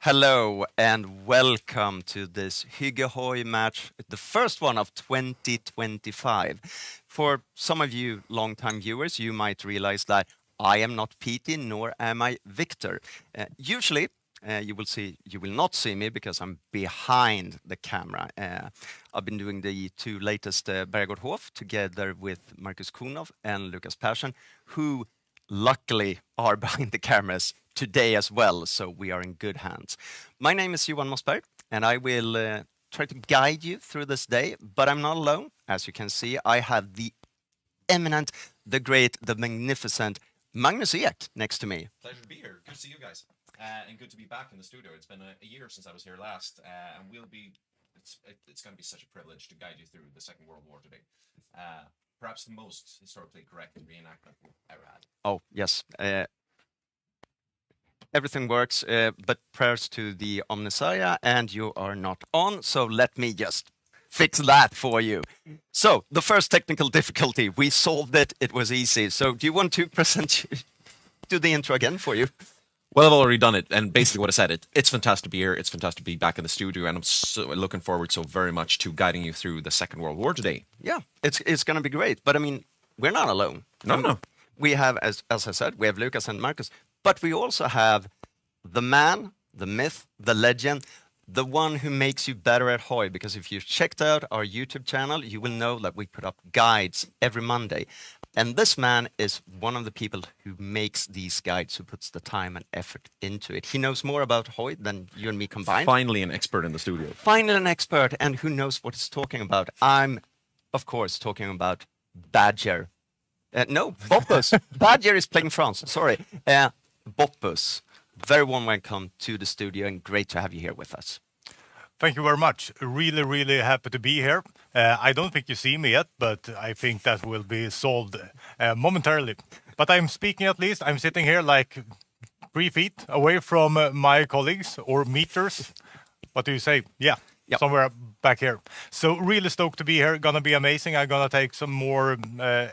Hello and welcome to this Hygge HOI match, the first one of 2025. For some of you long-time viewers, you might realize that I am not Petey, nor am I Victor. Usually, you will not see me because I'm behind the camera. I've been doing the two latest Bergårdhof together with Marcus Kunov and Lucas Persson, who luckily are behind the cameras today as well, so we are in good hands. My name is Johan Mossberg, and I will try to guide you through this day, but I'm not alone. As you can see, I have the eminent, the great, the magnificent Magnus Ek next to me. Pleasure to be here. Good to see you guys. And good to be back in the studio. It's been a year since I was here last, and it's going to be such a privilege to guide you through the Second World War today. Perhaps the most historically correct reenactment we've ever had. Oh, yes. Everything works, but prayers to the Omnissiah, and you are not on, so let me just fix that for you. So, the first technical difficulty, we solved it, it was easy. So, do you want to do the intro again for you? Well, I've already done it, and basically what I said, it's fantastic to be here, it's fantastic to be back in the studio, and I'm so looking forward so very much to guiding you through the Second World War today. Yeah, it's going to be great, but I mean, we're not alone. No. We have, as I said, we have Lucas and Marcus, but we also have the man, the myth, the legend, the one who makes you better at HOI, because if you've checked out our YouTube channel, you will know that we put up guides every Monday. And this man is one of the people who makes these guides, who puts the time and effort into it. He knows more about HOI than you and me combined. Finally an expert in the studio. Finally an expert, and who knows what he's talking about. I'm, of course, talking about Badger. No, Boppus. Badger is playing France, sorry. Boppus, very warm welcome to the studio, and great to have you here with us. Thank you very much. Really, really happy to be here. I don't think you see me yet, but I think that will be solved momentarily. But I'm speaking at least. I'm sitting here like 3 feet away from my colleagues, or meters. What do you say? Yeah, yep. Somewhere back here. So really stoked to be here. Gonna be amazing. I'm gonna take some more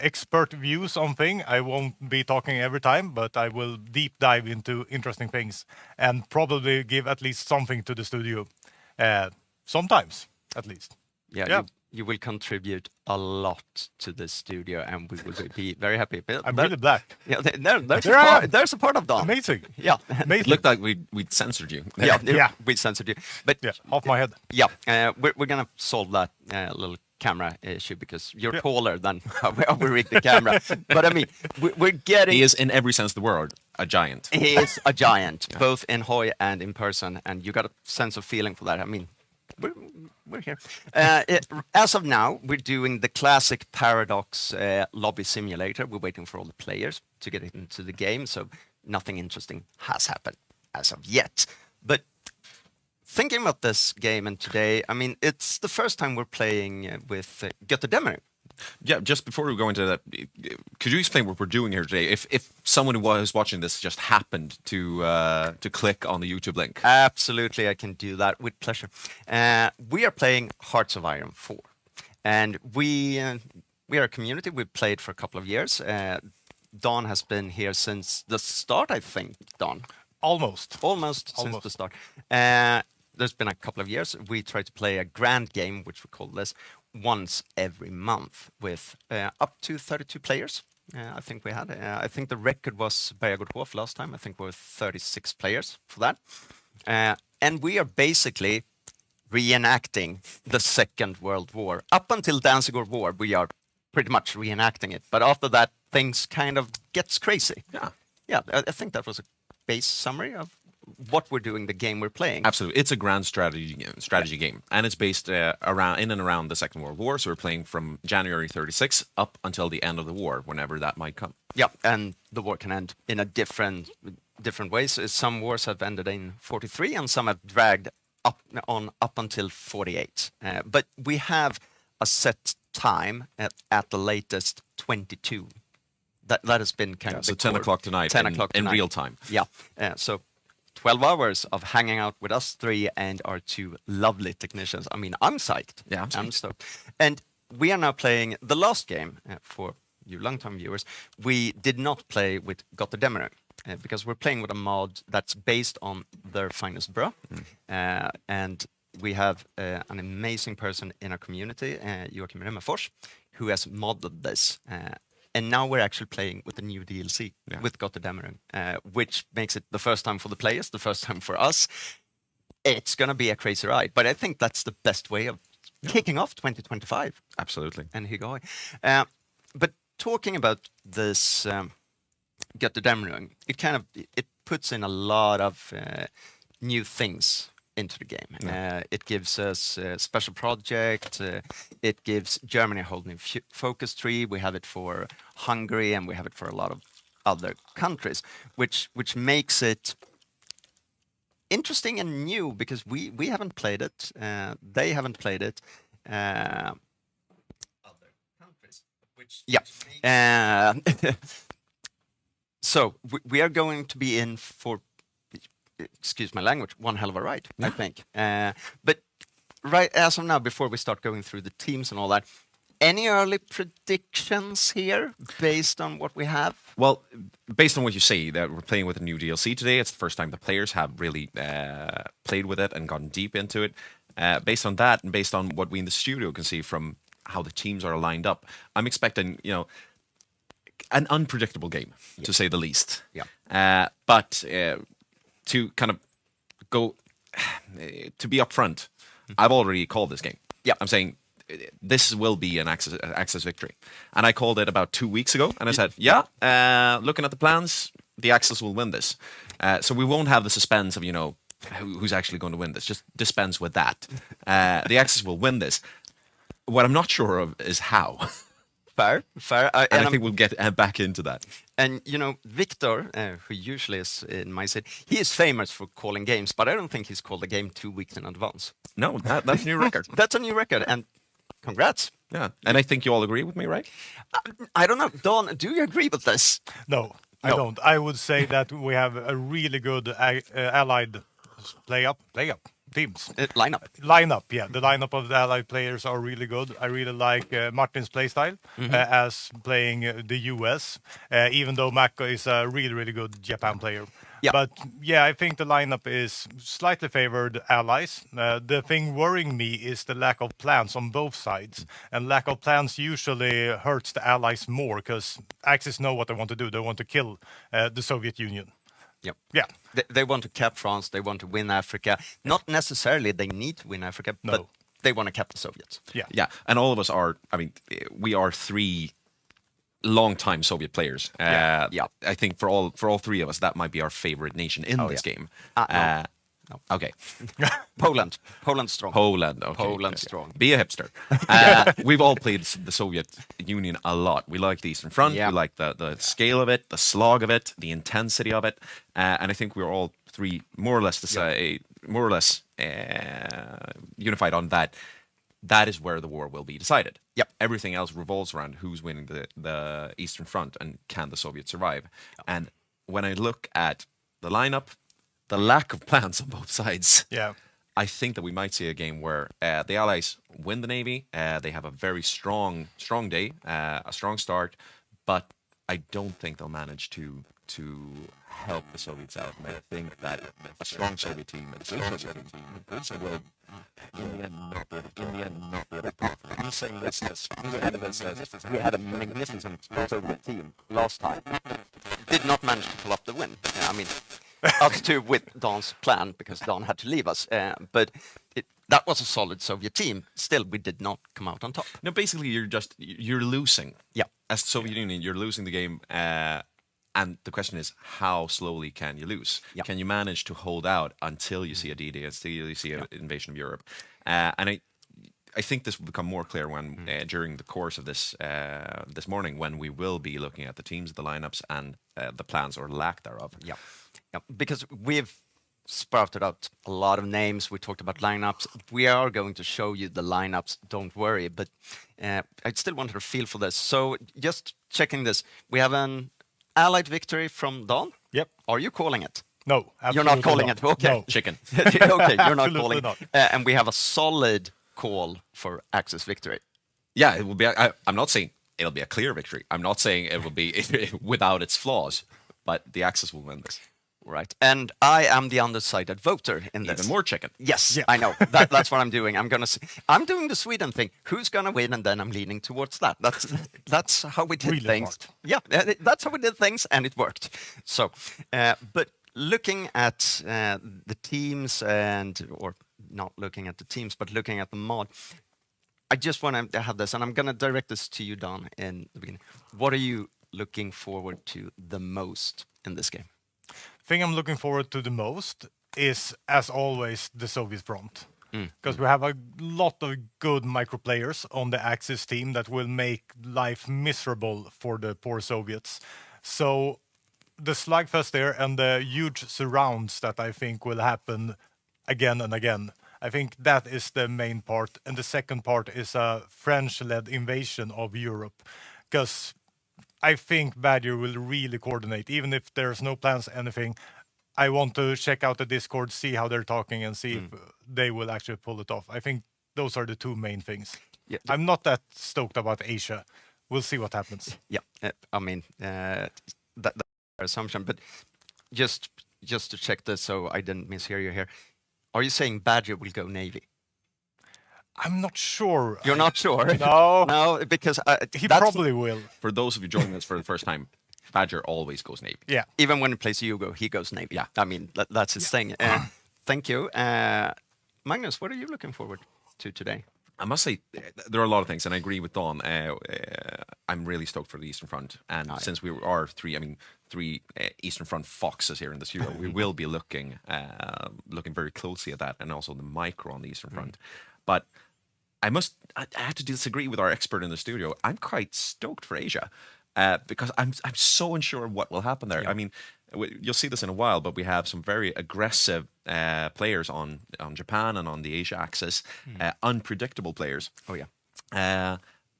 expert views on things. I won't be talking every time, but I will deep dive into interesting things and probably give at least something to the studio. Sometimes, at least. Yeah. You will contribute a lot to the studio, and we will be very happy. I'm really black. Yeah, there's a part of Don. Amazing. Yeah, amazing. It looked like we'd censored you. Yeah, we censored you. But yeah, off my head. Yeah, we're gonna solve that little camera issue because you're taller than how we rig the camera. But I mean, we're getting. He is, in every sense of the word, a giant. He is a giant, both in HOI and in person, and you got a sense of feeling for that. I mean, we're here. As of now, we're doing the classic Paradox lobby simulator. We're waiting for all the players to get into the game, so nothing interesting has happened as of yet. But thinking about this game and today, I mean, it's the first time we're playing with Götterdämmerung. Yeah, just before we go into that, could you explain what we're doing here today? If someone who was watching this just happened to click on the YouTube link. Absolutely, I can do that with pleasure. We are playing Hearts of Iron 4. And we are a community. We've played for a couple of years. Don has been here since the start, I think, Don. Almost Since the start. There's been a couple of years. We try to play a grand game, which we call this, once every month with up to 32 players. I think we had. I think the record was Bergårdhof last time. I think we were 36 players for that. And we are basically reenacting the Second World War. Up until Danzig War, we are pretty much reenacting it. But after that, things kind of gets crazy. Yeah, I think that was a base summary of what we're doing, the game we're playing. Absolutely, it's a grand strategy game, and it's based in and around the Second World War. So we're playing from January 36 up until the end of the war, whenever that might come. Yeah, and the war can end in a different ways. Some wars have ended in 43, and some have dragged up until 48. But we have a set time at the latest 22. That has been kind of so 10 o'clock tonight. 10 o'clock in real time. Yeah, so 12 hours of hanging out with us three and our two lovely technicians. I mean, I'm psyched. Yeah, I'm stoked. And we are now playing the last game for you long-time viewers. We did not play with Götterdämmerung. because we're playing with a mod that's based on their finest brew, and we have an amazing person in our community, Joachim Remmerfors, who has modded this. And now we're actually playing with the new DLC with Götterdämmerung, which makes it the first time for the players, the first time for us. It's going to be a crazy ride, but I think that's the best way of kicking off 2025. Absolutely. And Hygge. But talking about this Götterdämmerung, it puts in a lot of new things into the game. It gives us a special project. It gives Germany a whole new focus tree. We have it for Hungary, and we have it for a lot of other countries, which makes it interesting and new because we haven't played it. They haven't played it. Other countries, so we are going to be in for, excuse my language, one hell of a ride, I think. But right as of now, before we start going through the teams and all that, any early predictions here based on what we have? Well, based on what you say, that we're playing with a new DLC today, it's the first time the players have really played with it and gotten deep into it. Based on that, and based on what we in the studio can see from how the teams are lined up, I'm expecting, an unpredictable game, to say the least. But to kind of go, to be upfront, I've already called this game. I'm saying this will be an Axis victory. And I called it about 2 weeks ago, and I said, looking at the plans, the Axis will win this. So we won't have the suspense of, who's actually going to win this. Just dispense with that. The Axis will win this. What I'm not sure of is how. Fair. And I think we'll get back into that. And, Victor, who usually is in my city, he is famous for calling games, but I don't think he's called a game 2 weeks in advance. No, that's a new record. That's a new record, and congrats. Yeah, and I think you all agree with me, right? I don't know. Don, do you agree with this? No, I don't. I would say that we have a really good allied play-up teams. Lineup, yeah. The lineup of the allied players are really good. I really like Martin's playstyle as playing the US, even though Mako is a really, really good Japan player. But I think the lineup is slightly favored allies. The thing worrying me is the lack of plans on both sides. And lack of plans usually hurts the allies more because Axis know what they want to do. They want to kill the Soviet Union. Yeah. They want to cap France. They want to win Africa. Not necessarily they need to win Africa, but they want to cap the Soviets. Yeah. And all of us are, we are three long-time Soviet players. I think for all three of us, that might be our favorite nation in this game. No. Okay. Poland strong. Poland, okay. Poland strong. Be a hipster. We've all played the Soviet Union a lot. We like the Eastern Front. We like the scale of it, the slog of it, the intensity of it. And I think we're all three more or less unified on that. That is where the war will be decided. Everything else revolves around who's winning the Eastern Front and can the Soviets survive. And when I look at the lineup, the lack of plans on both sides, I think that we might see a game where the Allies win the Navy. They have a very strong day, a strong start, but I don't think they'll manage to help the Soviets out. And I think that a strong Soviet team and a strong Soviet team will, in the end, not be able to. I'm saying this as we had a magnificent Soviet team last time. Did not manage to pull off the win. Us two with Don's plan because Don had to leave us. But that was a solid Soviet team. Still, we did not come out on top. No, basically, you're losing. As the Soviet Union, you're losing the game. And the question is, how slowly can you lose? Can you manage to hold out until you see a D-Day, until you see an invasion of Europe? And I think this will become more clear when during the course of this morning, when we will be looking at the teams, the lineups, and the plans or lack thereof. Because we've sprouted out a lot of names. We talked about lineups. We are going to show you the lineups. Don't worry. But I still wanted a feel for this. So just checking this, we have an allied victory from Don. Are you calling it? No, absolutely you're not calling it. Okay, no. Chicken. Okay, you're not calling not. it. And we have a solid call for Axis victory. Yeah, it will be. I'm not saying it'll be a clear victory. I'm not saying it will be without its flaws. but the Axis will win this. Right. And I am the undecided voter in this. Even more chicken. Yes, Yeah. I know. That's what I'm doing. I'm doing the Sweden thing. Who's gonna win? And then I'm leaning towards that. That's how we did Really things. smart. Yeah, that's how we did things, and it worked. So, but looking at the teams or not looking at the teams, but looking at the mod, I just want to have this, and I'm gonna direct this to you, Don, in the beginning. What are you looking forward to the most in this game? Thing I'm looking forward to the most is, as always, the Soviet front. Because we have a lot of good micro players on the Axis team that will make life miserable for the poor Soviets. So the slugfest there and the huge surrounds that I think will happen again and again. I think that is the main part. And the second part is a French-led invasion of Europe. Because I think Badger will really coordinate, even if there's no plans, anything. I want to check out the Discord, see how they're talking, and see if they will actually pull it off. I think those are the two main things. Yeah. I'm not that stoked about Asia. We'll see what happens. Yeah, I mean that's our assumption, but just to check this, so I didn't mishear you here. Are you saying Badger will go Navy? I'm not sure. You're not sure? No. No, because He that's- probably will. For those of you joining us for the first time, Badger always goes Navy. Yeah. even when he plays Hugo, he goes Navy. Yeah. I mean that's his thing. Thank you, Magnus. What are you looking forward to today? I must say, there are a lot of things, and I agree with Dawn. I'm really stoked for the Eastern Front, and since we are three Eastern Front foxes here in the studio, we will be looking very closely at that, and also the micro on the Eastern Front. But I have to disagree with our expert in the studio. I'm quite stoked for Asia because I'm so unsure of what will happen there. I mean, you'll see this in a while, but we have some very aggressive players on Japan and on the Asia axis, unpredictable players. Oh yeah,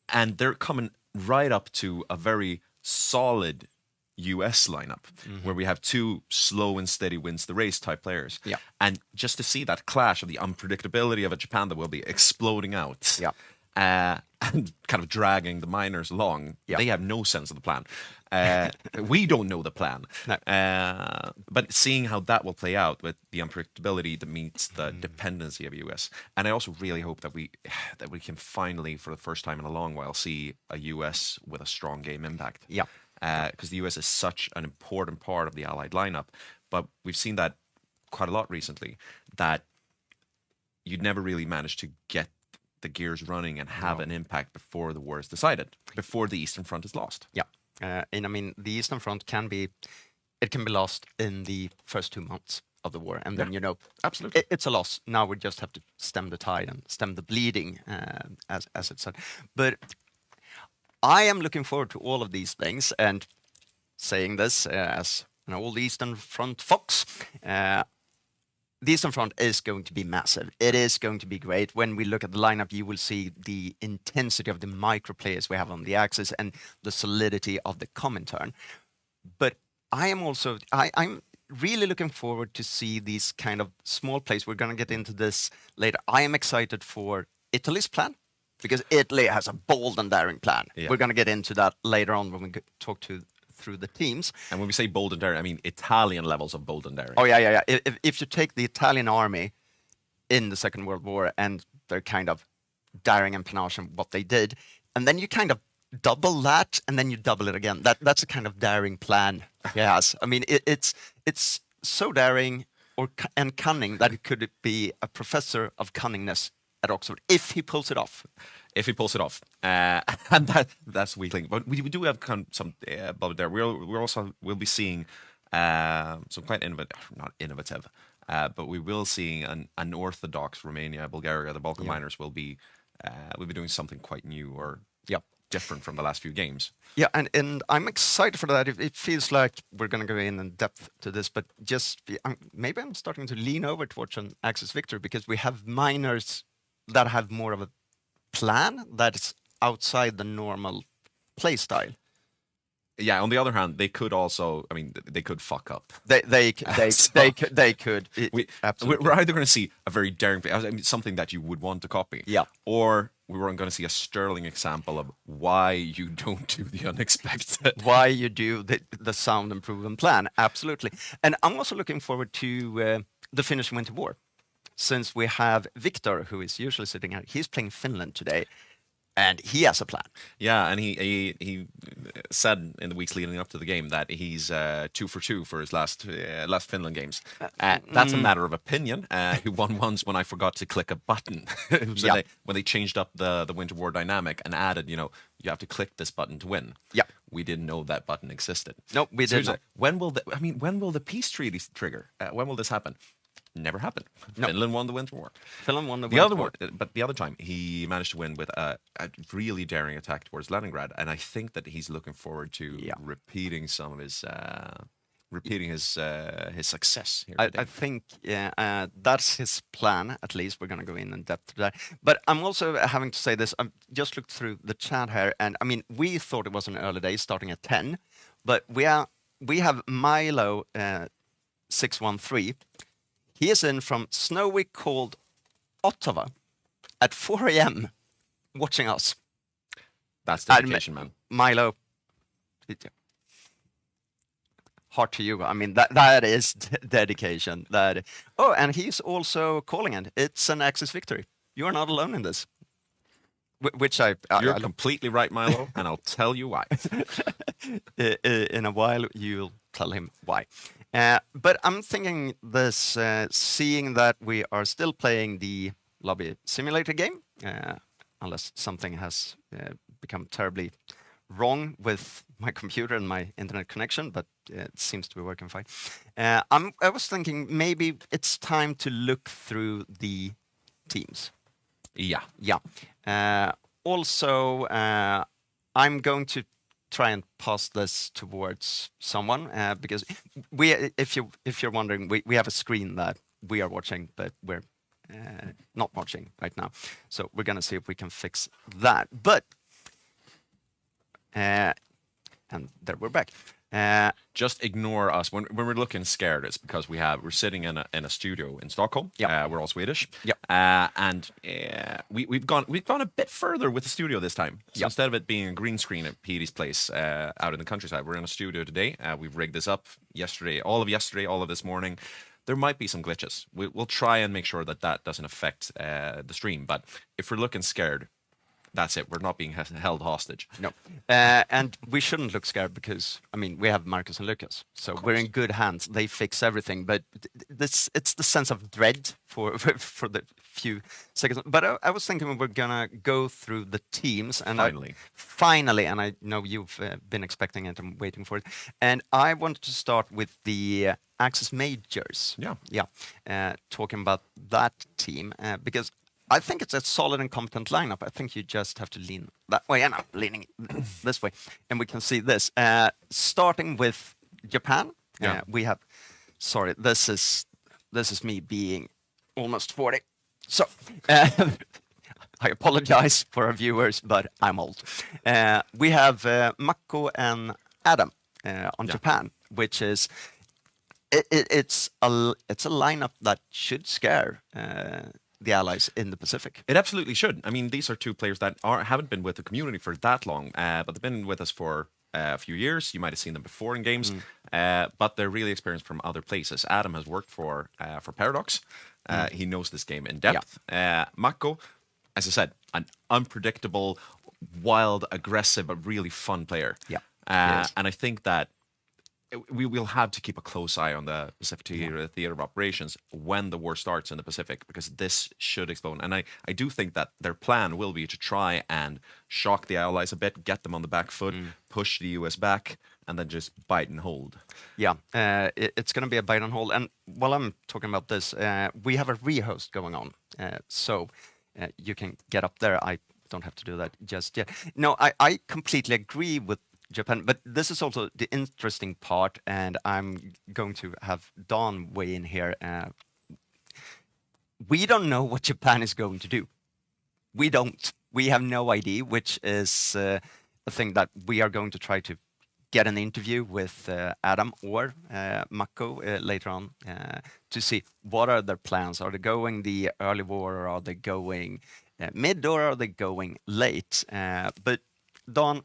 and they're coming right up to a very solid US lineup where we have two slow and steady wins the race type players. Yeah. And just to see that clash of the unpredictability of a Japan that will be exploding out. Yeah. And kind of dragging the miners along. Yeah. They have no sense of the plan. We don't know the plan. No. But seeing how that will play out with the unpredictability that meets the dependency of US. And I also really hope that we can finally, for the first time in a long while, see a US with a strong game impact. Yeah. Because the US is such an important part of the Allied lineup. But we've seen that quite a lot recently, that you'd never really manage to get the gears running and have an impact before the war is decided, before the Eastern Front is lost. Yeah, and I mean the Eastern Front can be lost in the first 2 months of the war, and then Absolutely. it's a loss. Now we just have to stem the tide and stem the bleeding, as it said. But I am looking forward to all of these things, and saying this as an old Eastern Front fox. The Eastern Front is going to be massive. It is going to be great. When we look at the lineup, you will see the intensity of the micro players we have on the axis and the solidity of the Comintern. But I'm really looking forward to see these kind of small plays. We're going to get into this later. I am excited for Italy's plan, because Italy has a bold and daring plan. Yeah. We're going to get into that later on when we talk through the teams. And when we say bold and daring, I mean Italian levels of bold and daring. Oh yeah. If you take the Italian army in the Second World War and their kind of daring and panache and what they did, and then you kind of double that, and then you double it again. That's a kind of daring plan he has. I mean, it's so daring and cunning that it could be a professor of cunningness at Oxford if he pulls it off. If he pulls it off, and that's weakling. But we do have some above there. We'll be seeing some quite not innovative, but we will see an orthodox Romania, Bulgaria. The Balkan miners will be doing something quite new or different from the last few games. Yeah, and I'm excited for that. It feels like we're going to go in depth to this, but maybe I'm starting to lean over towards an Axis victory, because we have miners that have more of a plan that's outside the normal play style. Yeah. On the other hand, they could also. I mean, they could fuck up. They could. Absolutely. We're either going to see a very daring, I mean, something that you would want to copy, Yeah. or we were going to see a sterling example of why you don't do the unexpected. Why you do the sound improvement plan. Absolutely. And I'm also looking forward to the Finnish Winter War, since we have Victor, who is usually sitting here. He's playing Finland today, and he has a plan. Yeah, and he said in the weeks leading up to the game that he's 2 for 2 for his last Finland games. That's a matter of opinion. He won once when I forgot to click a button. So when they changed up the Winter War dynamic and added, you have to click this button to win. Yeah. We didn't know that button existed. No, we didn't. So when will the peace treaty trigger? When will this happen? Never happened. No. Finland won the Winter War. Finland won the The Winter other War. one, but the other time he managed to win with a really daring attack towards Leningrad, and I think that he's looking forward to repeating some of his his success here today. I think that's his plan. At least we're going to go in depth to that. But I'm also having to say this. I just looked through the chat here, and I mean, we thought it was an early day starting at 10, but we have Milo 613. He is in from snowy, cold Ottawa at 4 a.m. watching us. That's dedication, man. Milo, heart to you. I mean, that is dedication. And he's also calling it. It's an Axis victory. You are not alone in this. Which You're completely right, Milo, and I'll tell you why. In a while, you'll tell him why. But I'm thinking this, seeing that we are still playing the lobby simulator game, unless something has become terribly wrong with my computer and my internet connection, but it seems to be working fine. I was thinking maybe it's time to look through the teams. Yeah. Also, I'm going to try and pass this towards someone because if you're wondering, we have a screen that we are watching, but we're not watching right now. So we're gonna see if we can fix that. But and there we're back. Just ignore us when we're looking scared. It's because we're sitting in a studio in Stockholm. Yeah, we're all Swedish. Yeah, and we've gone a bit further with the studio this time. So instead of it being a green screen at Petey's place out in the countryside, we're in a studio today. We've rigged this up yesterday, all of this morning. There might be some glitches. We'll try and make sure that doesn't affect the stream. But if we're looking scared, that's it. We're not being held hostage. No. And we shouldn't look scared because, I mean, we have Marcus and Lucas. So we're in good hands. They fix everything. But it's the sense of dread for the few seconds. But I was thinking we're going to go through the teams. And finally, and I know you've been expecting it and waiting for it. And I wanted to start with the Axis Majors. Yeah. Talking about that team. Because I think it's a solid and competent lineup. I think you just have to lean that way, and I'm leaning this way, and we can see this. Starting with Japan, we have. Sorry, this is me being almost 40. So I apologize for our viewers, but I'm old. We have Mako and Adam on Japan, which is it's a lineup that should scare the allies in the Pacific. It absolutely should. I mean, these are two players that haven't been with the community for that long, but they've been with us for a few years. You might have seen them before in games, but they're really experienced from other places. Adam has worked for Paradox. He knows this game in depth. Mako, as I said, an unpredictable, wild, aggressive, but really fun player. And I think that we will have to keep a close eye on the Pacific Theater of Operations when the war starts in the Pacific, because this should explode. And I do think that their plan will be to try and shock the allies a bit, get them on the back foot, push the US back, and then just bite and hold. Yeah, it's going to be a bite and hold. And while I'm talking about this, we have a rehost going on. So you can get up there. I don't have to do that just yet. No, I completely agree with Japan, but this is also the interesting part, and I'm going to have Don weigh in here. We don't know what Japan is going to do. We don't. We have no idea, which is a thing that we are going to try to get an interview with Adam or Mako later on to see what are their plans. Are they going the early war, or are they going mid, or are they going late? But Don,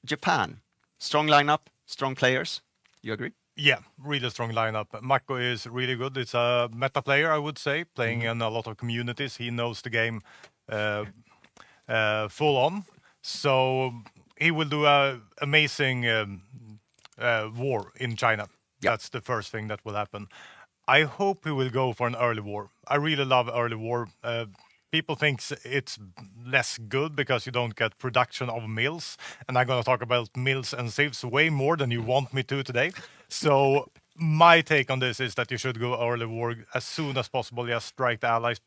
Japan, strong lineup, strong players. You agree? Yeah, really strong lineup. Mako is really good. It's a meta player, I would say, playing in a lot of communities. He knows the game full on. So he will do a amazing war in China. Yeah. That's the first thing that will happen. I hope he will go for an early war. I really love early war. People think it's less good because you don't get production of mills, and I'm going to talk about mills and sieves way more than you want me to today. So my take on this is that you should go early war as soon as possible. Just strike the allies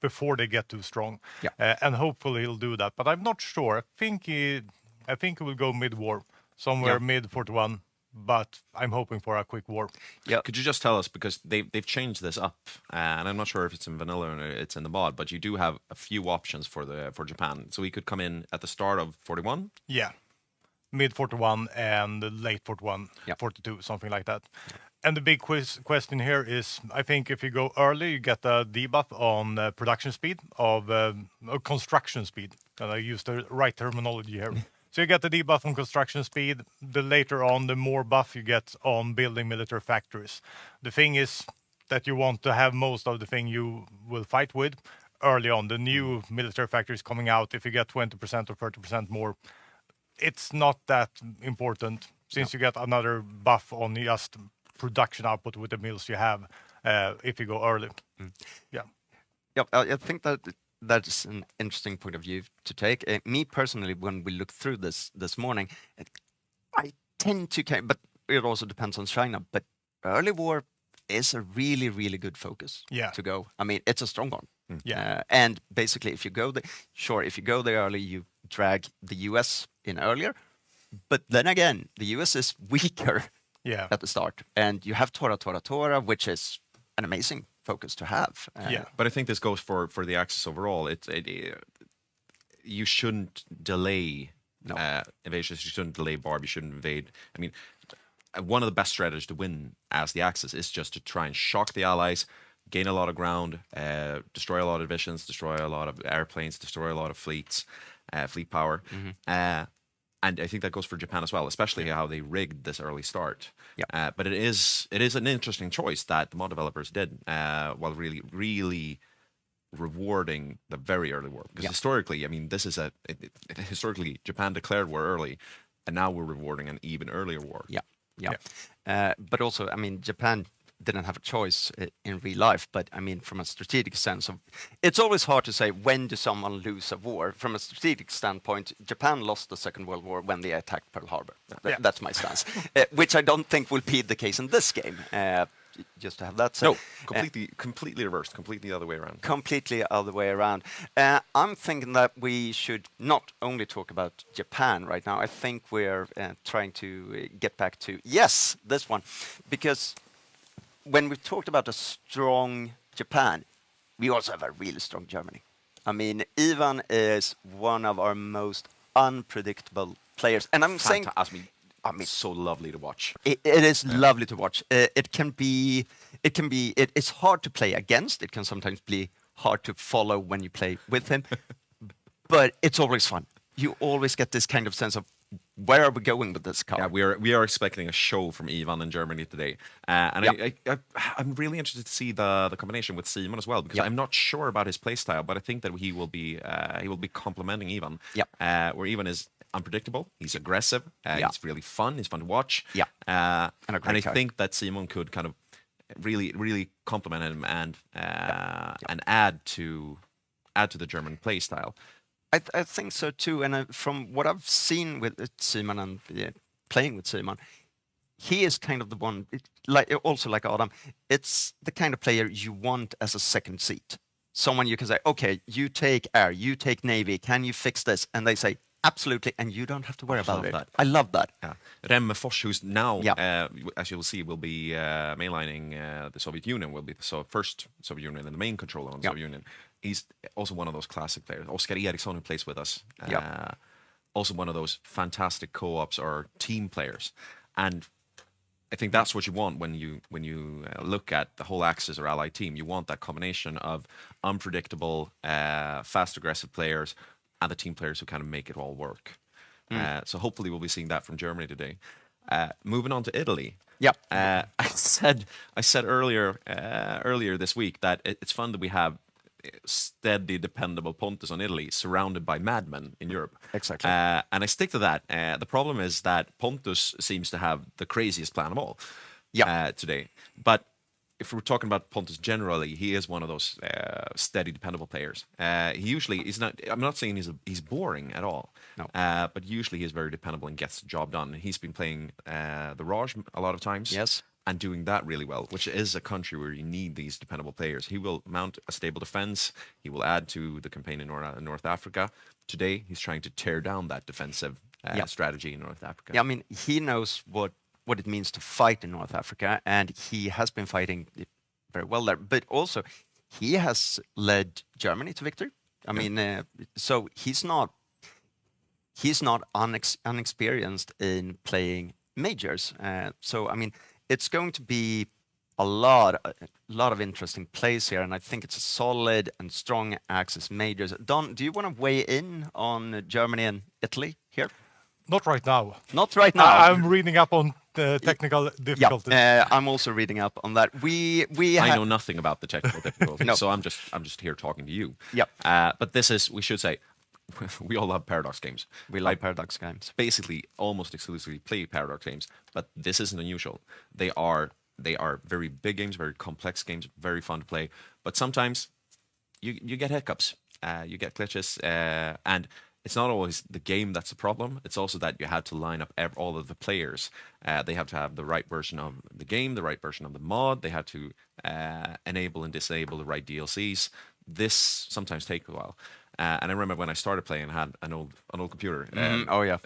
before they get too strong, and hopefully he'll do that. But I'm not sure. I think he will go mid-war, somewhere mid 41. But I'm hoping for a quick war. Yeah. Could you just tell us, because they've changed this up, and I'm not sure if it's in vanilla or it's in the mod, but you do have a few options for Japan. So he could come in at the start of 41. Yeah, mid 41 and late 41, 42, something like that. And the big question here is, I think if you go early, you get a debuff on production speed of construction speed. And I use the right terminology here. So you get the debuff on construction speed. The later on, the more buff you get on building military factories. The thing is that you want to have most of the thing you will fight with early on. The new military factories coming out, if you get 20% or 30% more, it's not that important, since you get another buff on just production output with the mills you have if you go early. Yeah. Yep, I think that's an interesting point of view to take. Me personally, when we look through this morning, I tend to, but it also depends on China. But early war is a really, really good focus to go. I mean, it's a strong one. Yeah. And basically, if you go there early, you drag the US in earlier. But then again, the US is weaker at the start, and you have Tora, which is an amazing focus to have. But I think this goes for the Axis overall. You shouldn't delay invasions. You shouldn't delay Barb. You shouldn't invade. I mean, one of the best strategies to win as the Axis is just to try and shock the allies, gain a lot of ground, destroy a lot of divisions, destroy a lot of airplanes, destroy a lot of fleets, fleet power. And I think that goes for Japan as well, especially how they rigged this early start. But it is an interesting choice that the mod developers did, while really rewarding the very early war. Because historically, I mean, this is historically Japan declared war early, and now we're rewarding an even earlier war. But also, I mean, Japan didn't have a choice in real life, but I mean, from a strategic sense of, it's always hard to say when does someone lose a war. From a strategic standpoint, Japan lost the Second World War when they attacked Pearl Harbor. That's my stance, which I don't think will be the case in this game. Just to have that said. No, completely reversed, completely the other way around. Completely other way around. I'm thinking that we should not only talk about Japan right now. I think we're trying to get back to, this one, because when we talked about a strong Japan, we also have a really strong Germany. I mean, Ivan is one of our most unpredictable players, and I'm saying, I mean, so lovely to watch. It is lovely to watch. It's hard to play against. It can sometimes be hard to follow when you play with him, but it's always fun. You always get this kind of sense of, where are we going with this car? Yeah, we are expecting a show from Ivan in Germany today, and I'm really interested to see the combination with Simon as well, because I'm not sure about his playstyle, but I think that he will be complementing Ivan. Where Ivan is unpredictable, he's aggressive, he's really fun. He's fun to watch. And I think that Simon could kind of really complement him and add to the German playstyle. I think so too, and from what I've seen with Simon and playing with Simon, he is kind of the one, like Adam, it's the kind of player you want as a second seat. Someone you can say, okay, you take air, you take navy, can you fix this? And they say, absolutely, and you don't have to worry about it. I love that. Remme Fors, who's now, as you will see, will be mainlining the Soviet Union, will be the first Soviet Union and the main controller on the Soviet Union. He's also one of those classic players. Oskar Eriksson, who plays with us. also one of those fantastic co-ops or team players. And I think that's what you want when you look at the whole Axis or Allied team. You want that combination of unpredictable, fast, aggressive players and the team players who kind of make it all work. So hopefully we'll be seeing that from Germany today. Moving on to Italy. Yep. I said earlier this week that it's fun that we have steady, dependable Pontus on Italy, surrounded by madmen in Europe. Exactly. And I stick to that. The problem is that Pontus seems to have the craziest plan of all today. But if we're talking about Pontus generally, he is one of those steady, dependable players. He usually is not. I'm not saying he's boring at all. No. But usually he's very dependable and gets the job done. He's been playing the Raj a lot of times. Yes. And doing that really well, which is a country where you need these dependable players. He will mount a stable defense. He will add to the campaign in North Africa. Today, he's trying to tear down that defensive strategy in North Africa. Yeah, I mean, he knows what it means to fight in North Africa, and he has been fighting very well there. But also, he has led Germany to victory. I mean, so he's not unexperienced in playing majors. So I mean, it's going to be a lot of interesting plays here, and I think it's a solid and strong Axis majors. Don, do you want to weigh in on Germany and Italy here? Not right now. Not right now. I'm reading up on the technical difficulties. Yeah, I'm also reading up on that. I know nothing about the technical difficulties, No. so I'm just here talking to you. Yep. But this is, we should say, we all love Paradox games. We like Paradox games. Basically, almost exclusively play Paradox games, but this isn't unusual. They are very big games, very complex games, very fun to play. But sometimes you get hiccups, you get glitches, and it's not always the game that's the problem. It's also that you have to line up all of the players. They have to have the right version of the game, the right version of the mod. They have to enable and disable the right DLCs. This sometimes takes a while. And I remember when I started playing, I had an old computer. Oh yeah.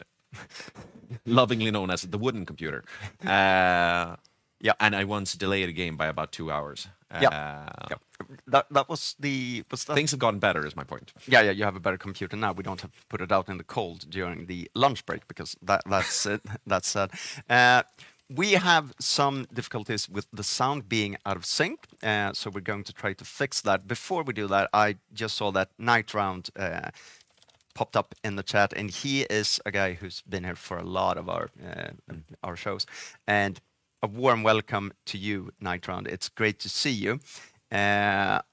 Lovingly known as the wooden computer. And I once delayed a game by about 2 hours. That was the Things have gotten better, is my point. Yeah, you have a better computer now. We don't have to put it out in the cold during the lunch break because that's it. That's sad. We have some difficulties with the sound being out of sync, so we're going to try to fix that. Before we do that, I just saw that Night Round popped up in the chat, and he is a guy who's been here for a lot of our shows. And a warm welcome to you, Night Round. It's great to see you. But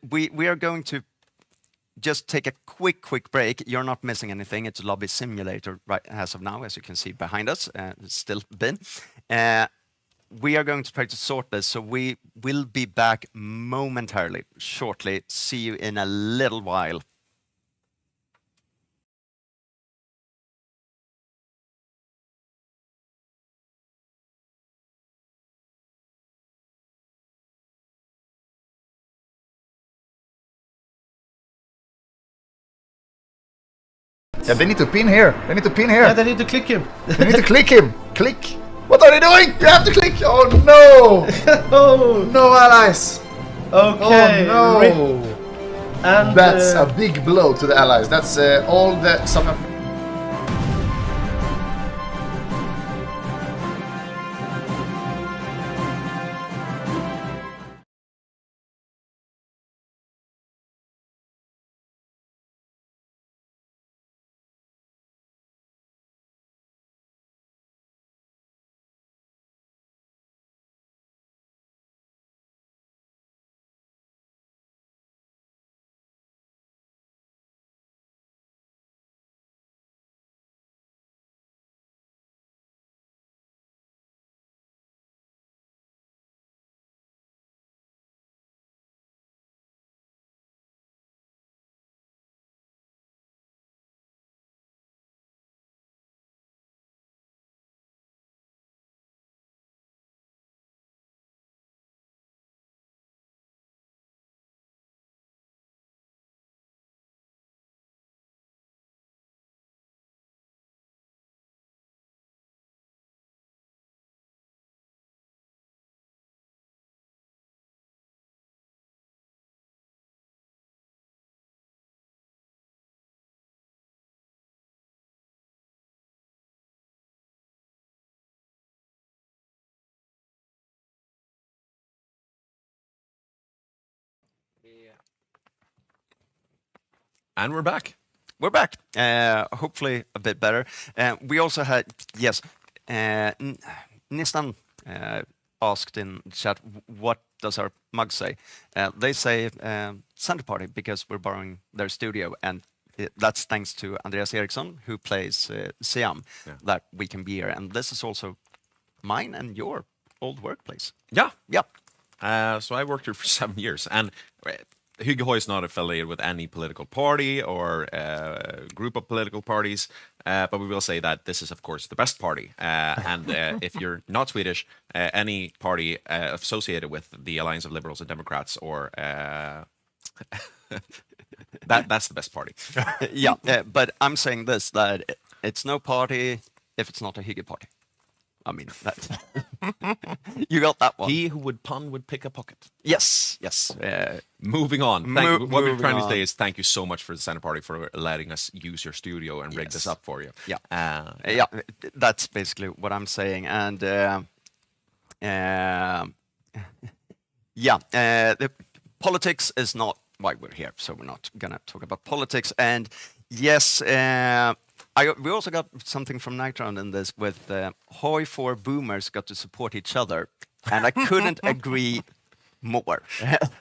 we are going to just take a quick break. You're not missing anything. It's a lobby simulator right as of now, as you can see behind us. Still been. We are going to try to sort this, so we will be back momentarily, shortly. See you in a little while. Yeah, they need to pin here. They need to pin here. Yeah, they need to click him. They need to click him. Click. What are they doing? You have to click. Oh no! Oh, No allies. okay. Oh Rip. no! And That's a big blow to the allies. That's all the South And we're back. We're back. Hopefully a bit better. We also had, yes, Nistan asked in the chat, what does our mug say? They say Center Party because we're borrowing their studio, and that's thanks to Andreas Eriksson, who plays Siam, that we can be here. And this is also mine and your old workplace. Yeah. Yep. So I worked here for 7 years, and Hygge HOI is not affiliated with any political party or group of political parties, but we will say that this is, of course, the best party. And if you're not Swedish, any party associated with the Alliance of Liberals and Democrats, or that's the best party. Yeah, but I'm saying this, that it's no party if it's not a Hygge party. I mean, that's you got that one. He who would pun would pick a pocket. Yes. Moving on. What we're moving trying to on. say is thank you so much for the Center Party for letting us use your studio and rig Yes. this up for you. Yeah. Uh, Yeah, that's basically what I'm saying. And the politics is not why we're here, so we're not gonna talk about politics. And yes, we also got something from Nitron in this with HOI4 boomers got to support each other, and I couldn't agree more.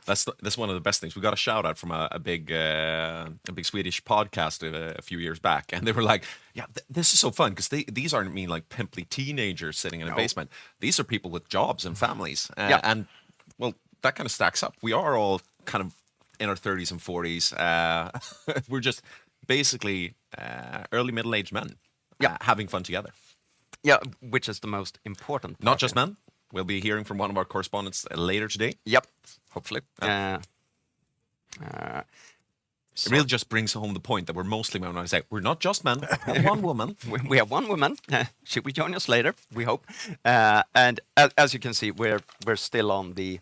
that's one of the best things. We got a shout out from a big Swedish podcast a few years back, and they were like, "Yeah, this is so fun because these aren't like pimply teenagers sitting in a basement. These are people with jobs and families." And well, that kind of stacks up. We are all kind of in our 30s and 40s. We're just basically early middle-aged men, having fun together. Yeah, which is the most important part. Not just men. We'll be hearing from one of our correspondents later today. Yep, hopefully. It really just brings home the point that we're mostly men. When I say we're not just men, we're one woman. We have one woman. She will join us later, we hope. And as you can see, we're still on the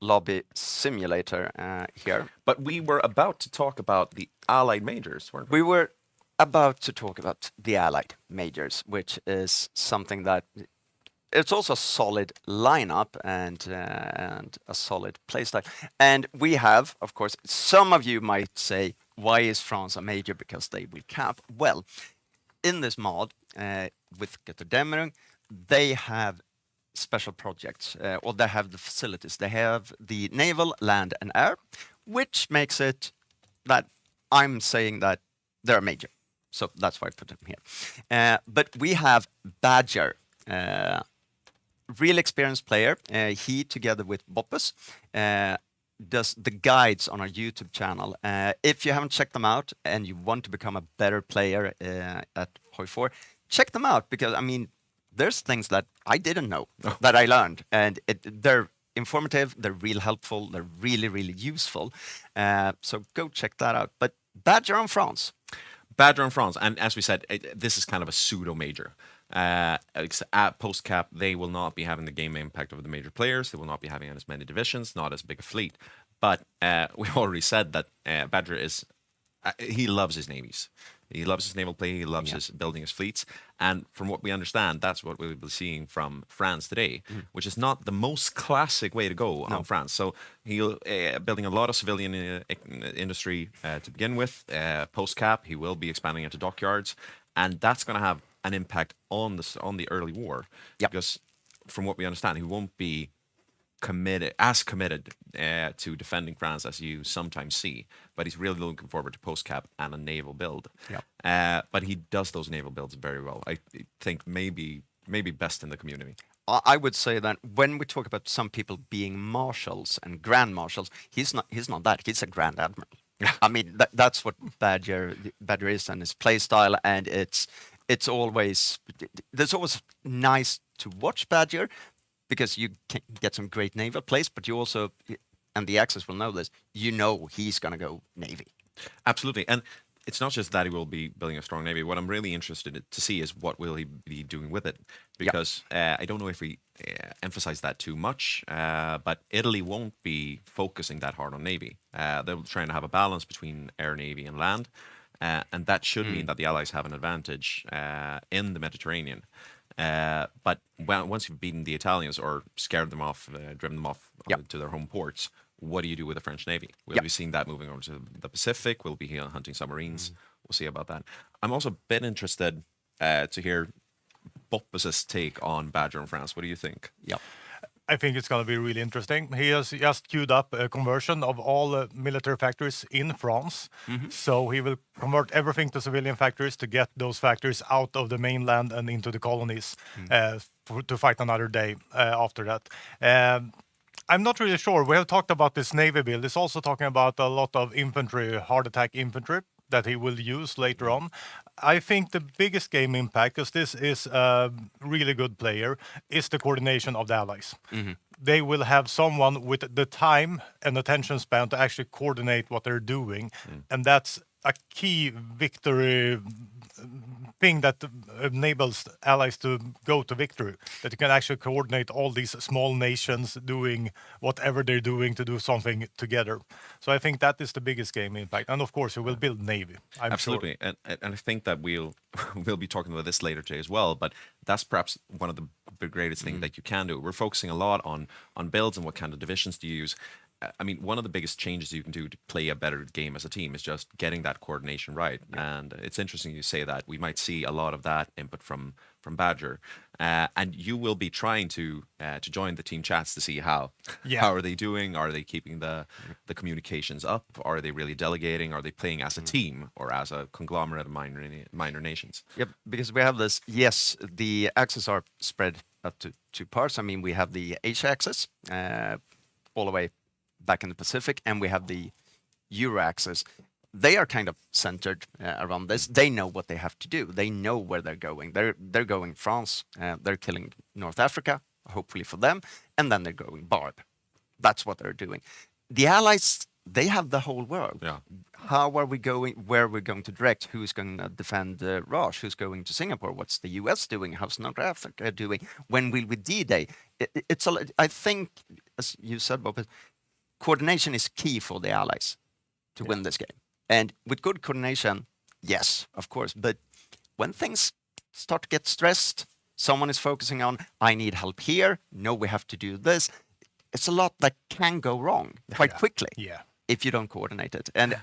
lobby simulator here. But we were about to talk about the Allied majors, weren't we? We were about to talk about the Allied majors, which is something that it's also a solid lineup and a solid playstyle. And we have, of course, some of you might say, why is France a major? Because they will cap. Well, in this mod, with Götterdämmerung, they have special projects, or they have the facilities. They have the naval, land, and air, which makes it that I'm saying that they're a major. So that's why I put them here. But we have Badger, real experienced player. He, together with Boppus, does the guides on our YouTube channel. If you haven't checked them out and you want to become a better player at HOI4, check them out, because, I mean, there's things that I didn't know that I learned, and they're informative, they're real helpful, they're really, really useful. So go check that out. But Badger on France. Badger and France, and as we said, this is kind of a pseudo major. At post cap, they will not be having the game impact of the major players. They will not be having as many divisions, not as big a fleet. But we already said that Badger is he loves his navies. He loves his naval play. He loves his building his fleets. And from what we understand, that's what we'll be seeing from France today, which is not the most classic way to go on France. So he'll building a lot of civilian industry to begin with. Post cap, he will be expanding into dockyards, and that's going to have an impact on the early war. Because from what we understand, he won't be committed to defending France as you sometimes see, but he's really looking forward to post cap and a naval build. But he does those naval builds very well. I think maybe best in the community. I would say that when we talk about some people being marshals and grand marshals, he's not that. He's a grand admiral. I mean, that's what Badger is, and his play style, and it's always nice to watch Badger, because you can get some great naval plays, but you also, and the Axis will know this, he's going to go Navy. Absolutely. And it's not just that he will be building a strong Navy. What I'm really interested to see is what will he be doing with it, because I don't know if we emphasize that too much, but Italy won't be focusing that hard on Navy. They're trying to have a balance between air, Navy, and land, and that should mean that the Allies have an advantage in the Mediterranean. But once you've beaten the Italians or scared them off, driven them off to their home ports, what do you do with the French Navy? We'll be seeing that moving over to the Pacific. We'll be here hunting submarines. We'll see about that. I'm also a bit interested to hear Boppus's take on Badger in France. What do you think? Yeah. I think it's going to be really interesting. He has just queued up a conversion of all military factories in France. So he will convert everything to civilian factories to get those factories out of the mainland and into the colonies to fight another day after that. I'm not really sure. We have talked about this Navy build. It's also talking about a lot of infantry, hard attack infantry that he will use later on. I think the biggest game impact, because this is a really good player, is the coordination of the allies. They will have someone with the time and attention span to actually coordinate what they're doing. And that's a key victory thing that enables allies to go to victory, that you can actually coordinate all these small nations doing whatever they're doing to do something together. So I think that is the biggest game impact. And of course, you will build Navy. I'm Absolutely. Sure. And I think that we'll be talking about this later today as well, but that's perhaps one of the greatest things that you can do. We're focusing a lot on builds and what kind of divisions to use. I mean, one of the biggest changes you can do to play a better game as a team is just getting that coordination right. And it's interesting you say that. We might see a lot of that input from Badger. And you will be trying to join the team chats to see how are they doing? Are they keeping the communications up? Are they really delegating? Are they playing as a team or as a conglomerate of minor nations? Yep, because we have this, yes, the axes are spread up to two parts. I mean, we have the Asia axis all the way back in the Pacific, and we have the Euro axis. They are kind of centered around this. They know what they have to do. They know where they're going. They're going France. They're killing North Africa, hopefully for them, and then they're going Barb. That's what they're doing. The Allies, they have the whole world. Yeah. How are we going? Where we're going to direct? Who's going to defend Raj? Who's going to Singapore? What's the US doing? How's North Africa doing? When will we D-Day? It's a. I think, as you said, Bob, coordination is key for the Allies to win this game. And with good coordination, yes, of course. But when things start to get stressed, someone is focusing on, I need help here. No, we have to do this. It's a lot that can go wrong quite quickly if you don't coordinate it. And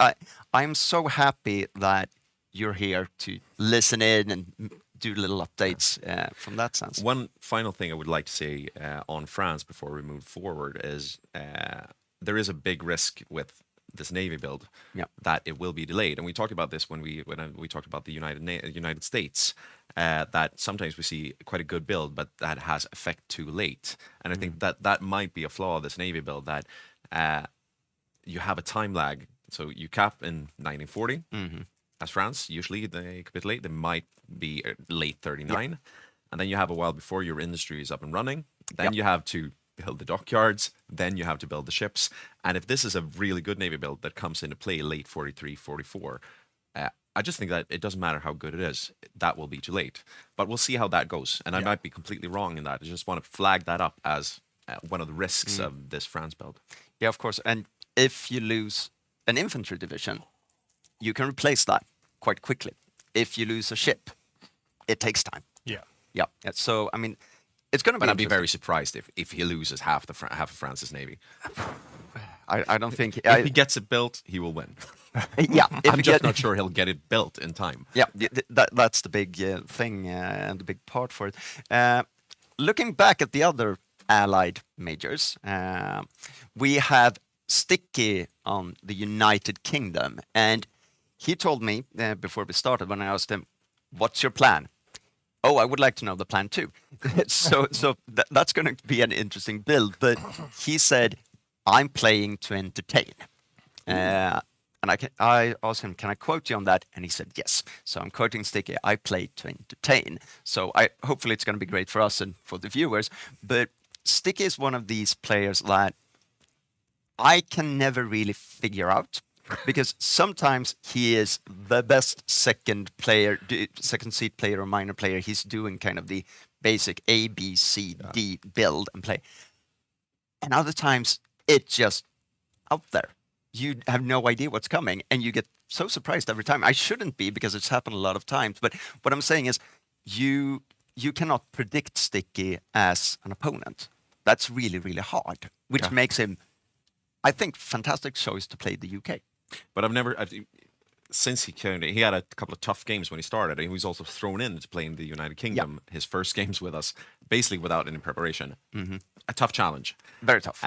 I'm so happy that you're here to listen in and do little updates from that sense. One final thing I would like to say on France before we move forward is there is a big risk with this Navy build that it will be delayed. And we talked about this when we talked about the United States, that sometimes we see quite a good build, but that has effect too late. And I think that might be a flaw of this Navy build, that you have a time lag. So you cap in 1940 as France. Usually they capitulate. They might be late 39. And then you have a while before your industry is up and running. Then you have to build the dockyards, then you have to build the ships. And if this is a really good Navy build that comes into play late 43, 44, I just think that it doesn't matter how good it is, that will be too late. But we'll see how that goes. And I might be completely wrong in that. I just want to flag that up as one of the risks of this France build. Yeah, of course. And if you lose an infantry division, you can replace that quite quickly. If you lose a ship, it takes time. Yeah. So, I mean, it's going to be. But I'd be very surprised if he loses half of France's navy. I don't think if he gets it built, he will win. I'm just not sure he'll get it built in time. Yeah, that's the big thing and the big part for it. Looking back at the other allied majors, we have Sticky on the United Kingdom, and he told me before we started, when I asked him, "What's your plan?" Oh, I would like to know the plan too. so that's going to be an interesting build. But he said, "I'm playing to entertain." And I asked him, "Can I quote you on that?" And he said, "Yes." So I'm quoting Sticky. "I play to entertain." So hopefully it's going to be great for us and for the viewers. But Sticky is one of these players that I can never really figure out. Because sometimes he is the best second seat player or minor player. He's doing kind of the basic A, B, C, D build and play. And other times, it's just out there. You have no idea what's coming, and you get so surprised every time. I shouldn't be, because it's happened a lot of times. But what I'm saying is, you cannot predict Sticky as an opponent. That's really, really hard, which makes him I think fantastic choice to play the UK. But since he had a couple of tough games when he started, and he was also thrown in to play in the United Kingdom, his first games with us, basically without any preparation. A tough challenge. Very tough.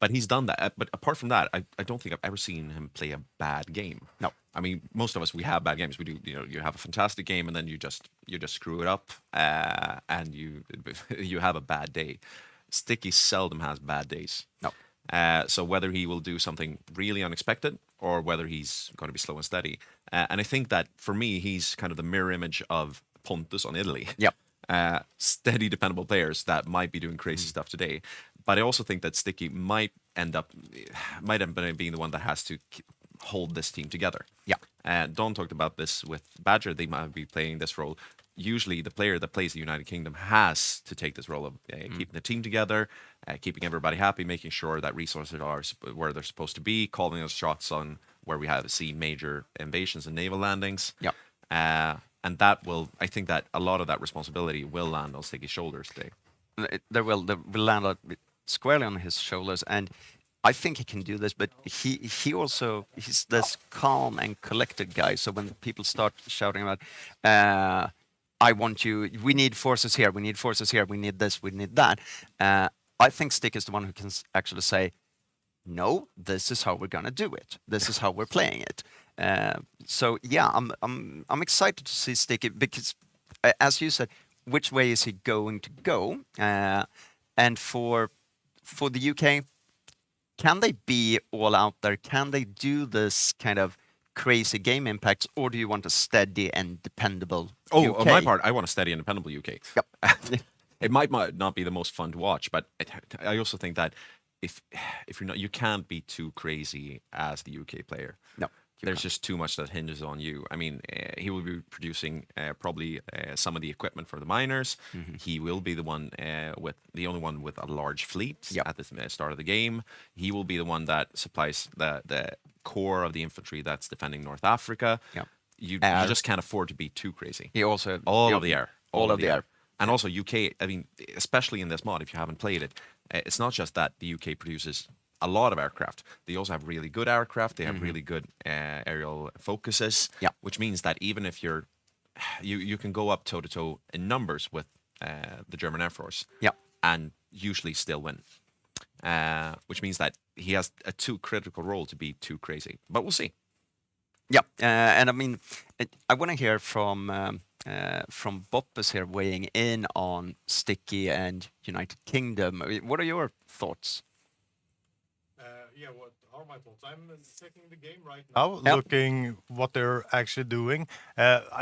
But he's done that. But apart from that, I don't think I've ever seen him play a bad game. No. I mean, most of us, we have bad games. We do, you have a fantastic game and then you just screw it up, and you have a bad day. Sticky seldom has bad days. No. So whether he will do something really unexpected or whether he's going to be slow and steady. And I think that for me, he's kind of the mirror image of Pontus on Italy. Yep. Steady, dependable players that might be doing crazy stuff today. But I also think that Sticky might end up being the one that has to hold this team together. Yeah. Don talked about this with Badger. They might be playing this role. Usually the player that plays the United Kingdom has to take this role of keeping the team together, keeping everybody happy, making sure that resources are where they're supposed to be, calling those shots on where we have seen major invasions and naval landings. Yeah. And I think that a lot of that responsibility will land on Sticky's shoulders today. They will land squarely on his shoulders, and I think he can do this. But he's this calm and collected guy. So when people start shouting about, "I want you," we need forces here, we need forces here, we need this, we need that. I think Stick is the one who can actually say, "No, this is how we're gonna do it. This is how we're playing it." So yeah, I'm excited to see Sticky because, as you said, which way is he going to go? And for the UK, can they be all out there? Can they do this kind of crazy game impacts, or do you want a steady and dependable UK? On my part, I want a steady and dependable UK. Yep. It might not be the most fun to watch, but I also think that if you can't be too crazy as the UK player. No. There's just too much that hinges on you. I mean, he will be producing probably some of the equipment for the miners. He will be the only one with a large fleet at the start of the game. He will be the one that supplies the core of the infantry that's defending North Africa. Yep. You just can't afford to be too crazy. He also All of the air. All of the air. And also UK, I mean, especially in this mod, if you haven't played it, it's not just that the UK produces a lot of aircraft. They also have really good aircraft. They have really good aerial focuses, which means that even if you can go up toe-to-toe in numbers with the German Air Force and usually still win. Which means that he has a too critical role to be too crazy. But we'll see. Yeah, and I mean, I want to hear from Boppus here weighing in on Sticky and United Kingdom. What are your thoughts? What are my thoughts? I'm checking the game right now, looking what they're actually doing.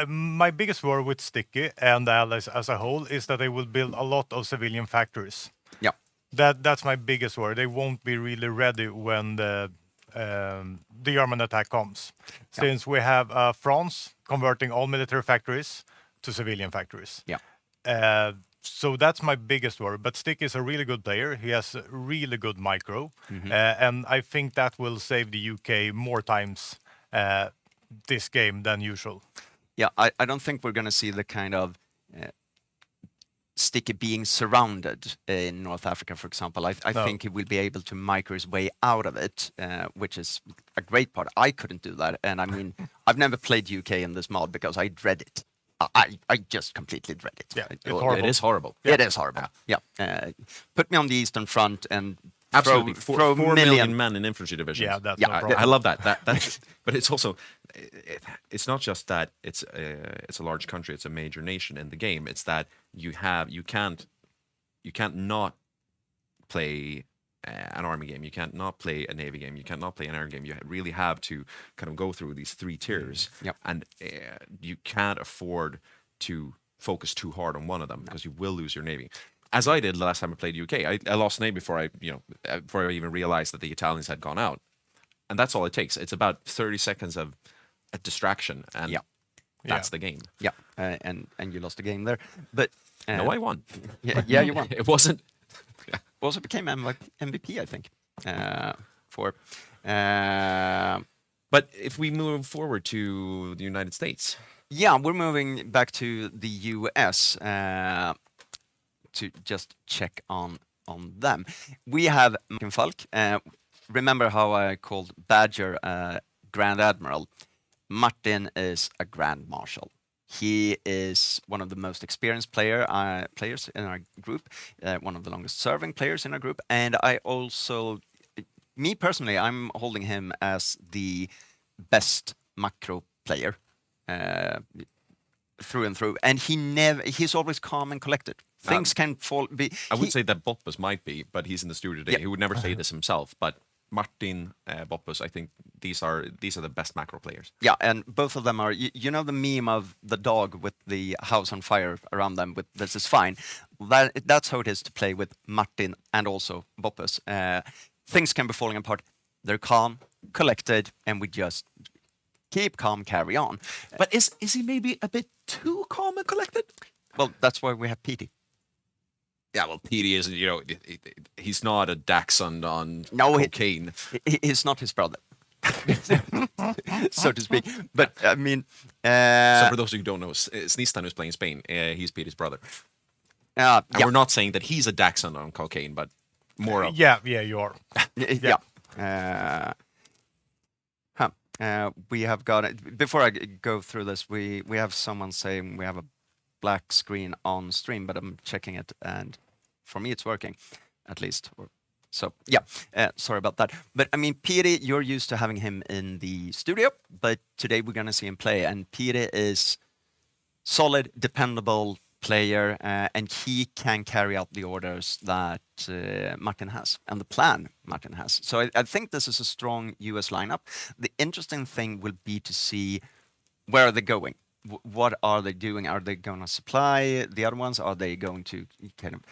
My biggest worry with Sticky and the Allies as a whole is that they will build a lot of civilian factories. Yeah, that's my biggest worry. They won't be really ready when the German attack comes, since we have France converting all military factories to civilian factories. Yeah. So that's my biggest worry. But Stick is a really good player. He has a really good micro. And I think that will save the UK more times this game than usual. Yeah, I don't think we're going to see the kind of Sticky being surrounded in North Africa, for example. I think he will be able to micro his way out of it, which is a great part. I couldn't do that. And I mean, I've never played UK in this mod because I dread it. I just completely dread it. Yeah, It is horrible. It is horrible. Yeah. Put me on the Eastern Front and Absolutely. throw 4 million men in infantry divisions. Yeah, that's no problem. I love that. That's, but it's also, it's not just that it's a large country, it's a major nation in the game. It's that you can't not play an army game. You can't not play a navy game. You can't not play an air game. You really have to kind of go through these 3 tiers. And you can't afford to focus too hard on one of them because you will lose your navy. As I did the last time I played UK, I lost navy before I even realized that the Italians had gone out. And that's all it takes. It's about 30 seconds of a distraction, and that's the game. Yeah, and you lost the game there. But no, I won. Yeah, you won. It wasn't. Also became MVP, I think. But if we move forward to the United States. Yeah, we're moving back to the US to just check on them. We have Falk, remember how I called Badger Grand Admiral? Martin is a Grand Marshal. He is one of the most experienced players in our group, one of the longest serving players in our group, and I also, me personally, I'm holding him as the best macro player through and through, and he's always calm and collected. Things can fall. I would say that Boppus might be, but he's in the studio today. Yeah. He would never say this himself, but Martin, Boppus, I think these are the best macro players. Yeah, and both of them are. You know the meme of the dog with the house on fire around them. With this is fine. That's how it is to play with Martin and also Boppus. Things can be falling apart. They're calm, collected, and we just keep calm, carry on. But is he maybe a bit too calm and collected? Well, that's why we have Petey. Yeah, well, Petey is, he's not a dachshund on No, cocaine. He's not his brother, so to speak. But I mean, So for those of you who don't know, Snistan, who's playing in Spain, he's Petey's brother. And yeah, we're not saying that he's a dachshund on cocaine, but more of... Yeah, you are. yeah. We have got it. Before I go through this, we have someone saying we have a black screen on stream, but I'm checking it, and for me it's working, at least. So yeah, sorry about that. But I mean, Petey, you're used to having him in the studio, but today we're gonna see him play, and Petey is solid, dependable player, and he can carry out the orders that Martin has and the plan Martin has. So I think this is a strong US lineup. The interesting thing will be to see where are they going. What are they doing? Are they going to supply the other ones? Are they going to kind of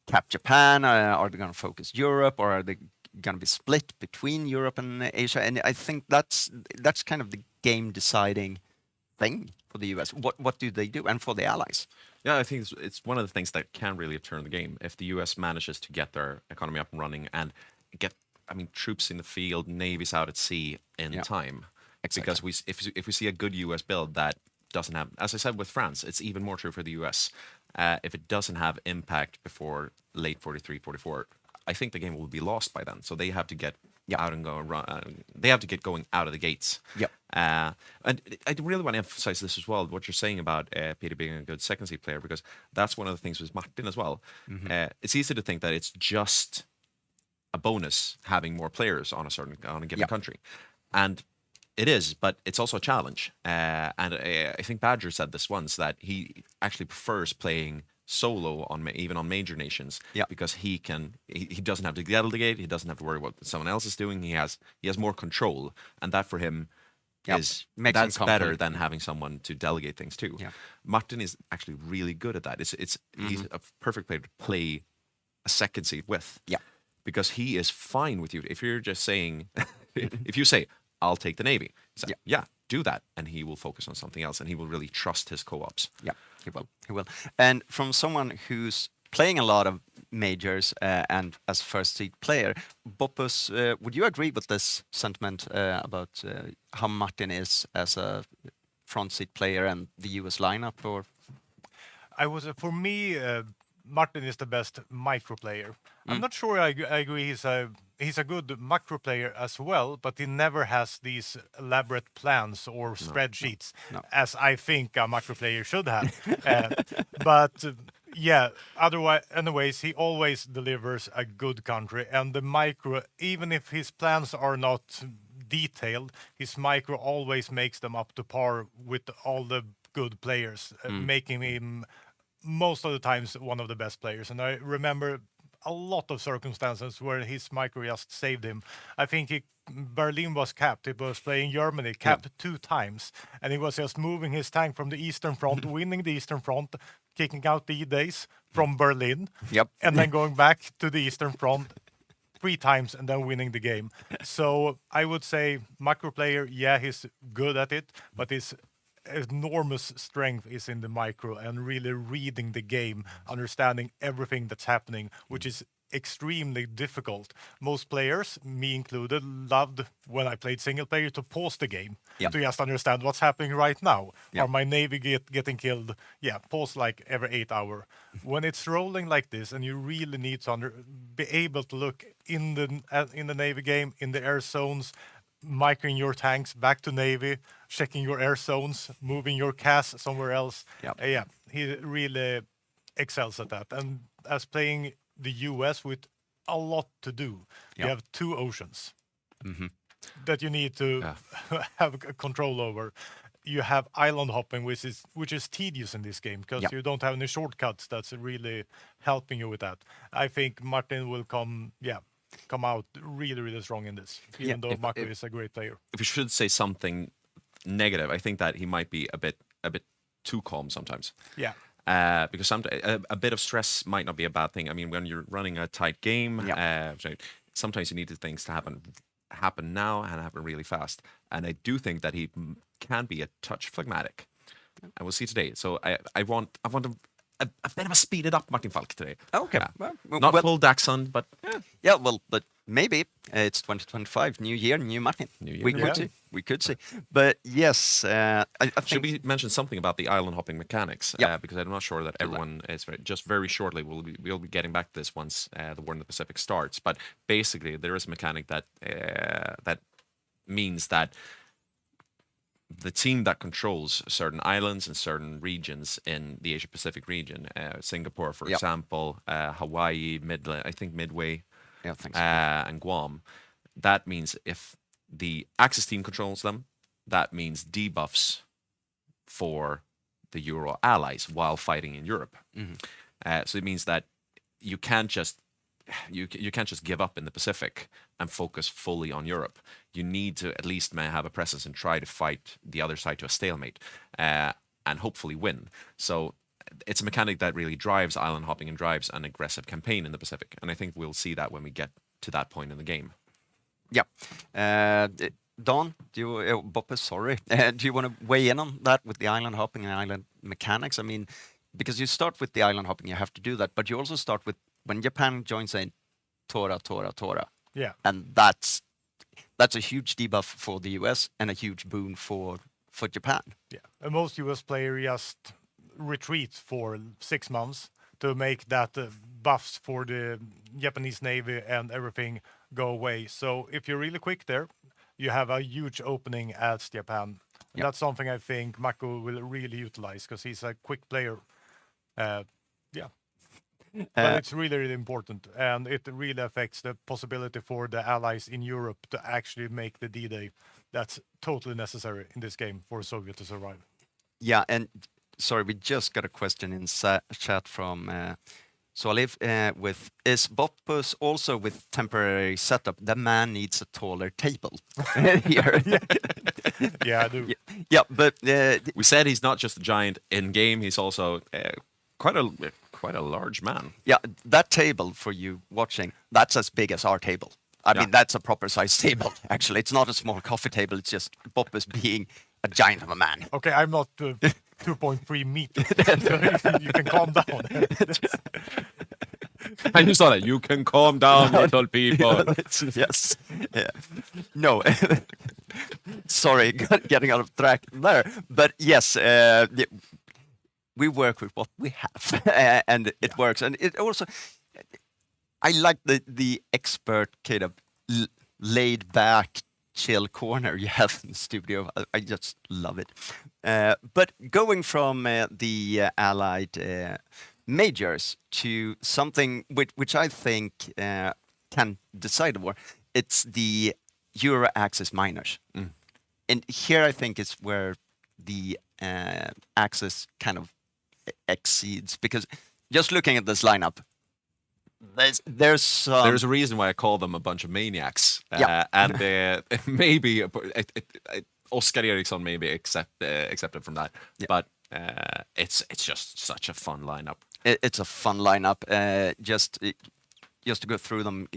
cap Japan? Are they going to focus Europe? Or are they going to be split between Europe and Asia? And I think that's kind of the game deciding thing for the US. What do they do? And for the allies. Yeah, I think it's one of the things that can really turn the game. If the US manages to get their economy up and running and get, troops in the field, navies out at sea in time. Exactly. Because if we see a good US build that doesn't have, as I said with France, it's even more true for the US. If it doesn't have impact before late 43, 44, I think the game will be lost by then. So they have to get out and go run. They have to get going out of the gates. Yep. And I really want to emphasize this as well, what you're saying about Peter being a good second seed player, because that's one of the things with Martin as well. It's easy to think that it's just a bonus having more players on a given country. And it is, but it's also a challenge. And I think Badger said this once, that he actually prefers playing solo even on major nations, because he doesn't have to delegate, he doesn't have to worry what someone else is doing. He has more control, and that for him that's better than having someone to delegate things to. Martin is actually really good at that. He's a perfect player to play a second seat with, because he is fine with you. If you're just saying, if you say, I'll take the Navy, so, do that, and he will focus on something else, and he will really trust his co-ops. Yeah, he will. And from someone who's playing a lot of majors and as first seed player, Boppus, would you agree with this sentiment about how Martin is as a front seat player and the US lineup? Or For me, Martin is the best micro player. I'm not sure I agree he's a good macro player as well, but he never has these elaborate plans or spreadsheets as I think a macro player should have. Anyways, he always delivers a good country, and the micro, even if his plans are not detailed, his micro always makes them up to par with all the good players, making him most of the times one of the best players. And I remember a lot of circumstances where his micro just saved him. I think Berlin was capped. He was playing Germany, capped 2 times, and he was just moving his tank from the Eastern Front, winning the Eastern Front, kicking out the E-Days from Berlin, and then going back to the Eastern Front 3 times and then winning the game. So I would say macro player, he's good at it, but his enormous strength is in the micro and really reading the game, understanding everything that's happening, which is extremely difficult. Most players, me included, loved when I played single player to pause the game Yeah. to just understand what's happening right now. Yeah. Are my navy getting killed? Yeah, pause like every 8 hour. When it's rolling like this, and you really need to be able to look in the navy game, in the air zones, microing your tanks back to navy, checking your air zones, moving your CAS somewhere else. Yep. Yeah, he really excels at that. And as playing the US with a lot to do, you Yep. have 2 oceans Mm-hmm. that you need to have control over. You have island hopping, which is tedious in this game because Yep. you don't have any shortcuts. That's really helping you with that. I think Martin will come out really strong in this, even Yeah, though Mako is a great player. If we should say something negative, I think that he might be a bit too calm sometimes. Yeah. Because a bit of stress might not be a bad thing. I mean, when you're running a tight game, so sometimes you need things to happen now and happen really fast. And I do think that he can be a touch phlegmatic, and we'll see today. So I want a bit of a speeded up Martin Falk today. Okay. Yeah. Well, Not well, full Daxon, but yeah, well, but maybe it's 2025, new year, new Martin. New year, we new could Martin. see. We could see. But yes, I should think we mention something about the island hopping mechanics? Yeah. Because I'm not sure that everyone is just very shortly. We'll be getting back to this once the War in the Pacific starts. But basically, there is a mechanic that that means that the team that controls certain islands and certain regions in the Asia Pacific region, Singapore, for Yep. example, Hawaii, Midway, yeah, thanks. and Guam. That means if the Axis team controls them, that means debuffs for the Euro allies while fighting in Europe. So it means that you can't just give up in the Pacific and focus fully on Europe. You need to at least have a presence and try to fight the other side to a stalemate and hopefully win. So it's a mechanic that really drives island hopping and drives an aggressive campaign in the Pacific. And I think we'll see that when we get to that point in the game. Yeah. Don, Boppe, sorry. Do you want to weigh in on that with the island hopping and island mechanics? I mean, because you start with the island hopping, you have to do that, but you also start with when Japan joins in, Tora. Yeah. And that's a huge debuff for the US and a huge boon for Japan. Yeah. And most US players just retreat for 6 months to make that buffs for the Japanese Navy and everything go away. So if you're really quick there, you have a huge opening as Japan. And Yep. that's something I think Mako will really utilize because he's a quick player. But it's really important, and it really affects the possibility for the allies in Europe to actually make the D-Day. That's totally necessary in this game for Soviet to survive. Yeah, and sorry, we just got a question in chat from Solif with, is Boppus also with temporary setup? The man needs a taller table. Here. Yeah, I do. Yeah, but We said he's not just a giant in game; he's also quite a large man. yeah, that table for you watching, that's as big as our table. I mean, that's a proper size table, actually. It's not a small coffee table. It's just Boppus being a giant of a man. Okay, I'm not 2.3 meters. So you can calm down. I just saw that. You can calm down, little people. Yes. Yeah. No. Sorry, getting out of track there. But yes, we work with what we have, and it works. And it also, I like the expert kind of laid back, chill corner you have in the studio. I just love it. But going from the Allied majors to something which I think can decide the war, it's the Euro Axis minors. And here I think is where the Axis kind of exceeds, because just looking at this lineup, there's a reason why I call them a bunch of maniacs. And maybe Oscar Eriksson maybe accepted from that. But it's just such a fun lineup. It's a fun lineup. Just to go through them,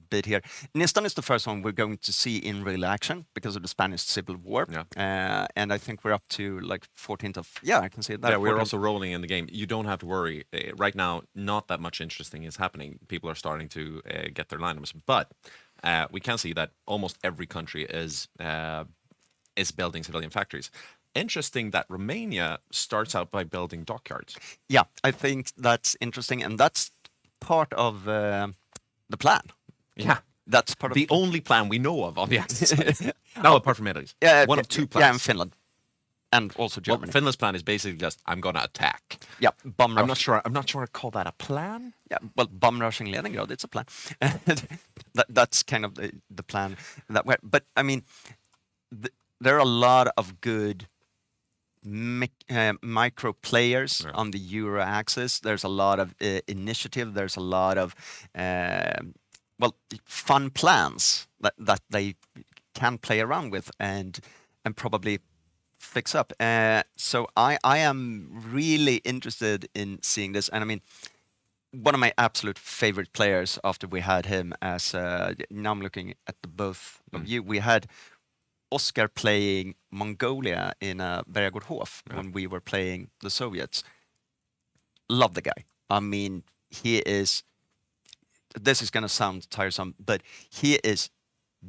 bit here. Nistan is the first one we're going to see in real action because of the Spanish Civil War. And I think we're up to like 14th of... Yeah, I can see that. Yeah, we're 14th. also rolling in the game. You don't have to worry. Right now, not that much interesting is happening. People are starting to get their lineups. But we can see that almost every country is building civilian factories. Interesting that Romania starts out by building dockyards. Yeah, I think that's interesting. And that's part of the plan. Yeah. That's part of The only plan we know of on the Axis side. No, apart from Italy's. One of two plans. Yeah, and Finland. And also Germany. Well, Finland's plan is basically just, I'm going to attack. Yeah, bum rush. I'm not sure I'd call that a plan. Yeah, well, bum rushing Leningrad, it's a plan. That's kind of the plan. That way. But, I mean, there are a lot of good micro players on the Euro axis. There's a lot of initiative. There's a lot of fun plans that they can play around with and probably fix up. So I am really interested in seeing this. And I mean, one of my absolute favorite players after we had him as now I'm looking at the both of you. We had Oscar playing Mongolia in Bergorhof when we were playing the Soviets. Love the guy. I mean, he is, this is going to sound tiresome, but he is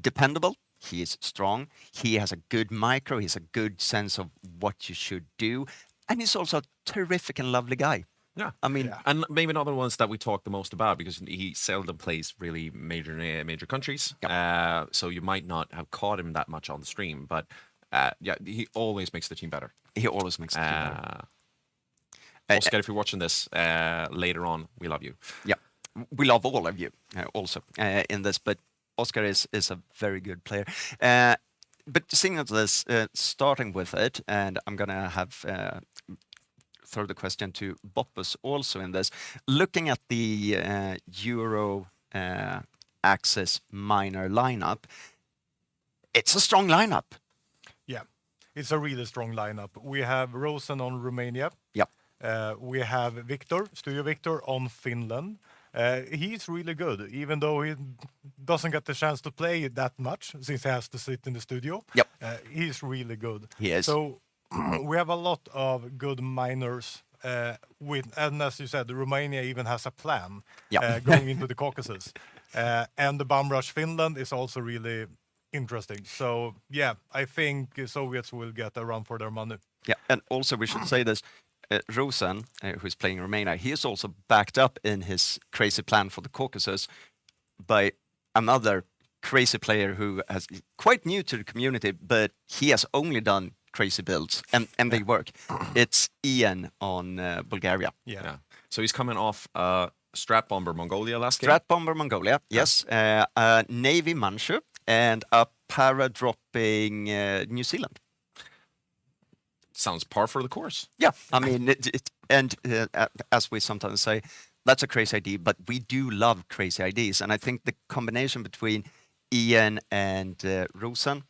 dependable. He is strong. He has a good micro. He has a good sense of what you should do. And he's also a terrific and lovely guy. Yeah, I mean, and maybe not the ones that we talk the most about because he seldom plays really major countries. So you might not have caught him that much on the stream, but yeah, he always makes the team better. He always makes the team better. Oscar, if you're watching this later on, we love you. Yeah, we love all of you also in this, but Oscar is a very good player. But seeing as this, starting with it, and I'm gonna have. Throw the question to Boppus also in this. Looking at the Euro Access minor lineup, it's a strong lineup. Yeah, it's a really strong lineup. We have Rosen on Romania. Yep. We have Victor, Studio Victor on Finland. He's really good, even though he doesn't get the chance to play that much since he has to sit in the studio. Yep. He's really good. He is. So we have a lot of good minors and as you said, Romania even has a plan going into the Caucasus. And the Bum Rush Finland is also really interesting. So yeah, I think Soviets will get a run for their money. Yeah, and also we should say this, Rosen, who's playing Romania, he is also backed up in his crazy plan for the Caucasus by another crazy player who is quite new to the community, but he has only done crazy builds and they work. It's Ian on Bulgaria. Yeah. So he's coming off Strat Bomber Mongolia last game. Strat Bomber Mongolia, yes. A Navy Manchu and a para dropping New Zealand. Sounds par for the course. Yeah, I mean, as we sometimes say, that's a crazy idea, but we do love crazy ideas. And I think the combination between Ian and Rosen,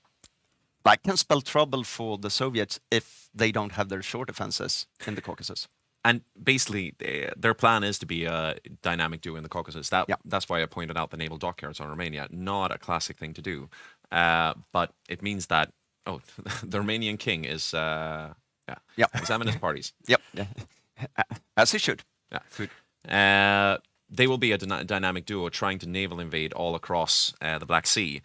like, can spell trouble for the Soviets if they don't have their shore defenses in the Caucasus. And basically, their plan is to be a dynamic duo in the Caucasus. That's why I pointed out the naval dockyards on Romania. Not a classic thing to do, but it means that the Romanian king is is having his parties. Yep, as he should. Yeah. They will be a dynamic duo trying to naval invade all across the Black Sea.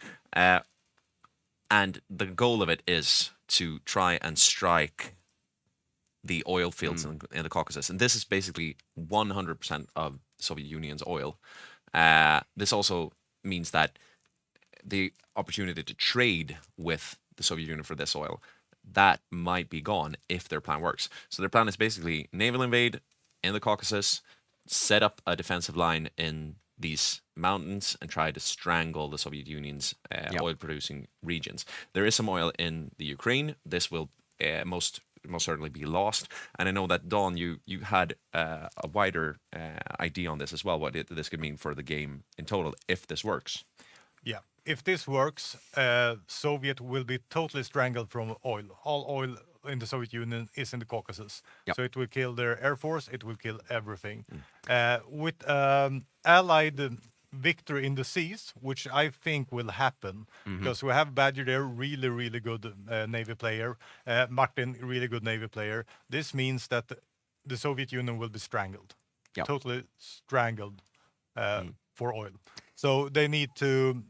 And the goal of it is to try and strike the oil fields in the Caucasus. And this is basically 100% of the Soviet Union's oil. This also means that the opportunity to trade with the Soviet Union for this oil, that might be gone if their plan works. So their plan is basically naval invade in the Caucasus, set up a defensive line in these mountains and try to strangle the Soviet Union's oil-producing regions. There is some oil in the Ukraine. This will most certainly be lost. And I know that, Dawn, you had a wider idea on this as well, what this could mean for the game in total, if this works. Yeah, if this works, Soviet will be totally strangled from oil. All oil in the Soviet Union is in the Caucasus. So it will kill their air force, it will kill everything. With allied victory in the seas, which I think will happen because we have Badger there, really, really good Navy player. Martin, really good Navy player. This means that the Soviet Union will be strangled, totally strangled for oil. So they need to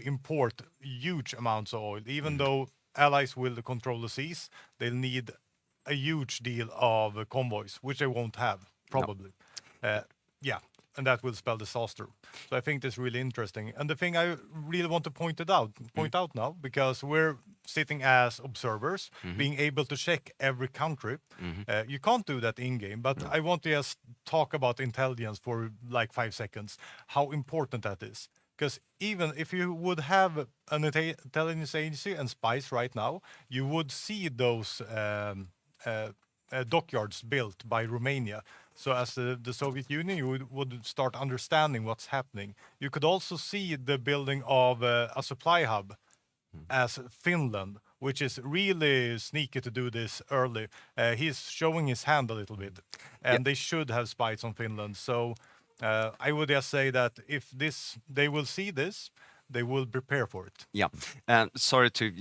import huge amounts of oil, even though allies will control the seas. They'll need a huge deal of convoys, which they won't have probably. And that will spell disaster. So I think that's really interesting. And the thing I really want to point out now, because we're sitting as observers, being able to check every country. You can't do that in game, but I want to just talk about intelligence for like 5 seconds, how important that is. Because even if you would have an intelligence agency and spies right now, you would see those dockyards built by Romania. So as the Soviet Union, you would start understanding what's happening. You could also see the building of a supply hub as Finland, which is really sneaky to do this early. He's showing his hand a little bit, and they should have spies on Finland. So I would just say that if they will see this, they will prepare for it. Yeah, and sorry to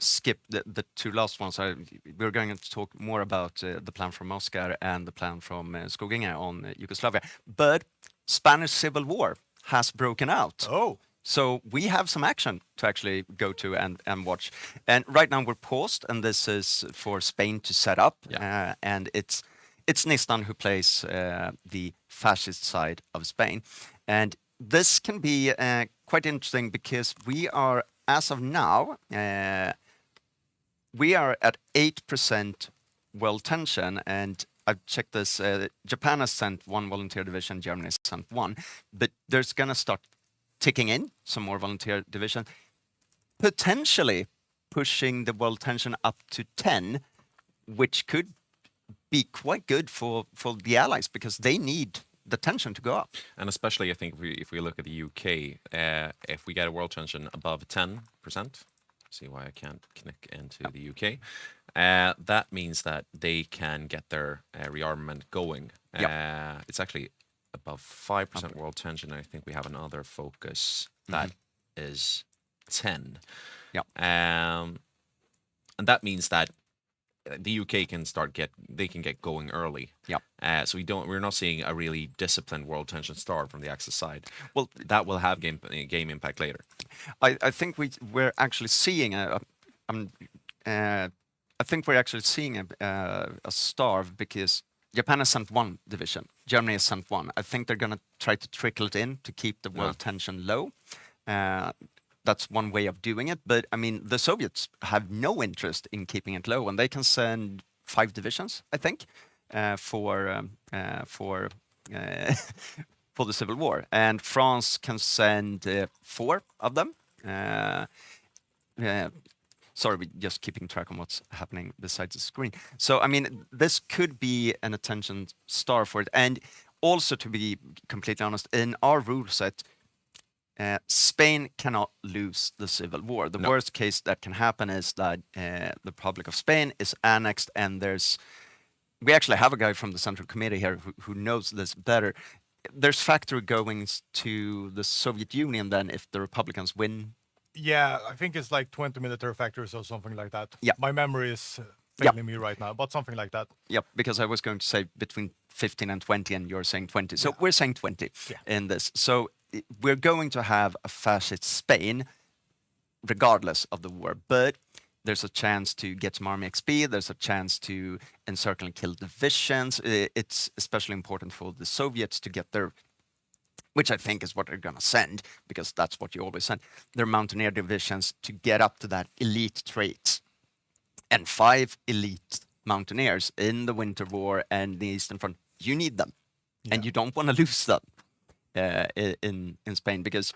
skip the two last ones. We're going to talk more about the plan from Moscow and the plan from Skoginga on Yugoslavia. But Spanish Civil War has broken out. Oh. So we have some action to actually go to and watch. And right now we're paused, and this is for Spain to set up. And it's Nistan who plays the fascist side of Spain. And this can be quite interesting because we are, as of now, we are at 8% world tension, and I've checked this. Japan has sent 1 volunteer division, Germany has sent 1, but there's going to start ticking in some more volunteer division, potentially pushing the world tension up to 10, which could be quite good for the allies because they need the tension to go up. And especially, I think, if we look at the UK, if we get a world tension above 10%, see why I can't connect into the UK. That means that they can get their rearmament going. It's actually above 5% world tension. I think we have another focus that is 10. And that means that the UK can get going early. So we're not seeing a really disciplined world tension start from the Axis side. Well, that will have game impact later. I think we're actually seeing a starve because Japan has sent 1 division, Germany has sent 1. I think they're going to try to trickle it in to keep the world tension low. That's one way of doing it, but I mean the Soviets have no interest in keeping it low, and they can send 5 divisions, I think, for the Civil War, and France can send 4 of them. Sorry, we're just keeping track on what's happening beside the screen. So I mean, this could be an attention star for it, and also to be completely honest, in our rule set. Spain cannot lose the Civil War. The worst case that can happen is that the Republic of Spain is annexed, and we actually have a guy from the Central Committee here who knows this better. There's factory goings to the Soviet Union then if the Republicans win. Yeah, I think it's like 20 military factories or something like that. Yeah. My memory is failing me right now, but something like that. Yep, because I was going to say between 15 and 20, and you're saying 20. So we're saying 20 in this. So we're going to have a fascist Spain regardless of the war, but there's a chance to get some army XP, there's a chance to encircle and kill divisions. It's especially important for the Soviets to get their, which I think is what they're going to send, because that's what you always send, their mountaineer divisions to get up to that elite traits. And 5 elite mountaineers in the Winter War and the Eastern Front, you need them. And you don't want to lose them. In Spain, because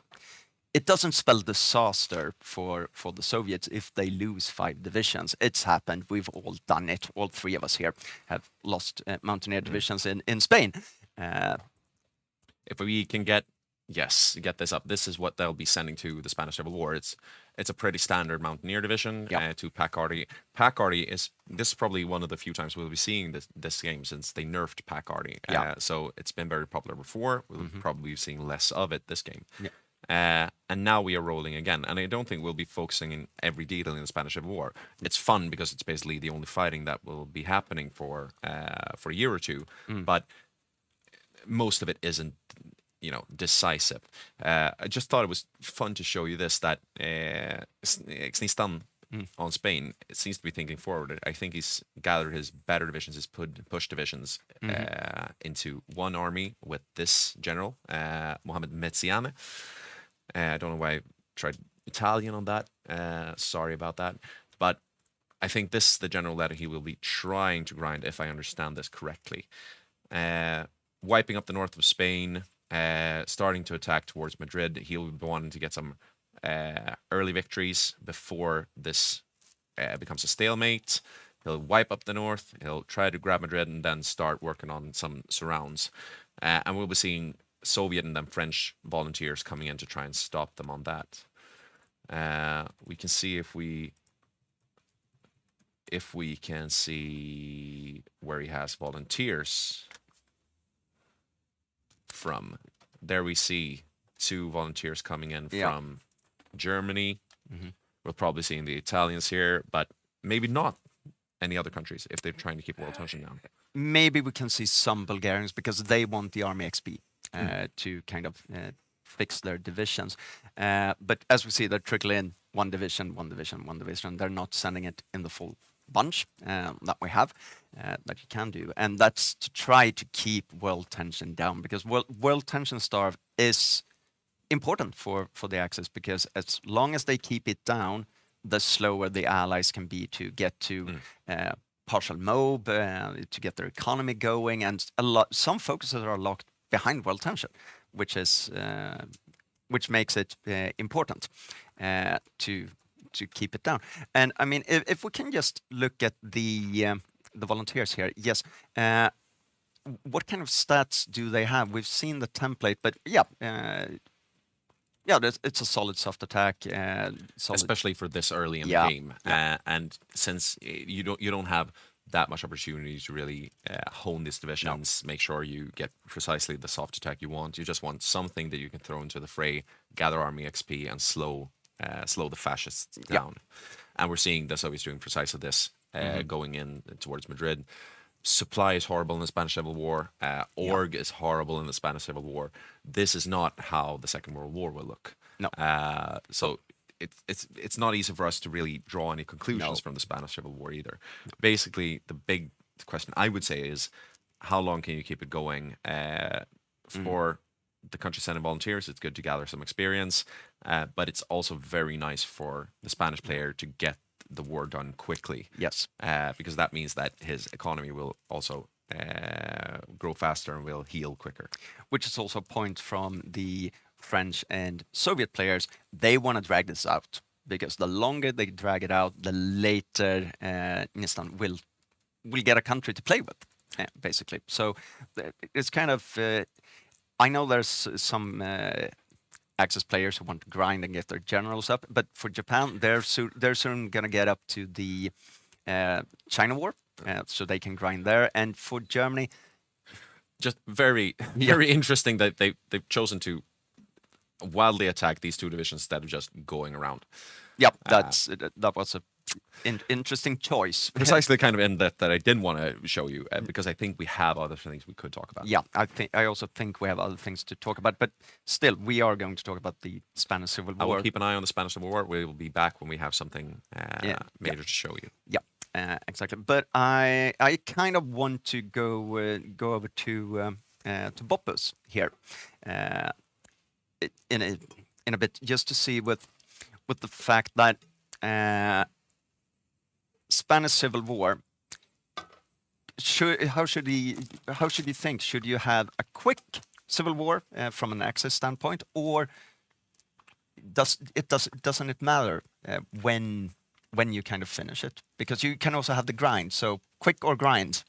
it doesn't spell disaster for the Soviets if they lose 5 divisions. It's happened. We've all done it. All 3 of us here have lost mountaineer divisions in Spain. If we can get Yes, get this up. This is what they'll be sending to the Spanish Civil War. It's a pretty standard Mountaineer division to Pack Arty. Pack Arty is this is probably one of the few times we'll be seeing this game since they nerfed Pack Arty. So it's been very popular before. We'll probably be seeing less of it this game. And now we are rolling again. And I don't think we'll be focusing in every detail in the Spanish Civil War. It's fun because it's basically the only fighting that will be happening for a year or two. But most of it isn't, decisive. I just thought it was fun to show you this, that Xnistan on Spain, it seems to be thinking forward. I think he's gathered his better divisions, his push divisions into one army with this general, Mohammed Metziane. I don't know why I tried Italian on that. Sorry about that. But I think this is the general that he will be trying to grind, if I understand this correctly. Wiping up the north of Spain, starting to attack towards Madrid. He'll be wanting to get some early victories before this becomes a stalemate. He'll wipe up the north. He'll try to grab Madrid and then start working on some surrounds. And we'll be seeing Soviet and then French volunteers coming in to try and stop them on that. We can see if we can see where he has volunteers from. There we see 2 volunteers coming in from Germany. We're probably seeing the Italians here, but maybe not any other countries if they're trying to keep world tension down. Maybe we can see some Bulgarians because they want the army XP to kind of fix their divisions. But as we see, they trickle in one division. They're not sending it in the full bunch that we have that you can do, and that's to try to keep world tension down, because world tension starve is important for the Axis, because as long as they keep it down, the slower the allies can be to get to partial mob, to get their economy going, and some focuses are locked behind world tension, which makes it important to keep it down. And I mean, if we can just look at the volunteers here, yes. What kind of stats do they have? We've seen the template, but it's a solid soft attack, especially for this early in the game. And since you don't have that much opportunity to really hone these divisions, make sure you get precisely the soft attack you want. You just want something that you can throw into the fray, gather army XP, and slow the fascists down. And we're seeing the Soviets doing precisely this, going in towards Madrid. Supply is horrible in the Spanish Civil War. Org is horrible in the Spanish Civil War. This is not how the Second World War will look. No. So it's not easy for us to really draw any conclusions from the Spanish Civil War either. Basically, the big question I would say is, how long can you keep it going? For the country sending volunteers, it's good to gather some experience, but it's also very nice for the Spanish player to get the war done quickly. Yes. Because that means that his economy will also grow faster and will heal quicker. Which is also a point from the French and Soviet players. They want to drag this out, because the longer they drag it out, the later Nistan will get a country to play with, basically. So it's kind of... I know there's some Axis players who want to grind and get their generals up, but for Japan, they're soon going to get up to the China War, so they can grind there. And for Germany, just very interesting that they've chosen to wildly attack these 2 divisions instead of just going around. Yep, that was a interesting choice. Precisely the kind of end that I didn't want to show you, because I think we have other things we could talk about. Yeah, I also think we have other things to talk about, but still, we are going to talk about the Spanish Civil War. I will keep an eye on the Spanish Civil War. We will be back when we have something major to show you. Yeah, exactly. But I kind of want to go over to Boppus here in a bit, just to see with the fact that Spanish Civil War. How should you think? Should you have a quick civil war from an Axis standpoint, or doesn't it matter when you kind of finish it? Because you can also have the grind. So quick or grind?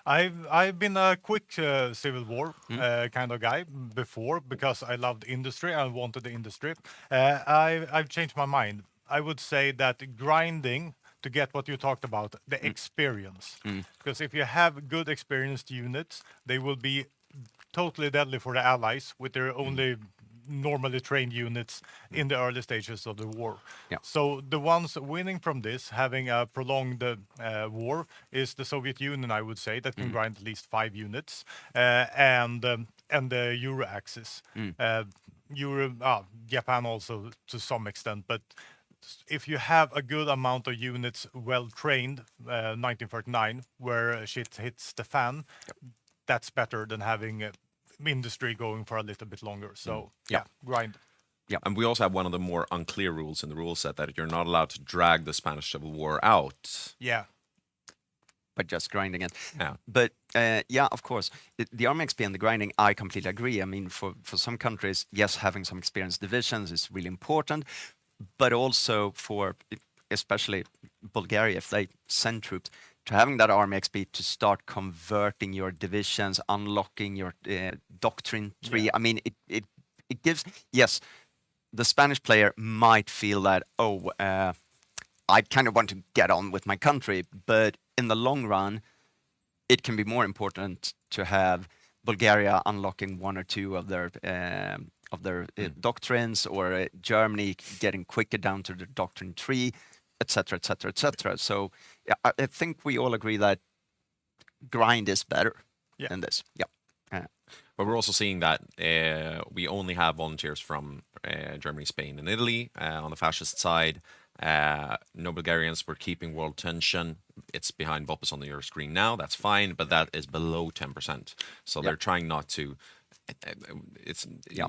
I've been a quick Civil War kind of guy before because I loved industry and wanted the industry. I've changed my mind. I would say that grinding to get what you talked about, the experience. Because if you have good experienced units, they will be totally deadly for the allies with their only normally trained units in the early stages of the war. Yeah. So the ones winning from this, having a prolonged war, is the Soviet Union, I would say, that can grind at least 5 units, and the Euro axis. Japan also to some extent, but if you have a good amount of units well trained, 1939, where shit hits the fan, that's better than having industry going for a little bit longer. So grind. Yeah, and we also have one of the more unclear rules in the rule set that you're not allowed to drag the Spanish Civil War out. Yeah. But just grinding it. Yeah. But of course, the army XP and the grinding, I completely agree. I mean, for some countries, yes, having some experienced divisions is really important, but also for, especially Bulgaria, if they send troops, to having that army XP to start converting your divisions, unlocking your doctrine tree. Yeah. I mean, it gives, yes, the Spanish player might feel that, I kind of want to get on with my country, but in the long run, it can be more important to have Bulgaria unlocking 1 or 2 of their doctrines, or Germany getting quicker down to the doctrine tree, etc., etc., etc. So I think we all agree that grind is better than this. Yeah. But we're also seeing that we only have volunteers from Germany, Spain, and Italy on the fascist side. No Bulgarians. We're keeping world tension. It's behind Vopis on your screen now. That's fine, but that is below 10%. So they're trying not to.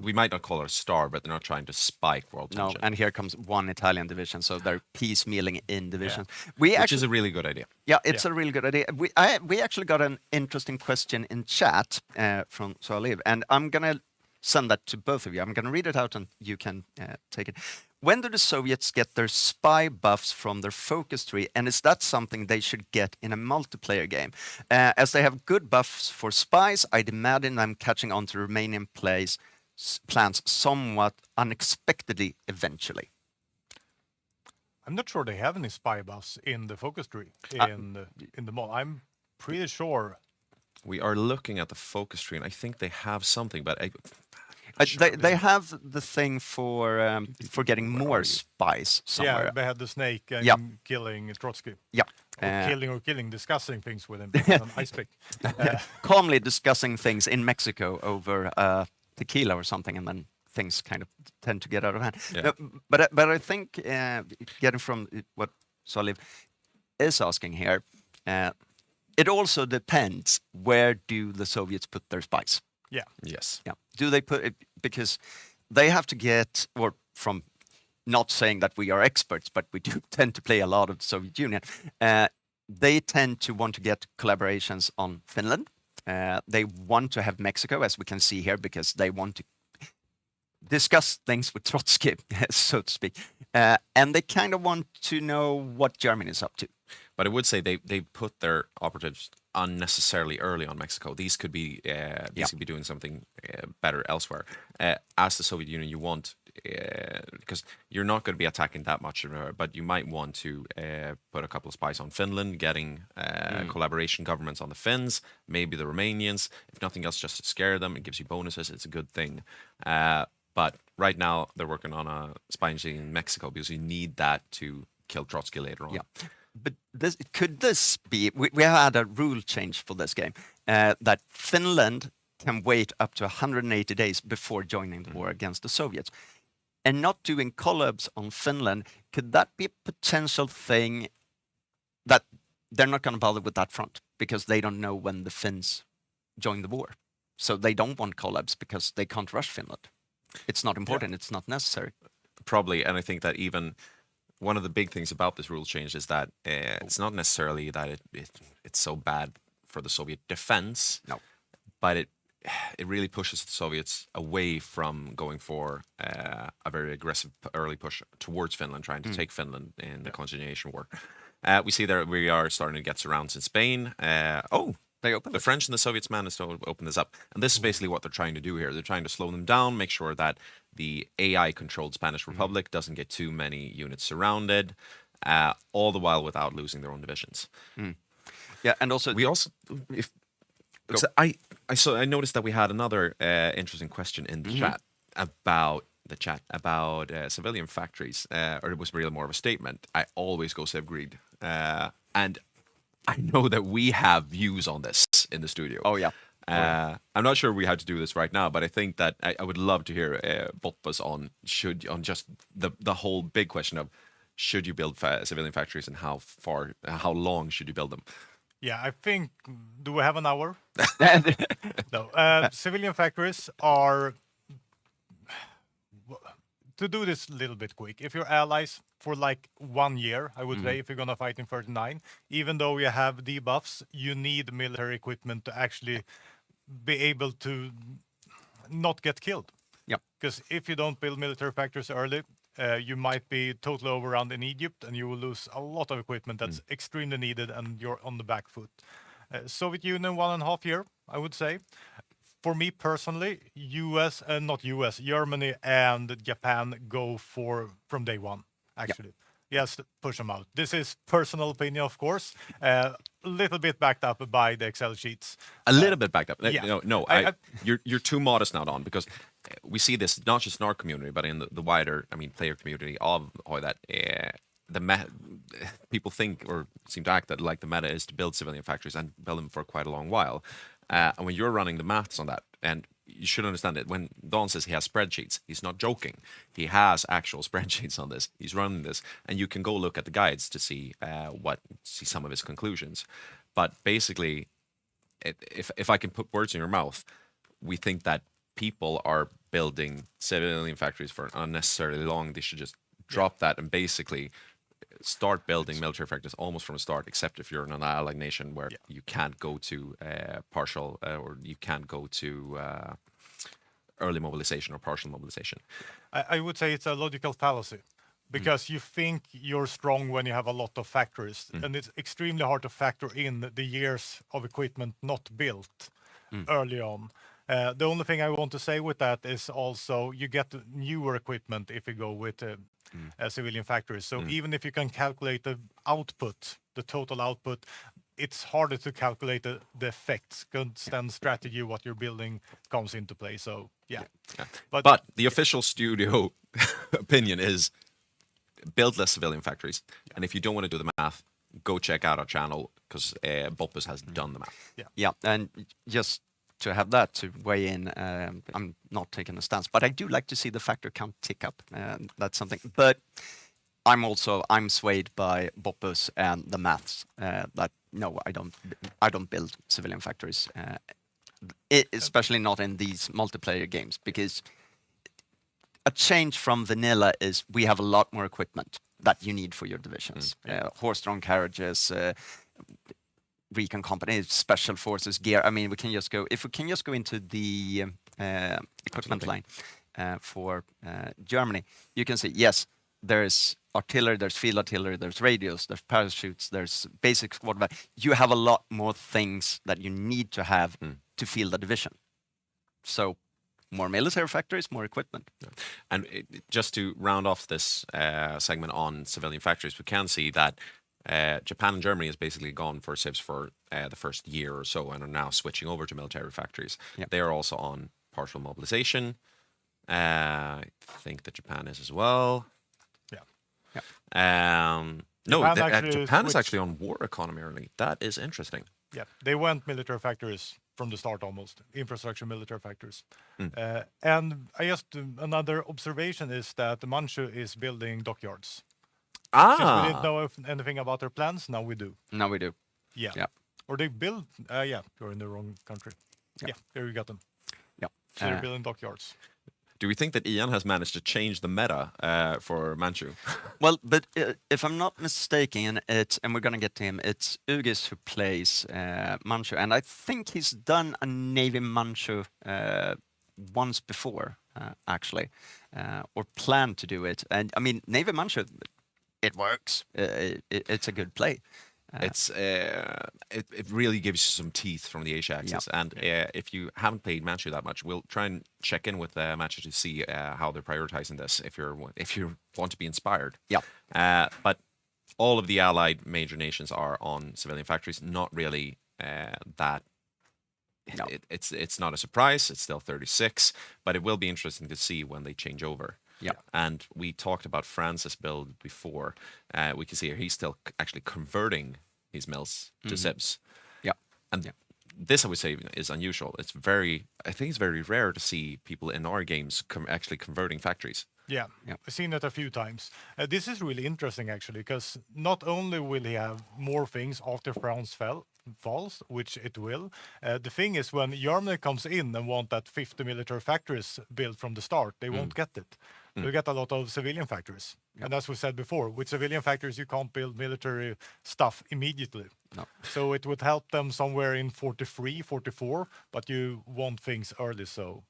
We might not call it a star, but they're not trying to spike world tension. No, and here comes 1 Italian division, so they're piecemealing in divisions. Which is a really good idea. Yeah, it's a really good idea. We actually got an interesting question in chat from Salib, and I'm gonna send that to both of you. I'm gonna read it out, and you can take it. When do the Soviets get their spy buffs from their focus tree, and is that something they should get in a multiplayer game? As they have good buffs for spies, I'd imagine them catching on to Romanian plans somewhat unexpectedly eventually. I'm not sure they have any spy buffs in the focus tree in the mod. I'm pretty sure. We are looking at the focus tree, and I think they have something, but They have the thing for getting more spies somewhere. Yeah, they had the snake and killing Trotsky. Yeah. Killing, discussing things with him on an ice pick. Calmly discussing things in Mexico over tequila or something, and then things kind of tend to get out of hand. Yeah. But I think getting from what Soliv is asking here, it also depends, where do the Soviets put their spies? Yeah. Yes. Yeah. Do they put it, because they have to get, or from, not saying that we are experts, but we do tend to play a lot of the Soviet Union. They tend to want to get collaborations on Finland. They want to have Mexico, as we can see here, because they want to discuss things with Trotsky, so to speak. And they kind of want to know what Germany is up to. But I would say they put their operatives unnecessarily early on Mexico. These could be could be doing something better elsewhere. As the Soviet Union, you want, because you're not going to be attacking that much, but you might want to put a couple of spies on Finland, getting collaboration governments on the Finns, maybe the Romanians. If nothing else, just to scare them. It gives you bonuses. It's a good thing. But right now, they're working on a spy engine in Mexico because you need that to kill Trotsky later on. Yeah. But could this be, we had a rule change for this game, that Finland can wait up to 180 days before joining the war against the Soviets. And not doing collabs on Finland, could that be a potential thing that they're not going to bother with that front because they don't know when the Finns join the war? So they don't want collabs because they can't rush Finland. It's not important, it's not necessary. Probably, and I think that even one of the big things about this rule change is that it's not necessarily that it's so bad for the Soviet defense. No. But it really pushes the Soviets away from going for a very aggressive early push towards Finland, trying to take Finland in the continuation war. We see that we are starting to get surrounds in Spain. They opened The it. French and the Soviets managed to open this up. And this is basically what they're trying to do here. They're trying to slow them down, make sure that the AI-controlled Spanish Republic doesn't get too many units surrounded, all the while without losing their own divisions. Yeah, and also We also, if Go. so I noticed that we had another interesting question in the chat about civilian factories, or it was really more of a statement. I always go Civ Greed, and I know that we have views on this in the studio. Oh, yeah. I'm not sure we have to do this right now, but I think that I would love to hear Boppa's on just the whole big question of should you build civilian factories and how long should you build them? Yeah, I think. Do we have an hour? No. Civilian factories are. To do this a little bit quick, if you're allies for like 1 year, I would say, if you're gonna fight in 39, even though you have debuffs, you need military equipment to actually be able to not get killed. Yep. Because if you don't build military factories early, you might be totally overrun in Egypt, and you will lose a lot of equipment that's extremely needed, and you're on the back foot. Soviet Union 1.5 year, I would say. For me personally, Germany and Japan go for from day one. Actually, yes, push them out. This is personal opinion, of course. A little bit backed up by the Excel sheets. A little bit backed up. yeah. No, you're too modest now, Don, because we see this not just in our community, but in the wider, player community of HOI that people think or seem to act that like the meta is to build civilian factories and build them for quite a long while. And when you're running the maths on that, and you should understand it, when Don says he has spreadsheets, he's not joking. He has actual spreadsheets on this. He's running this, and you can go look at the guides to see some of his conclusions. But basically, if I can put words in your mouth, we think that people are building civilian factories for unnecessarily long. They should just drop that and basically start building military factories almost from the start, except if you're in an allied nation where you can't go to partial or you can't go to early mobilization or partial mobilization. I would say it's a logical fallacy. Because you think you're strong when you have a lot of factories, and it's extremely hard to factor in the years of equipment not built early on. The only thing I want to say with that is also you get newer equipment if you go with civilian factories. So even if you can calculate the output, the total output, it's harder to calculate the effects. Constant strategy, what you're building, comes into play. So yeah. But the official studio opinion is build less civilian factories. And if you don't want to do the math, go check out our channel because Boppus has done the math. Yeah, and just to have that to weigh in, I'm not taking a stance, but I do like to see the factor count tick up. That's something. But I'm swayed by Boppus and the maths. That no, I don't build civilian factories, especially not in these multiplayer games, because a change from vanilla is we have a lot more equipment that you need for your divisions. Horse-drawn carriages, recon companies, special forces, gear. I mean, we can just go into the equipment line for Germany. You can see, yes, there's artillery, there's field artillery, there's radios, there's parachutes, there's basic squad. You have a lot more things that you need to have to field a division. So more military factories, more equipment. And just to round off this segment on civilian factories, we can see that Japan and Germany has basically gone for civs for the first year or so and are now switching over to military factories. They are also on partial mobilization. I think that Japan is as well. Japan is actually on war economy early. That is interesting. Yeah, they went military factories from the start almost, infrastructure military factories. And I just, another observation is that Manchu is building dockyards. Since we didn't know anything about their plans, now we do. Now we do. Yeah. Or they build, you're in the wrong country. Yeah, there you got them. Yeah. So they're building dockyards. Do we think that Ian has managed to change the meta for Manchu? Well, but if I'm not mistaken, and we're gonna get to him, it's Hygge who plays Manchu, and I think he's done a Navy Manchu once before, actually, or planned to do it. And I mean, Navy Manchu, it works. It's a good play. It really gives you some teeth from the Asia axis. And if you haven't played Manchu that much, we'll try and check in with Manchu to see how they're prioritizing this. If you want to be inspired. But all of the allied major nations are on civilian factories. Not really that. It's not a surprise. It's still 36, but it will be interesting to see when they change over. And we talked about France's build before. We can see here he's still actually converting his mills to sieves. And this, I would say, is unusual. I think it's very rare to see people in our games actually converting factories. Yeah, I've seen it a few times. This is really interesting, actually, because not only will he have more things after France falls, which it will. The thing is, when Germany comes in and want that 50 military factories built from the start, they won't get it. They'll get a lot of civilian factories. And as we said before, with civilian factories, you can't build military stuff immediately. So it would help them somewhere in 43, 44, but you want things early, so...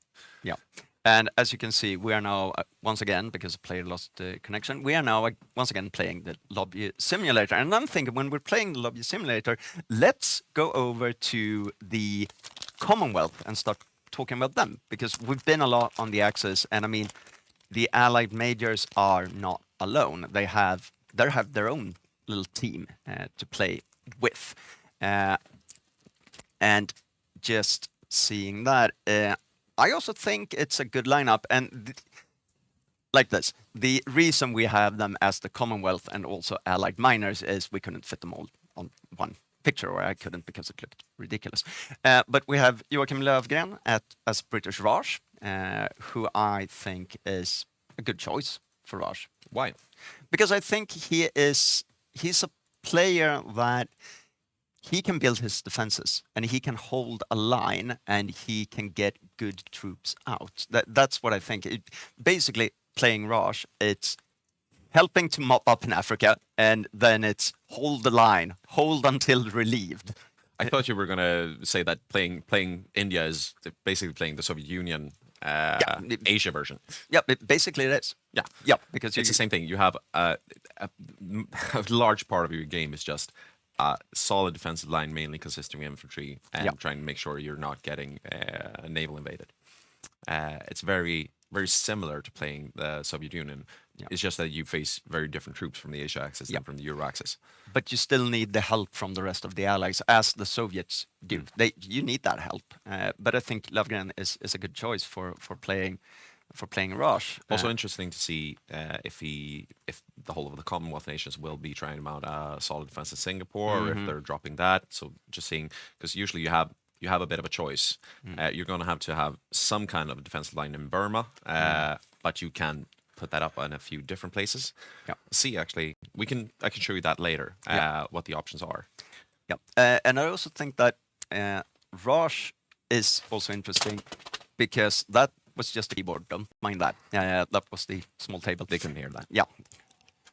And as you can see, we are now, once again, because the player lost the connection, we are now once again playing the lobby simulator. And I'm thinking, when we're playing the lobby simulator, let's go over to the Commonwealth and start talking about them, because we've been a lot on the Axis, and I mean, the Allied majors are not alone. They have their own little team to play with. And just seeing that, I also think it's a good lineup, and like this, the reason we have them as the Commonwealth and also Allied minors is we couldn't fit them all on one picture, or I couldn't because it looked ridiculous. But we have Joachim Löfgren as British Raj, who I think is a good choice for Raj. Why? Because I think he's a player that he can build his defenses, and he can hold a line, and he can get good troops out. That's what I think. Basically, playing Raj, it's helping to mop up in Africa, and then it's hold the line, hold until relieved. I thought you were going to say that playing India is basically playing the Soviet Union Asia version. Basically it is. Because it's the same thing. You have a large part of your game is just solid defensive line, mainly consisting of infantry, and trying to make sure you're not getting naval invaded. It's very, very similar to playing the Soviet Union. It's just that you face very different troops from the Asia axis than from the Euro axis. But you still need the help from the rest of the allies, as the Soviets do. You need that help. But I think Löfgren is a good choice for playing Raj. Also interesting to see if the whole of the Commonwealth nations will be trying to mount a solid defense in Singapore, or if they're dropping that. So just seeing, because usually you have a bit of a choice. You're going to have some kind of defensive line in Burma, but you can put that up in a few different places. See, actually, I can show you that later. What the options are. And I also think that Raj is also interesting because that was just a keyboard. Don't mind that. That was the small table. They couldn't hear that.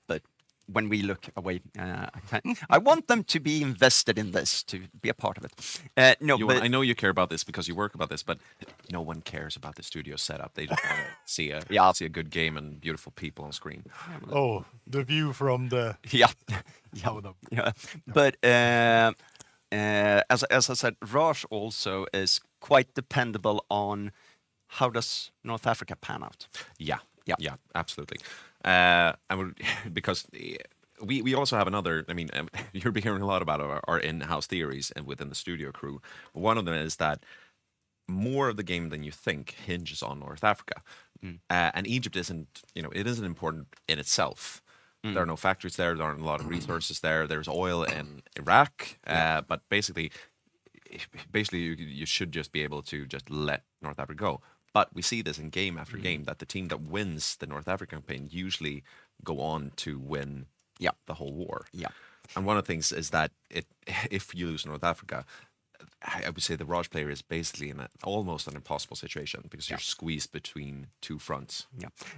But when we look away, I want them to be invested in this, to be a part of it. I know you care about this because you work about this, but no one cares about the studio setup. They just want to see a good game and beautiful people on screen. Oh, the view from the... But as I said, Raj also is quite dependable on how does North Africa pan out. Yeah, absolutely. Because we also have another. I mean, you'll be hearing a lot about our in-house theories and within the studio crew. But one of them is that more of the game than you think hinges on North Africa, and Egypt isn't. It isn't important in itself. There are no factories there. There aren't a lot of resources there. There's oil in Iraq, but basically, you should just be able to just let North Africa go. But we see this in game after game, that the team that wins the North African campaign usually go on to win the whole war. And one of the things is that if you lose North Africa, I would say the Raj player is basically in almost an impossible situation because you're squeezed between two fronts.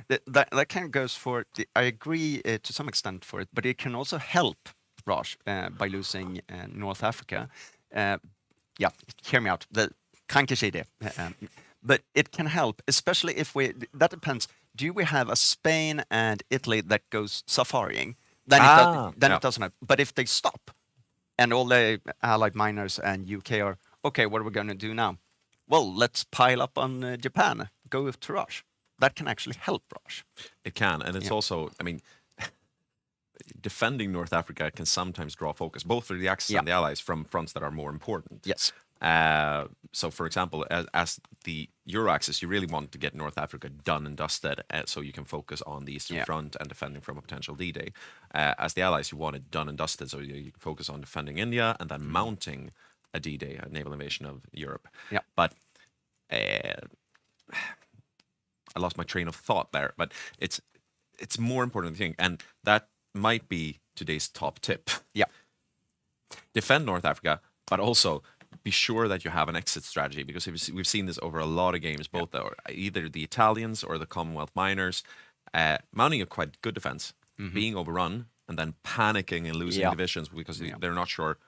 That kind of goes for, I agree to some extent for it, but it can also help Raj by losing North Africa. Hear me out. The kanske idé. But it can help, especially if that depends. Do we have a Spain and Italy that goes safaring? Then it doesn't happen. But if they stop, and all the allied miners and UK are, okay, what are we going to do now? Well, let's pile up on Japan, go to Raj. That can actually help Raj. It can, and it's also, I mean, defending North Africa can sometimes draw focus, both for the Axis and the Allies, from fronts that are more important. Yes. So, for example, as the Euro-Axis, you really want to get North Africa done and dusted, so you can focus on the Eastern Front and defending from a potential D-Day. As the Allies, you want it done and dusted, so you can focus on defending India and then mounting a D-Day, a naval invasion of Europe. Yeah. But I lost my train of thought there. But it's more important than you think, and that might be today's top tip. Yeah. Defend North Africa, but also be sure that you have an exit strategy, because we've seen this over a lot of games, both either the Italians or the Commonwealth miners mounting a quite good defense, being overrun, and then panicking and losing divisions because they're not sure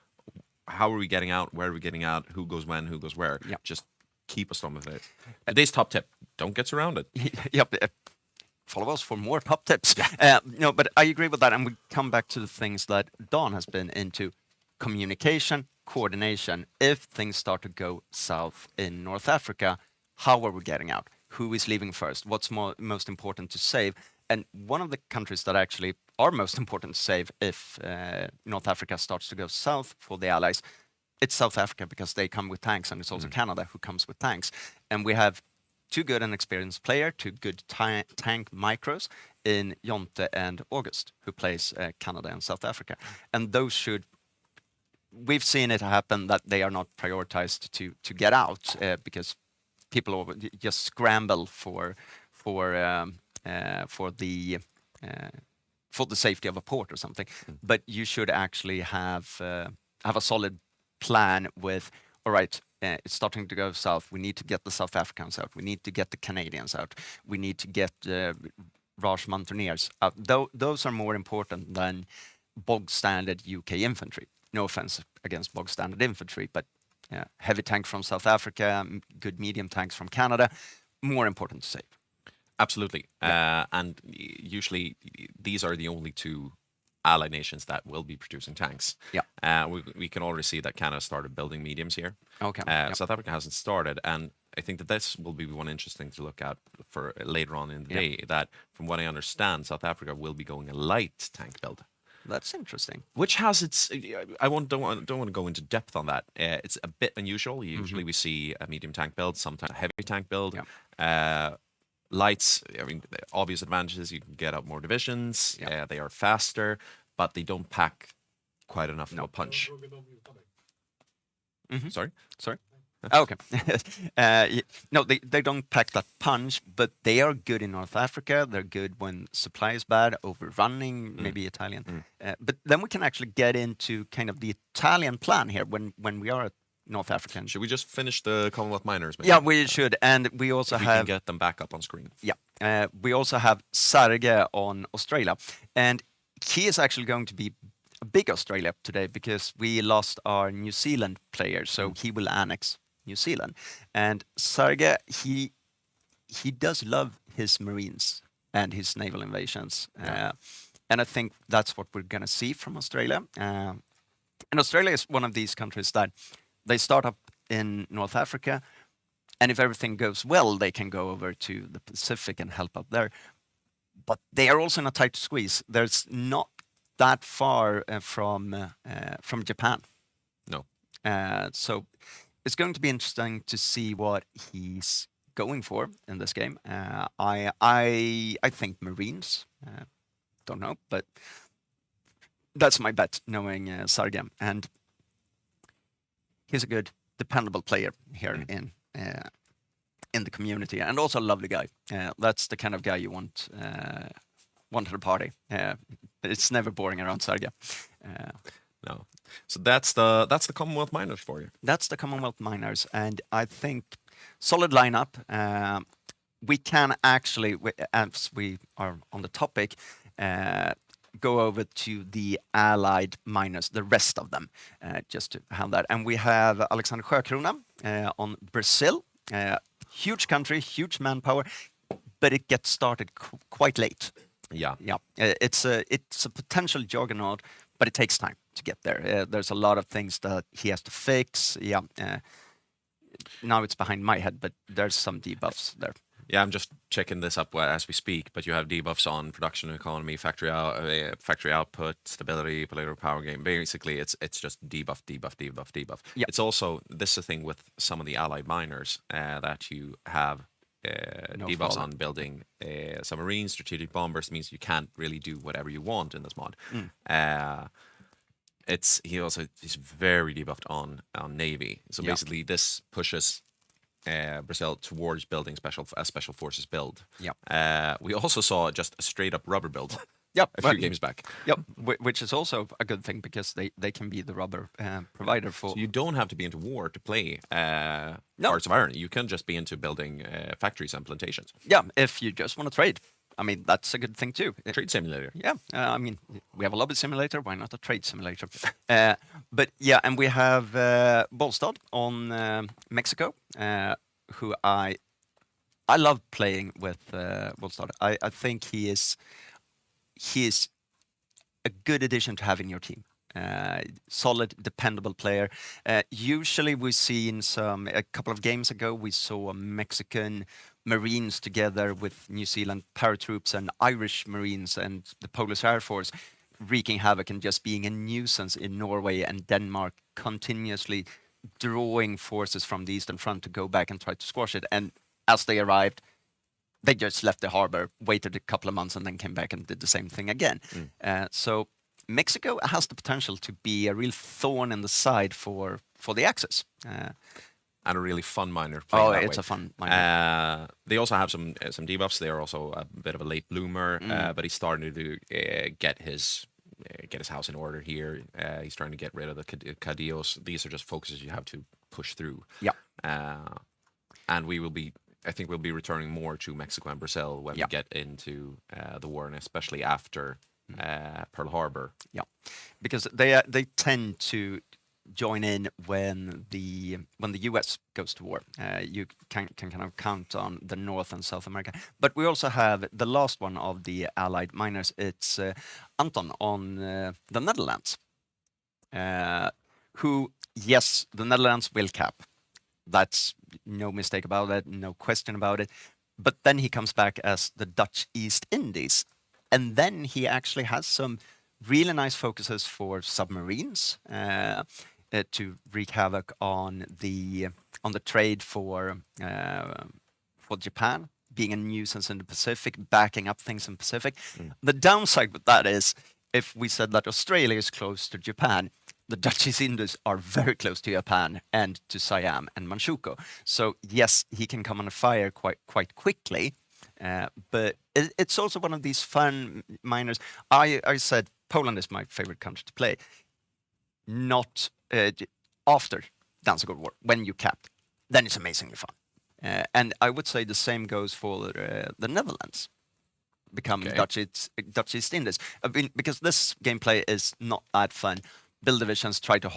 how are we getting out, where are we getting out, who goes when, who goes where. Just keep a storm of it. Today's top tip: don't get surrounded. Yep. Follow us for more top tips. No, but I agree with that, and we come back to the things that Don has been into: communication, coordination. If things start to go south in North Africa, how are we getting out? Who is leaving first? What's most important to save? And one of the countries that actually are most important to save if North Africa starts to go south for the Allies, it's South Africa, because they come with tanks, and it's also Canada who comes with tanks. And we have two good and experienced players, two good tank micros in Jonte and August, who plays Canada and South Africa. And those should... We've seen it happen that they are not prioritized to get out because people just scramble for the safety of a port or something. But you should actually have a solid plan with, all right, it's starting to go south. We need to get the South Africans out. We need to get the Canadians out. We need to get Raj Mountaineers out. Those are more important than bog standard UK infantry. No offense against bog standard infantry, but heavy tank from South Africa, good medium tanks from Canada, more important to save. Absolutely. And usually these are the only two allied nations that will be producing tanks. Yeah. We can already see that Canada started building mediums here. Okay. South Africa hasn't started, and I think that this will be one interesting to look at for later on in the day, that from what I understand, South Africa will be going a light tank build. That's interesting. Which has its... I don't want to go into depth on that. It's a bit unusual. Usually we see a medium tank build, sometimes a heavy tank build. Lights, I mean, the obvious advantages, you can get out more divisions, they are faster, but they don't pack quite enough of a punch. Sorry? Okay. No, they don't pack that punch, but they are good in North Africa. They're good when supply is bad, overrunning, maybe Italian. But then we can actually get into kind of the Italian plan here when we are at North African. Should we just finish the Commonwealth miners? Maybe? Yeah, we should. And we also we have... can get them back up on screen. Yeah. We also have Hygge on Australia. And he is actually going to be a big Australia today, because we lost our New Zealand player, so he will annex New Zealand. And Hygge, he does love his Marines and his naval invasions. And I think that's what we're going to see from Australia. And Australia is one of these countries that they start up in North Africa, and if everything goes well, they can go over to the Pacific and help out there. But they are also in a tight squeeze. There's not that far from Japan. No. So it's going to be interesting to see what he's going for in this game. I think Marines. Don't know, but that's my bet, knowing Hygge. And he's a good, dependable player here in the community, and also a lovely guy. That's the kind of guy you want at a party. It's never boring around Hygge. No. So that's the Commonwealth miners for you. That's the Commonwealth miners, and I think solid lineup. We can actually, as we are on the topic, go over to the allied miners, the rest of them, just to have that. And we have Alexander Sjökrona on Brazil. Huge country, huge manpower, but it gets started quite late. Yeah. It's a potential juggernaut, but it takes time to get there. There's a lot of things that he has to fix. Yeah, now it's behind my head, but there's some debuffs there. Yeah, I'm just checking this up as we speak, but you have debuffs on production economy, factory output, stability, political power game. Basically, it's just debuff, debuff, debuff, debuff. Yep. It's also this is the thing with some of the allied miners that you have No debuffs fallout. on building submarines, strategic bombers. Means you can't really do whatever you want in this mod. He's very debuffed on navy. So Yeah. basically, this pushes Brazil towards building a special forces build. Yeah. We also saw just a straight up rubber build Yep. a few games back. Yep. Which is also a good thing because they can be the rubber provider for. So you don't have to be into war to play No. Hearts of Iron. You can just be into building factories and plantations. Yeah, if you just want to trade. I mean, that's a good thing too. Trade simulator. Yeah, I mean, we have a lobby simulator. Why not a trade simulator? But yeah, and we have Bolstad on Mexico, who I love playing with Bolstad. I think he is a good addition to have in your team. Solid, dependable player. Usually, we've seen a couple of games ago. We saw Mexican Marines together with New Zealand paratroops and Irish Marines and the Polish Air Force wreaking havoc and just being a nuisance in Norway and Denmark, continuously drawing forces from the Eastern Front to go back and try to squash it. And as they arrived, they just left the harbor, waited a couple of months, and then came back and did the same thing again. So Mexico has the potential to be a real thorn in the side for the Axis. And a really fun miner. Oh, that it's way. a fun miner. They also have some debuffs. They are also a bit of a late bloomer, but he's starting to get his house in order here. He's trying to get rid of the Cadillos. These are just focuses you have to push through. Yeah. And I think we'll be returning more to Mexico and Brazil when we get into the war, and especially after Pearl Harbor. Yeah, because they tend to join in when the US goes to war. You can kind of count on the North and South America. But we also have the last one of the allied miners. It's Anton on the Netherlands, who, yes, the Netherlands will cap. That's no mistake about it, no question about it. But then he comes back as the Dutch East Indies. And then he actually has some really nice focuses for submarines to wreak havoc on the trade for Japan, being a nuisance in the Pacific, backing up things in Pacific. The downside with that is, if we said that Australia is close to Japan, the Dutch East Indies are very close to Japan and to Siam and Manchukuo. So yes, he can come under fire quite quickly. But it's also one of these fun miners. I said Poland is my favorite country to play. Not after Danzig War, when you capped, then it's amazingly fun. And I would say the same goes for the Netherlands, becoming Dutch East Indies. I mean, because this gameplay is not that fun. Build divisions, try to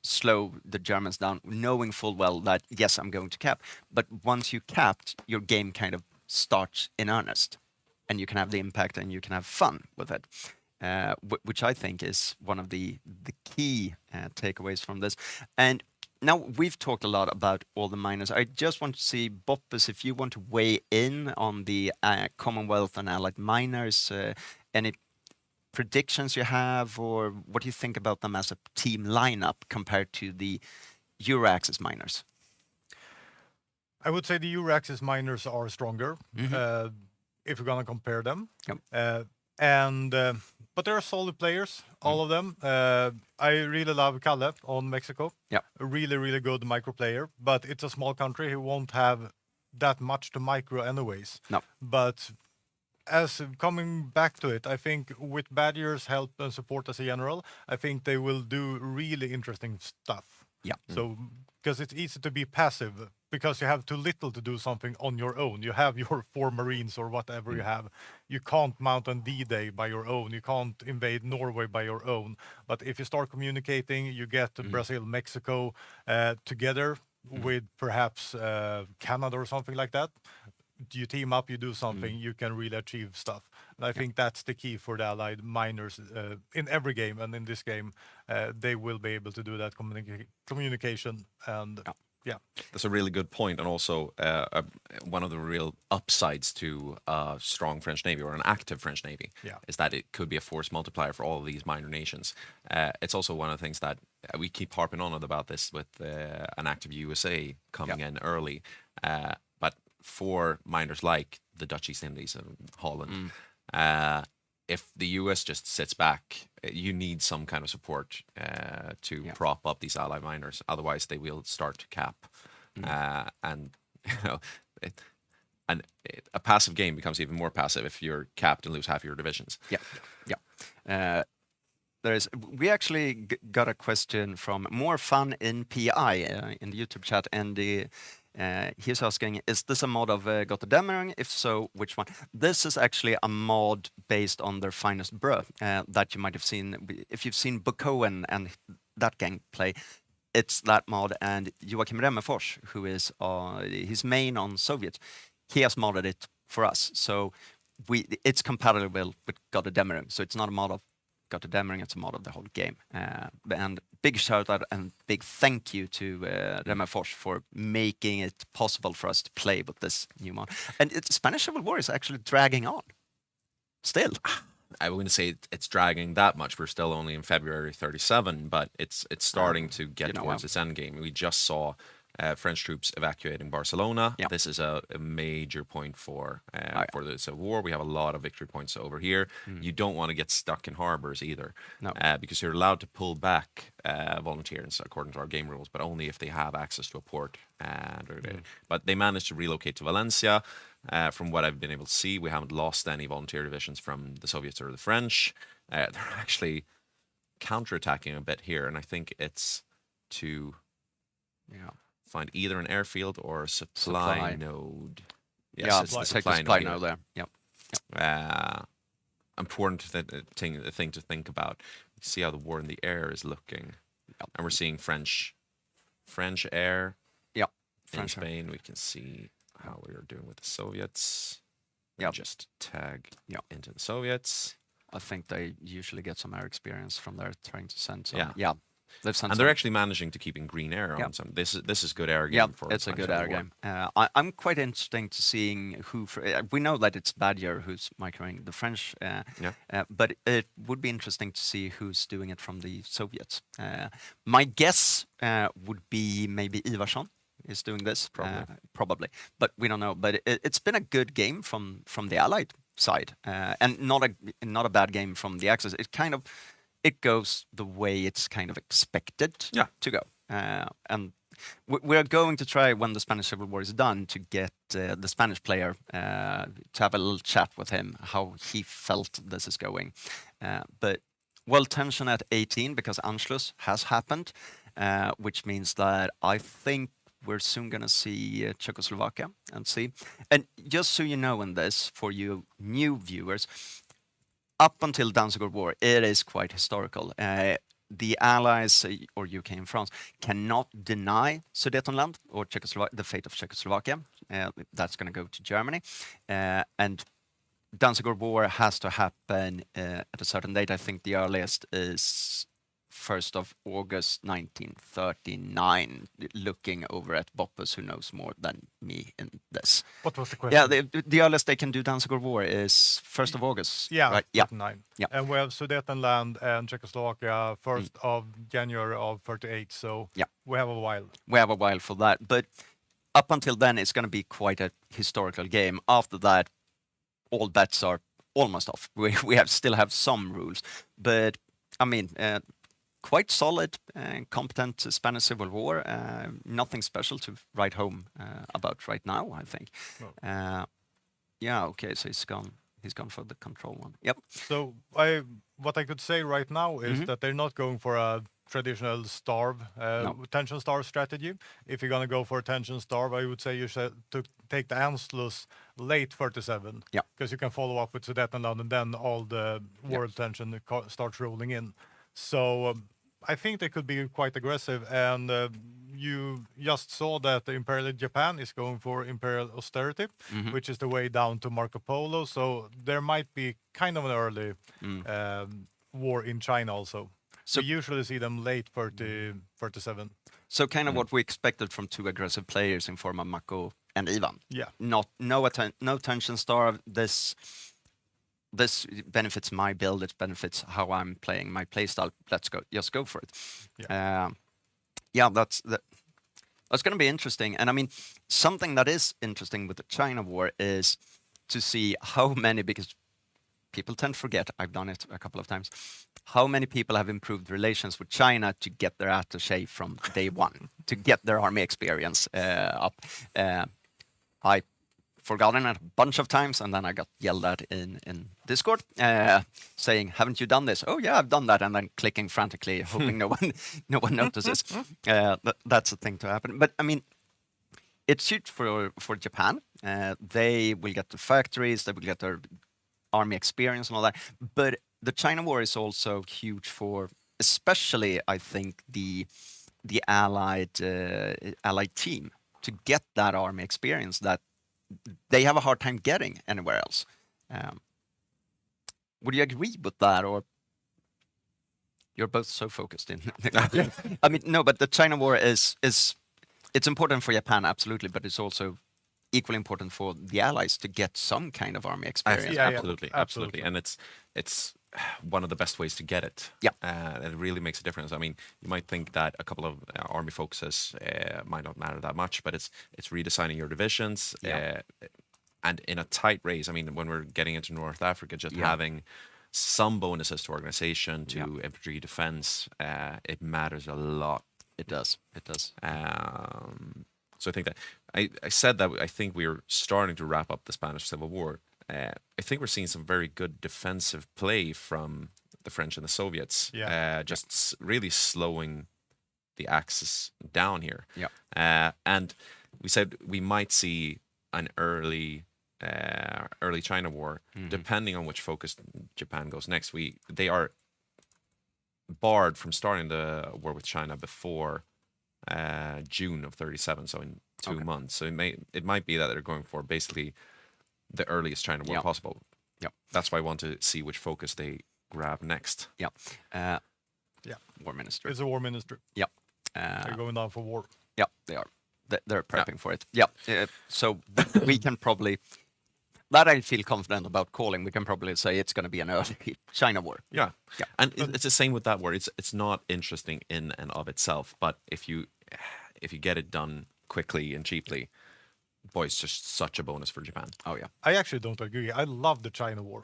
slow the Germans down, knowing full well that, yes, I'm going to cap. But once you capped, your game kind of starts in earnest. And you can have the impact and you can have fun with it. Which I think is one of the key takeaways from this. And now we've talked a lot about all the miners. I just want to see, Boppus, if you want to weigh in on the Commonwealth and Allied miners, any predictions you have, or what do you think about them as a team lineup compared to the Euro-Axis miners? I would say the Euro-Axis miners are stronger if we're going to compare them. Yep. But they're solid players, all of them. I really love Kalle on Mexico. Yeah. A really, really good micro player. But it's a small country who won't have that much to micro anyways. No. But as coming back to it, I think with Badger's help and support as a general, I think they will do really interesting stuff. Yeah. So, because it's easy to be passive, because you have too little to do something on your own. You have your 4 Marines or whatever you have. You can't mount on D-Day by your own. You can't invade Norway by your own. But if you start communicating, you get Brazil, Mexico together with perhaps Canada or something like that. you team up, you do something, you can really achieve stuff. And I think that's the key for the Allied miners in every game, and in this game, they will be able to do that communication. And yeah, That's a really good point, and also one of the real upsides to a strong French Navy or an active French Navy is that it could be a force multiplier for all of these minor nations. It's also one of the things that we keep harping on about this with an active USA coming in early, but for miners like the Dutch East Indies and Holland, if the US just sits back, you need some kind of support to prop up these ally miners. Otherwise, they will start to cap, and a passive game becomes even more passive if you're capped and lose half your divisions. We actually got a question from More Fun in PI in the YouTube chat, and he's asking, is this a mod of Götterdämmerung? If so, which one? This is actually a mod based on their finest brew that you might have seen. If you've seen Bokoen and that gang play, it's that mod. And Joachim Remmerfors, who is his main on Soviet, he has modded it for us. So it's compatible with Götterdämmerung. So it's not a mod of Götterdämmerung, it's a mod of the whole game. And big shout out and big thank you to Remmerfors for making it possible for us to play with this new mod. And Spanish Civil War is actually dragging on. Still. I wouldn't say it's dragging that much. We're still only in February 37, but it's starting to get towards its end game. We just saw French troops evacuating Barcelona. This is a major point for the Civil War. We have a lot of victory points over here. You don't want to get stuck in harbors either, because you're allowed to pull back volunteers according to our game rules, but only if they have access to a port. But they managed to relocate to Valencia. From what I've been able to see, we haven't lost any volunteer divisions from the Soviets or the French. They're actually counterattacking a bit here, and I think it's to find either an airfield or a supply node. Yes, it's the supply node there. Important thing to think about. See how the war in the air is looking, and we're seeing French air. In Spain, we can see how we are doing with the Soviets. Just tag into the Soviets. I think they usually get some air experience from there, trying to send some. They're actually managing to keep in green air on some. This is good air game. It's a good air game. I'm quite interesting to seeing who. We know that it's Badger who's microing the French, but it would be interesting to see who's doing it from the Soviets. My guess would be maybe Ivarsson is doing this, probably, but we don't know. But it's been a good game from the Allied side, and not a bad game from the Axis. It goes the way it's kind of expected to go. And we're going to try, when the Spanish Civil War is done, to get the Spanish player to have a little chat with him, how he felt this is going. But tension at 18 because Anschluss has happened, which means that I think we're soon going to see Czechoslovakia and see. And just so you know in this, for you new viewers, up until Danzig War, it is quite historical. The Allies, or UK and France, cannot deny Sudetenland or the fate of Czechoslovakia. That's going to go to Germany. And Danzig War has to happen at a certain date. I think the earliest is 1st of August 1939, looking over at Boppus, who knows more than me in this. What was the question? Yeah, the earliest they can do Danzig War is 1st of August. Yeah, right? 39. And we have Sudetenland and Czechoslovakia 1st of January of 38, so we have a while. We have a while for that, but up until then, it's going to be quite a historical game. After that, all bets are almost off. We still have some rules, but I mean, quite solid and competent Spanish Civil War. Nothing special to write home about right now, I think. Okay, so he's gone. He's gone for the control one. Yep. So what I could say right now is that they're not going for a traditional tension starve strategy. If you're going to go for a tension starve, I would say you should take the Anschluss late 37. Yeah. Because you can follow up with Sudetenland and then all the world tension starts rolling in. So I think they could be quite aggressive, and you just saw that the Imperial Japan is going for Imperial austerity, which is the way down to Marco Polo. So there might be kind of an early war in China also. So we usually see them late 37. So kind of what we expected from two aggressive players in form of Mako and Ivan. Yeah. No tension star. This benefits my build. It benefits how I'm playing my playstyle. Just go for it. That's going to be interesting. And I mean, something that is interesting with the China war is to see how many, because people tend to forget, I've done it a couple of times, how many people have improved relations with China to get their attaché from day one, to get their army experience up. I forgotten it a bunch of times, and then I got yelled at in Discord, saying, "Haven't you done this?" "Oh yeah, I've done that," and then clicking frantically, hoping no one notices. That's a thing to happen. But I mean, it's huge for Japan. They will get the factories, they will get their army experience and all that. But the China war is also huge for, especially I think the allied team, to get that army experience that they have a hard time getting anywhere else. Would you agree with that, or you're both so focused in? I mean, no, but the China war is it's important for Japan, absolutely, but it's also equally important for the allies to get some kind of army experience. Absolutely, and it's one of the best ways to get it. It really makes a difference. I mean, you might think that a couple of army focuses might not matter that much, but it's redesigning your divisions. And in a tight race, I mean, when we're getting into North Africa, just having some bonuses to organization, to infantry defense, it matters a lot. It does. So I think that I said that I think we're starting to wrap up the Spanish Civil War. I think we're seeing some very good defensive play from the French and the Soviets. Just really slowing the axis down here. And we said we might see an early China war, depending on which focus Japan goes next. They are barred from starting the war with China before June of 37, so in 2 months. So it might be that they're going for basically the earliest China war possible. That's why I want to see which focus they grab next. War ministry. It's a war ministry. They're going down for war. They are. They're prepping for it. So we can probably, that I feel confident about calling. We can probably say it's going to be an early China war. And it's the same with that war. It's not interesting in and of itself, but if you get it done quickly and cheaply, boy, it's just such a bonus for Japan. I actually don't agree. I love the China war.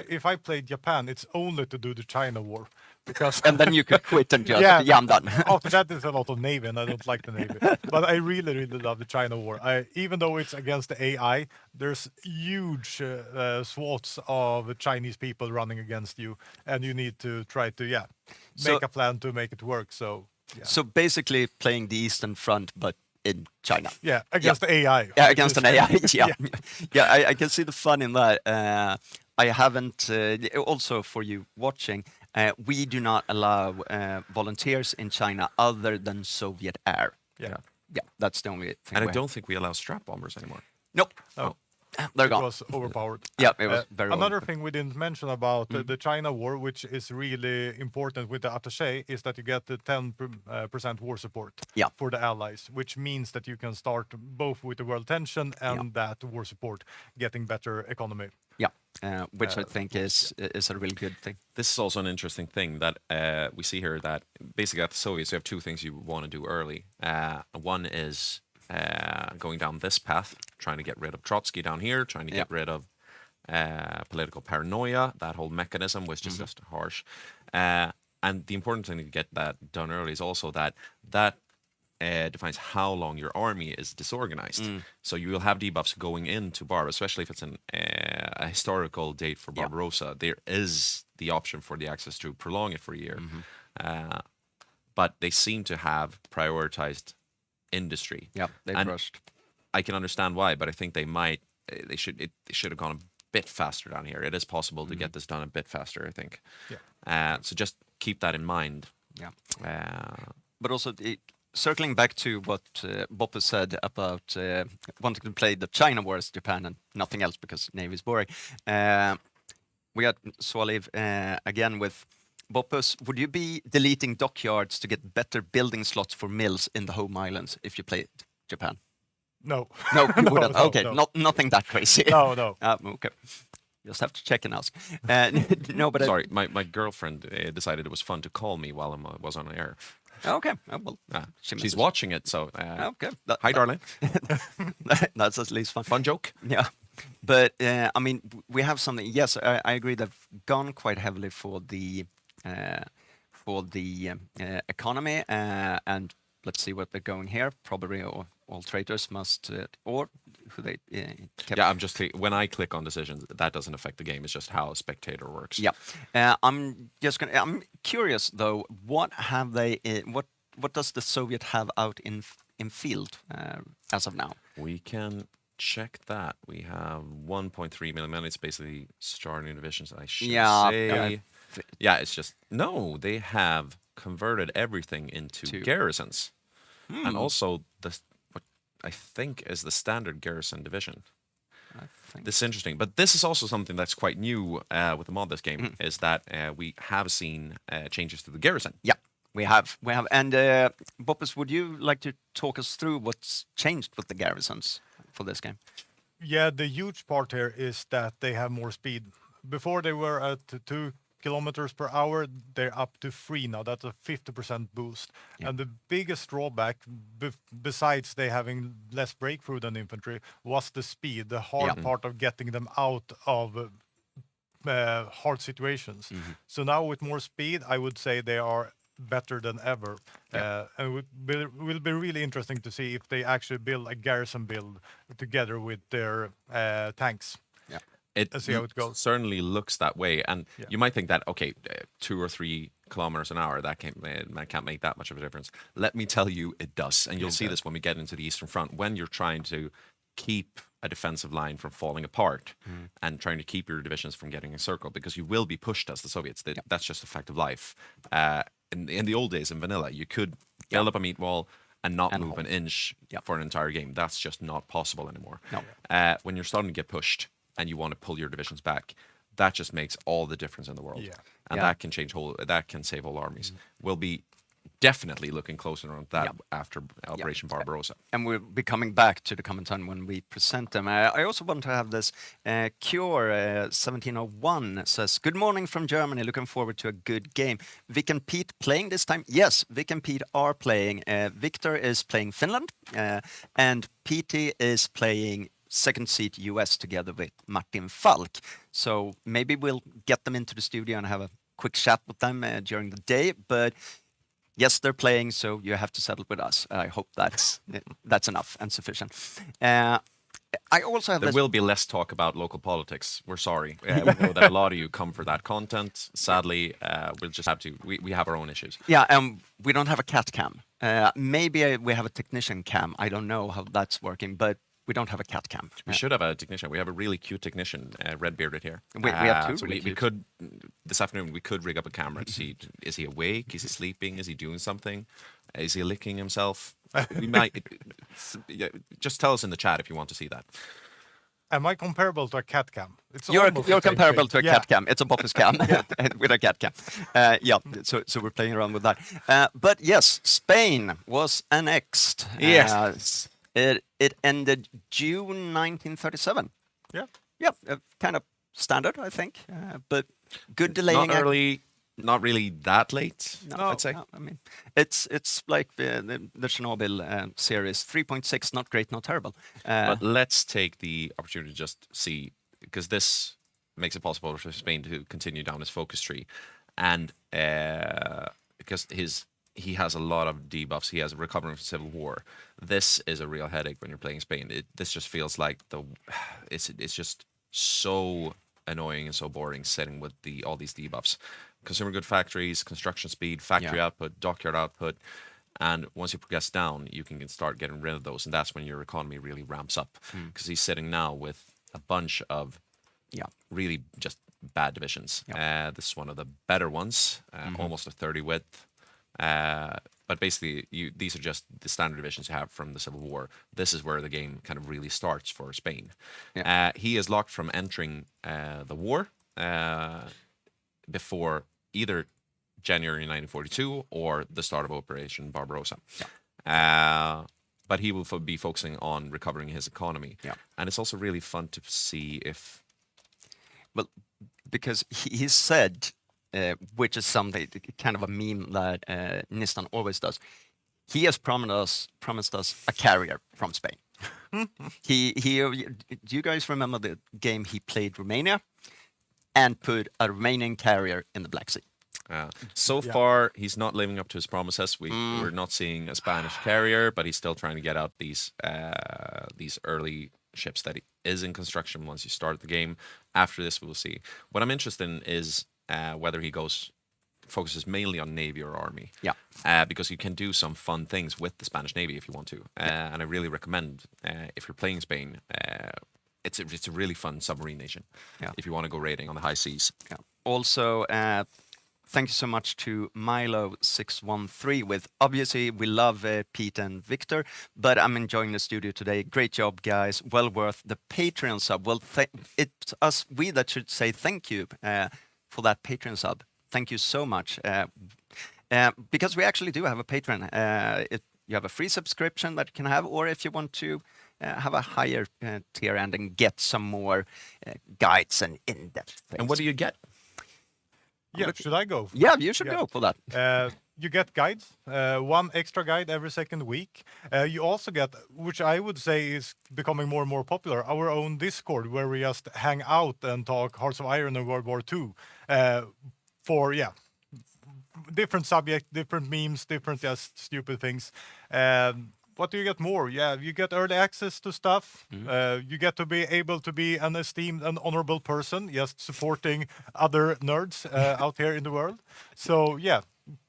If I played Japan, it's only to do the China war, because and then you could quit and just I'm done. After that, there's a lot of Navy, and I don't like the Navy. But I really, really love the China war. Even though it's against the AI, there's huge swaths of Chinese people running against you, and you need to try to make a plan to make it work. So basically playing the Eastern Front, but in China. Against the AI. Against an AI. I can see the fun in that. I haven't, also for you watching, we do not allow volunteers in China other than Soviet air. That's the only thing. And I don't think we allow strap bombers anymore. Nope. They're gone. It was overpowered. It was very Another thing we didn't mention about the China war, which is really important with the attaché, is that you get the 10% war support for the allies, which means that you can start both with the world tension and that war support, getting better economy. Which I think is a really good thing. This is also an interesting thing that we see here, that basically at the Soviets, you have two things you want to do early. One is going down this path, trying to get rid of Trotsky down here, trying to get rid of political paranoia. That whole mechanism was just harsh. And the important thing to get that done early is also that defines how long your army is disorganized. So you will have debuffs going into Barb, especially if it's a historical date for Barbarossa. There is the option for the Axis to prolong it for a year. But they seem to have prioritized industry. They rushed. I can understand why, but I think they should have gone a bit faster down here. It is possible to get this done a bit faster, I think. So just keep that in mind. But also circling back to what Boppe said about wanting to play the China War as Japan and nothing else because Navy is boring. We got Swaliv again with Boppus. Would you be deleting dockyards to get better building slots for mills in the home islands if you played Japan? No. No, you wouldn't. No, Okay, no. nothing that crazy. No, no. Okay. Just have to check and ask. No, but Sorry, my girlfriend decided it was fun to call me while I was on air. Okay, well, She's watching it, so okay. hi, darling. That's at least fun. Fun joke. Yeah, but I mean, we have something. Yes, I agree. They've gone quite heavily for the economy, and let's see what they're going here. Probably all traders must, or who they kept. Yeah, I'm just when I click on decisions, that doesn't affect the game. It's just how a spectator works. Yeah, I'm curious though. What have they? What does the Soviet have out in field as of now? We can check that. We have 1.3 million. It's basically starting divisions. I should say. Yeah, it's just no. They have converted everything into garrisons, and also what I think is the standard garrison division. This is interesting, but this is also something that's quite new with the mod this game is that we have seen changes to the garrison. Yeah, we have. And Boppus, would you like to talk us through what's changed with the garrisons for this game? Yeah, the huge part here is that they have more speed. Before they were at 2 kilometers per hour, they're up to 3 now. That's a 50% boost. Yeah. And the biggest drawback, besides they having less breakthrough than infantry, was the speed, the hard part of getting them out of hard situations. So now with more speed, I would say they are better than ever. And it will be really interesting to see if they actually build a garrison build together with their tanks. See how it goes. Certainly looks that way, and you might think that 2 or 3 kilometers an hour that can't make that much of a difference. Let me tell you, it does, and you'll see this when we get into the Eastern Front. When you're trying to keep a defensive line from falling apart and trying to keep your divisions from getting encircled, because you will be pushed as the Soviets. That's just a fact of life. In the old days in vanilla, you could build up a meat wall and not move an inch for an entire game. That's just not possible anymore. No. When you're starting to get pushed and you want to pull your divisions back, that just makes all the difference in the world. And that can save whole armies. We'll be definitely looking closer on that after Operation Barbarossa. And we'll be coming back to the Commonwealth when we present them. I also want to have this. Cure 1701 says, "Good morning from Germany. Looking forward to a good game. Vic and Pete playing this time?" Yes, Vic and Pete are playing. Victor is playing Finland, and PT is playing second seat US together with Martin Falk. So maybe we'll get them into the studio and have a quick chat with them during the day. But yes, they're playing, so you have to settle with us. I hope that's enough and sufficient. I also have There will be less talk about local politics. We're sorry. We know that a lot of you come for that content. Sadly, we'll just have to. We have our own issues. Yeah, we don't have a cat cam. Maybe we have a technician cam. I don't know how that's working, but we don't have a cat cam. We should have a technician. We have a really cute technician, red-bearded here. We have two. So really we could this afternoon. We could rig up a camera to see: is he awake? Is he sleeping? Is he doing something? Is he licking himself? We might just tell us in the chat if you want to see that. Am I comparable to a cat cam? You're comparable to a cat cam. It's a Boppus cam with a cat cam. So we're playing around with that. But yes, Spain was annexed. Yes. It ended June 1937. Yeah, kind of standard, I think. But good delaying. Not early, not really that late. No, I'd say. no, I mean, it's like the Chernobyl series, 3.6, not great, not terrible. But let's take the opportunity to just see, because this makes it possible for Spain to continue down his focus tree, and because he has a lot of debuffs. He has a recovering from civil war. This is a real headache when you're playing Spain. This just feels like it's just so annoying and so boring sitting with all these debuffs. Consumer good factories, construction speed, factory output, dockyard output, and once you progress down, you can start getting rid of those, and that's when your economy really ramps up. Because he's sitting now with a bunch of really just bad divisions. This is one of the better ones, almost a 30 width. But but basically, these are just the standard divisions you have from the Civil War. This is where the game kind of really starts for Spain. He is locked from entering the war before either January 1942 or the start of Operation Barbarossa. But he will be focusing on recovering his economy. And it's also really fun to see if... Well, because he said, which is something, kind of a meme that Nistan always does, he has promised us a carrier from Spain. Do you guys remember the game he played Romania and put a Romanian carrier in the Black Sea? So far, he's not living up to his promises. We're not seeing a Spanish carrier, but he's still trying to get out these early ships that is in construction once you start the game. After this, we'll see. What I'm interested in is whether he focuses mainly on Navy or Army. Because you can do some fun things with the Spanish Navy if you want to. And I really recommend, if you're playing Spain, it's a really fun submarine nation if you want to go raiding on the high seas. Also, thank you so much to Milo613 with, obviously, we love Pete and Victor, but I'm enjoying the studio today. Great job, guys. Well worth the Patreon sub. Well, it's us, we that should say thank you for that Patreon sub. Thank you so much. Because we actually do have a Patreon. You have a free subscription that you can have, or if you want to have a higher tier and get some more guides and in-depth things. And what do you get? Should I go? Yeah, you should go for that. You get guides, one extra guide every second week. You also get, which I would say is becoming more and more popular, our own Discord, where we just hang out and talk Hearts of Iron and World War II for, different subjects, different memes, different just stupid things. What do you get more? You get early access to stuff. You get to be able to be an esteemed and honorable person, just supporting other nerds out here in the world. So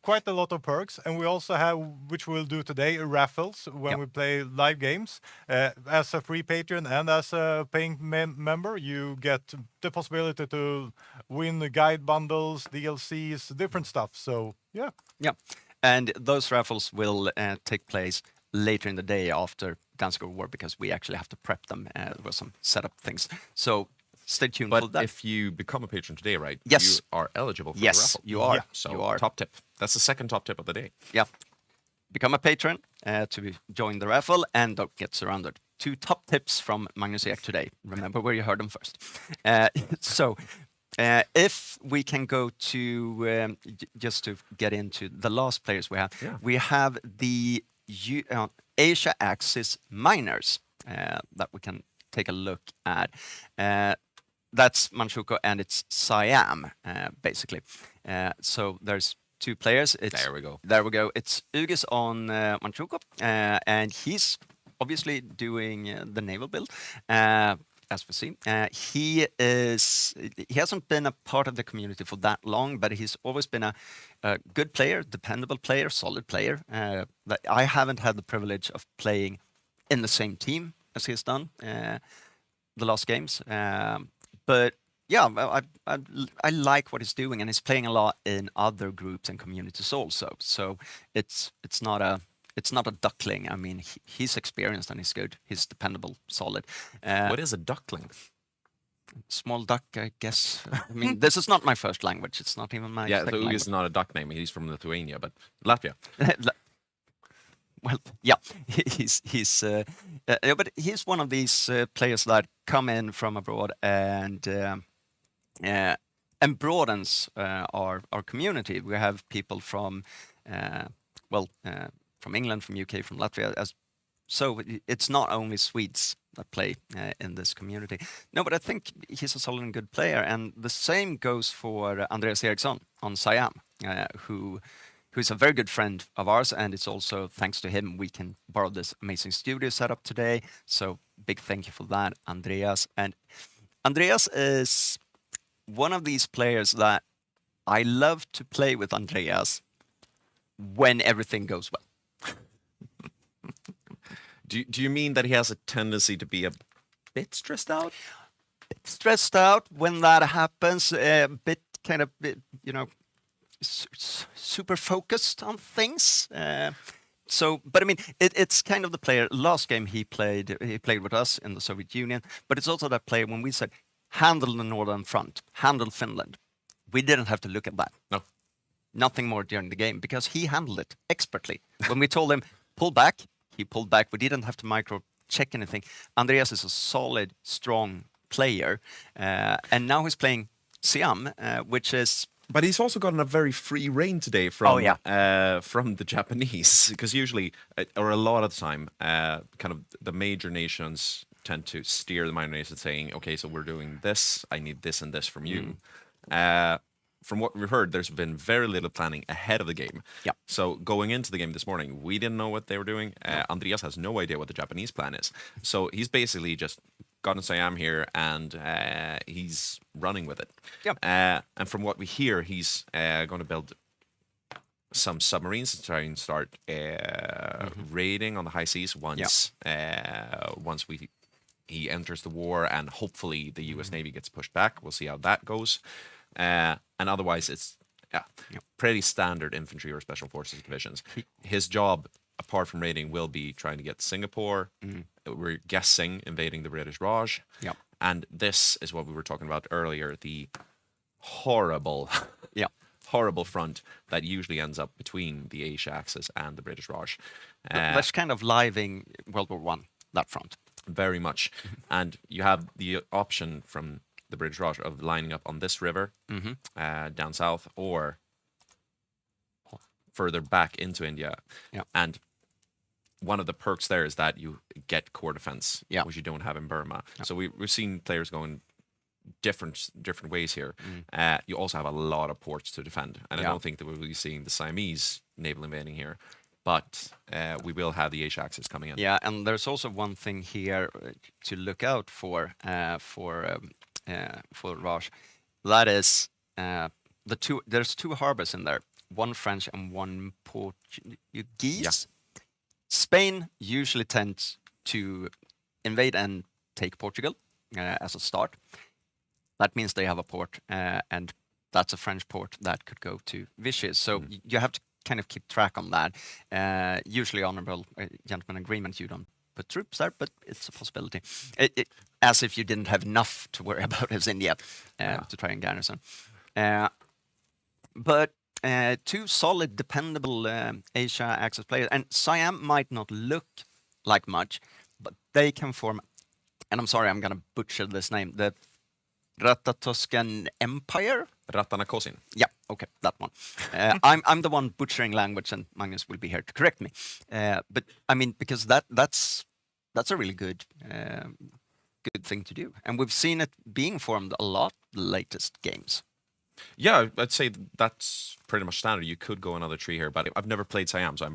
quite a lot of perks. And we also have, which we'll do today, raffles when we play live games. As a free patron and as a paying member, you get the possibility to win guide bundles, DLCs, different stuff. So And those raffles will take place later in the day after Danzig War, because we actually have to prep them. There were some setup things. So stay tuned for that. But if you become a patron today, right? Yes. You are eligible for the Yes, raffle. you are. So You are. top tip. That's the second top tip of the day. Become a patron to join the raffle and don't get surrounded. 2 top tips from Magnus Ek today. Remember where you heard them first. If we can go to, just to get into the last players we have the Asia Axis miners that we can take a look at. That's Manchukuo and it's Siam, basically. So there's 2 players. There we go. There we go. It's Hygge on Manchukuo, and he's obviously doing the naval build. As we see, he hasn't been a part of the community for that long, but he's always been a good player, dependable player, solid player. That I haven't had the privilege of playing in the same team as he's done the last games, but I like what he's doing, and he's playing a lot in other groups and communities also. So it's not a duckling. I mean, he's experienced and he's good. He's dependable, solid. What is a duckling? Small duck, I guess. I mean, this is not my first language. It's not even my second so language. he's not a duck name. He's from Lithuania, but Latvia. Well, but he's one of these players that come in from abroad and broadens our community. We have people from from England, from UK, from Latvia. So it's not only Swedes that play in this community. No, but I think he's a solid and good player. And the same goes for Andreas Eriksson on Siam, who is a very good friend of ours. And it's also thanks to him we can borrow this amazing studio setup today. So big thank you for that, Andreas. And Andreas is one of these players that I love to play with Andreas when everything goes well. Do you mean that he has a tendency to be a bit stressed out? Stressed out when that happens, a bit kind of, super focused on things. But I mean, it's kind of the player. Last game he played with us in the Soviet Union, but it's also that player when we said handle the northern front, handle Finland. We didn't have to look at that. No. Nothing more during the game because he handled it expertly. When we told him pull back, he pulled back. We didn't have to micro check anything. Andreas is a solid, strong player, and now he's playing Siam, which is. But he's also gotten a very free reign today from the Japanese, because usually, or a lot of the time, kind of the major nations tend to steer the minor nations, saying, "Okay, so we're doing this. I need this and this from you." From what we've heard, there's been very little planning ahead of the game. Yeah. So going into the game this morning, we didn't know what they were doing. Andreas has no idea what the Japanese plan is. So he's basically just gotten Siam here, and he's running with it. Yep. And from what we hear, he's going to build some submarines to try and start raiding on the high seas once he enters the war, and hopefully the U.S. Navy gets pushed back. We'll see how that goes. And otherwise, it's pretty standard infantry or special forces divisions. His job, apart from raiding, will be trying to get Singapore. We're guessing invading the British Raj. Yep. And this is what we were talking about earlier, the horrible front that usually ends up between the Asia Axis and the British Raj. That's kind of living World War One, that front. Very much. And you have the option from the British Raj of lining up on this river down south, or further back into India. Yeah. And one of the perks there is that you get core defense, which you don't have in Burma. Yeah. So we've seen players going different ways here. You also have a lot of ports to defend, and I don't think that we'll be seeing the Siamese naval invading here, but we will have the Asia Axis coming in. Yeah, and there's also one thing here to look out for Raj. That is there's two harbors in there, one French and one Portuguese. Yeah. Spain usually tends to invade and take Portugal as a start. That means they have a port, and that's a French port that could go to Vichy. So you have to kind of keep track on that. Usually honorable gentleman agreement, you don't put troops there, but it's a possibility. As if you didn't have enough to worry about as India to try and garrison. But two solid, dependable Asia Axis players. And Siam might not look like much, but they can form, and I'm sorry, I'm going to butcher this name, the Ratatuscan Empire? Ratanakosin. Yeah, okay, that one. I'm the one butchering language, and Magnus will be here to correct me. But I mean, because that's a really good thing to do, and we've seen it being formed a lot the latest games. Yeah, I'd say that's pretty much standard. You could go another tree here, but I've never played Siam, so I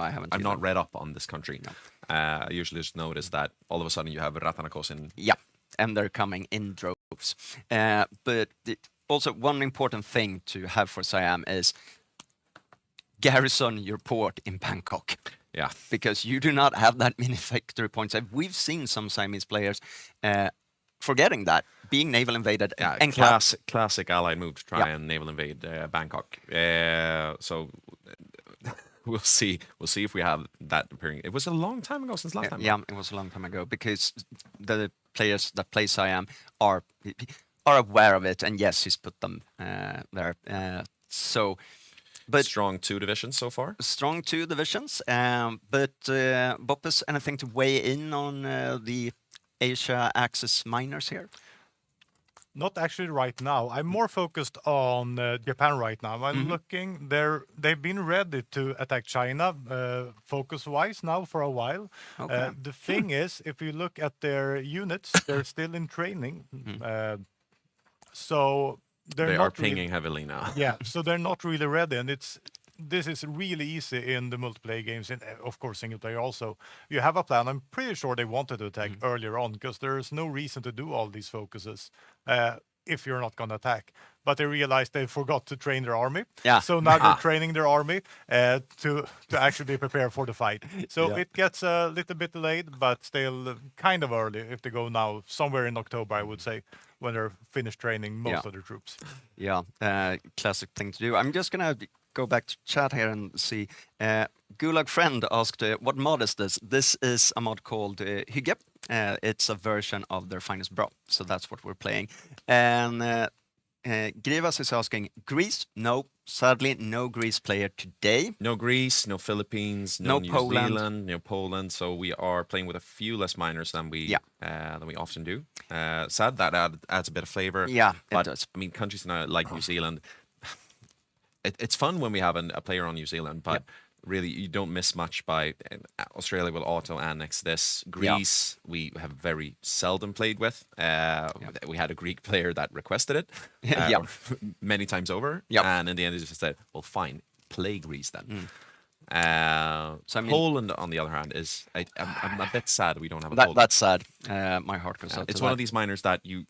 haven't I'm not either. read up on this country. No. I usually just notice that all of a sudden you have Ratanakosin. Yeah, and they're coming in droves. But also one important thing to have for Siam is garrison your port in Bangkok. Yeah. Because you do not have that many victory points. We've seen some Siamese players forgetting that, being naval invaded. Yeah, and classic allied move to try and naval invade Bangkok. So we'll see. We'll see if we have that appearing. It was a long time ago since last time. Yeah, it was a long time ago, because the players that play Siam are aware of it, and yes, he's put them there. But strong 2 divisions so far. Strong 2 divisions. But Boppes, anything to weigh in on the Asia Axis miners here? Not actually right now. I'm more focused on Japan right now. I'm looking. They've been ready to attack China, focus-wise now for a while. Okay. The thing is, if you look at their units, they're still in training. So They are not pinging heavily now. Yeah, so they're not really ready, and this is really easy in the multiplayer games, and of course single player also. You have a plan. I'm pretty sure they wanted to attack earlier on, because there's no reason to do all these focuses if you're not going to attack. But they realized they forgot to train their army. Yeah. So now they're training their army to actually be prepared for the fight. So it gets a little bit delayed, but still kind of early if they go now, somewhere in October, I would say. when they're finished training most Yeah. of their troops. Yeah, classic thing to do. I'm just gonna go back to chat here and see. Gulag Friend asked, "What mod is this?" This is a mod called Hygge. It's a version of their Finest Bro, so that's what we're playing. And Grivas is asking, "Greece? No, sadly, no Greece player today. No Greece, no Philippines, no No New Poland. Zealand, no Poland. So we are playing with a few less minors than we often do. Sad that adds a bit of flavor. Yeah, it but does. I mean, countries now like New Zealand. It's fun when we have a player on New Zealand, but really you don't miss much by Australia will auto annex this. Greece we have very seldom played with. We had a Greek player that requested it many times over, and in the end they just said, "Well, fine, play Greece then." So I mean, Poland, on the other hand, is I'm a bit sad we don't have a that, Poland. that's sad. My heart goes out It's to one that. of these minors that you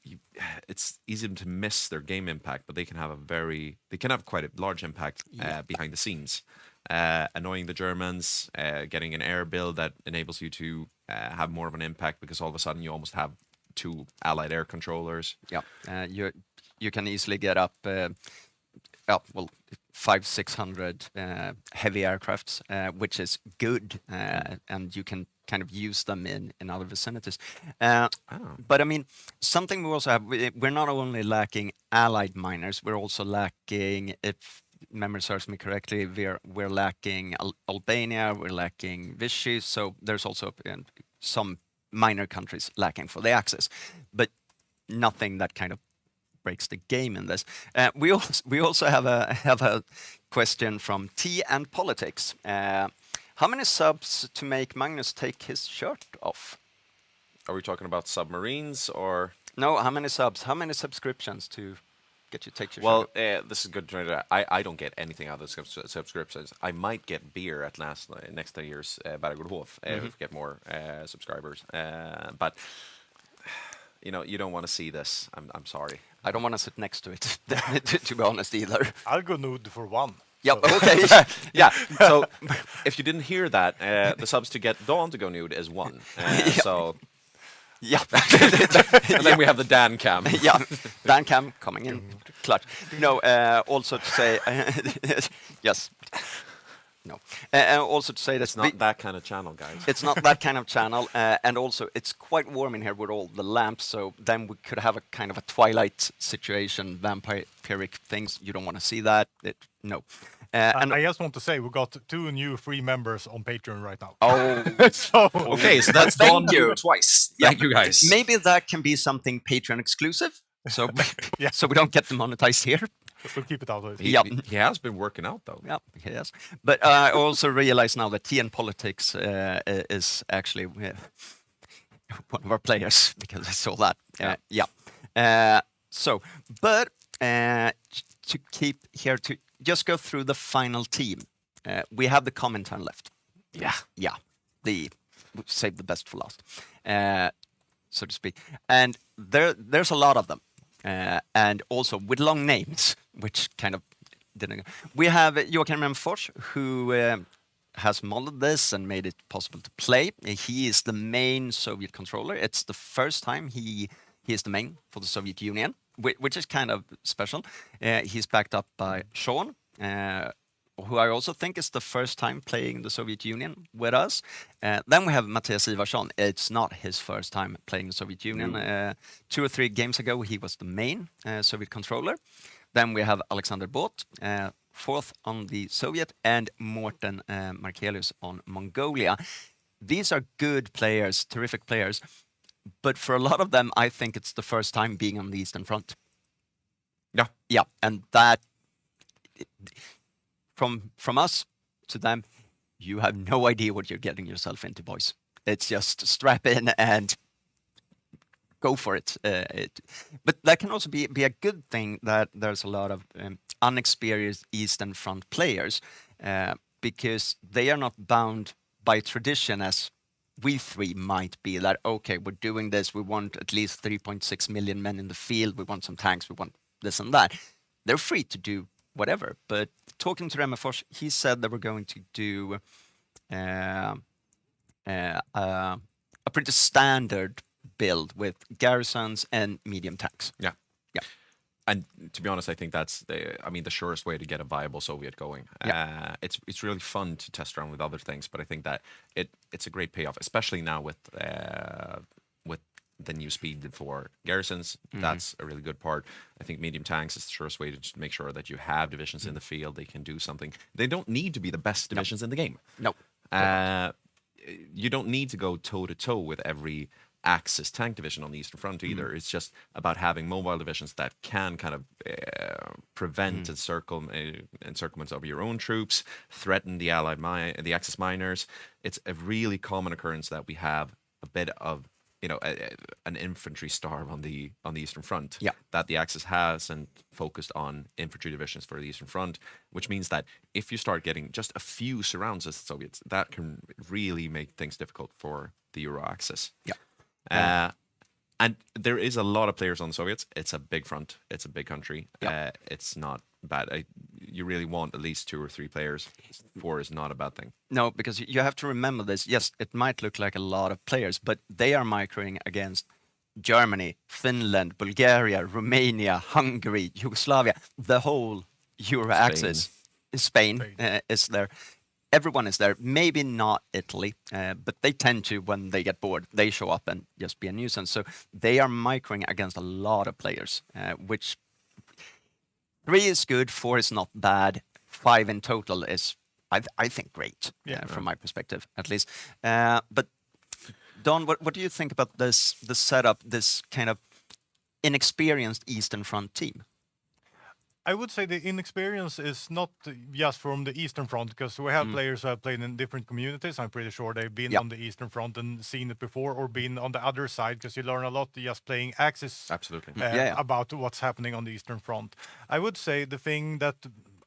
it's easy to miss their game impact, but they can have quite a large impact behind the scenes. Annoying the Germans, getting an air build that enables you to have more of an impact because all of a sudden you almost have 2 allied air controllers. Yeah, you can easily get up, 500-600 heavy aircrafts, which is good, and you can kind of use them in other vicinities. But I mean, something we also have, we're not only lacking allied miners, we're also lacking, if memory serves me correctly, we're lacking Albania, we're lacking Vichy, so there's also some minor countries lacking for the Axis, but nothing that kind of breaks the game in this. We also have a question from T and Politics. How many subs to make Magnus take his shirt off? Are we talking about submarines or? No, how many subs? How many subscriptions to get you take your Well, shirt off? this is good to know. I don't get anything out of the subscriptions. I might get beer at next year's Barbarossa if we get more subscribers. But you don't want to see this. I'm sorry. I don't want to sit next to it, to be honest, either. I'll go nude for one. Yep, okay. Yeah. So if you didn't hear that, the subs to get Dawn to go nude is 1. So. Yeah. And then we have the Dan cam. Yeah, Dan Cam coming in clutch. No, also to say, yes. No. Also to say that It's not that kind of channel, guys. it's not that kind of channel, and also it's quite warm in here with all the lamps, so then we could have a kind of a Twilight situation, vampiric things. You don't want to see that. No. And I just want to say we got 2 new free members on Patreon right now. Oh, So Okay, so that's Thank Dawn you. twice. Thank you, guys. maybe that can be something Patreon exclusive, so Yeah. so we don't get demonetized here. we'll keep it out of it. He has been working out though. Yeah, yes. But I also realize now that T and Politics is actually one of our players because I saw that. To keep here, to just go through the final team, we have the Commonwealth left. Yeah. We saved the best for last, so to speak. And there's a lot of them, and also with long names, which kind of didn't. We have Joachim Remfors, who has modded this and made it possible to play. He is the main Soviet controller. It's the first time he is the main for the Soviet Union, which is kind of special. He's backed up by Sean, who I also think is the first time playing the Soviet Union with us. Then we have Mattias Ivarsson. It's not his first time playing the Soviet Union. 2 or 3 games ago, he was the main Soviet controller. Then we have Alexander Bot, 4th on the Soviet, and Morten Markelius on Mongolia. These are good players, terrific players, but for a lot of them, I think it's the first time being on the Eastern Front. Yeah, and that, from us to them, you have no idea what you're getting yourself into, boys. It's just strap in and go for it. But that can also be a good thing that there's a lot of unexperienced Eastern Front players, because they are not bound by tradition as we 3 might be, that, okay, we're doing this, we want at least 3.6 million men in the field, we want some tanks, we want this and that. They're free to do whatever, but talking to Remfors, he said they were going to do a pretty standard build with garrisons and medium tanks. Yeah. Yeah. And to be honest, I think that's the surest way to get a viable Soviet going. It's really fun to test around with other things, but I think that it's a great payoff, especially now with the new speed for garrisons. That's a really good part. I think medium tanks is the surest way to just make sure that you have divisions in the field. They can do something. They don't need to be the best divisions in the game. No. You don't need to go toe to toe with every Axis tank division on the Eastern Front either. It's just about having mobile divisions that can kind of prevent encirclements of your own troops, threaten the the Axis miners. It's a really common occurrence that we have a bit of an infantry starve on the Eastern Front. Yeah. That the Axis hasn't focused on infantry divisions for the Eastern Front, which means that if you start getting just a few surrounds as the Soviets, that can really make things difficult for the Euro Axis. Yeah. And there is a lot of players on the Soviets. It's a big front. It's a big country. Yeah. It's not bad. You really want at least 2 or 3 players. 4 is not a bad thing. No, because you have to remember this. Yes, it might look like a lot of players, but they are microing against Germany, Finland, Bulgaria, Romania, Hungary, Yugoslavia, the whole Euro axis. Spain is there. Everyone is there. Maybe not Italy, but they tend to, when they get bored, they show up and just be a nuisance. So they are microing against a lot of players, which 3 is good, 4 is not bad, 5 in total is, I think, great, from my perspective, at least. But Don, what do you think about the setup, this kind of inexperienced Eastern Front team? I would say the inexperience is not just from the Eastern Front, because we have players who have played in different communities. I'm pretty sure they've been on the Eastern Front and seen it before, or been on the other side, because you learn a lot just playing Axis. Absolutely. About what's happening on the Eastern Front. I would say the thing that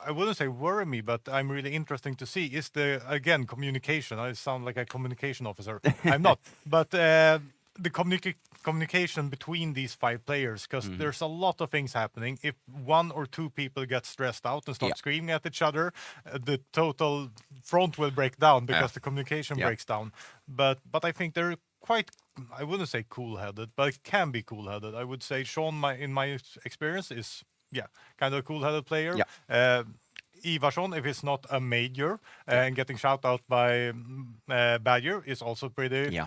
I wouldn't say worry me, but I'm really interesting to see is again communication. I sound like a communication officer. I'm not, but the communication between these 5 players, because there's a lot of things happening. If 1 or 2 people get stressed out and start screaming at each other, the total front will break down, because the communication breaks down. But I think they're quite, I wouldn't say cool-headed, but it can be cool-headed. I would say Sean, in my experience, is kind of a cool-headed player. Ivarsson, if it's not a major, and getting shout out by Badger, is also pretty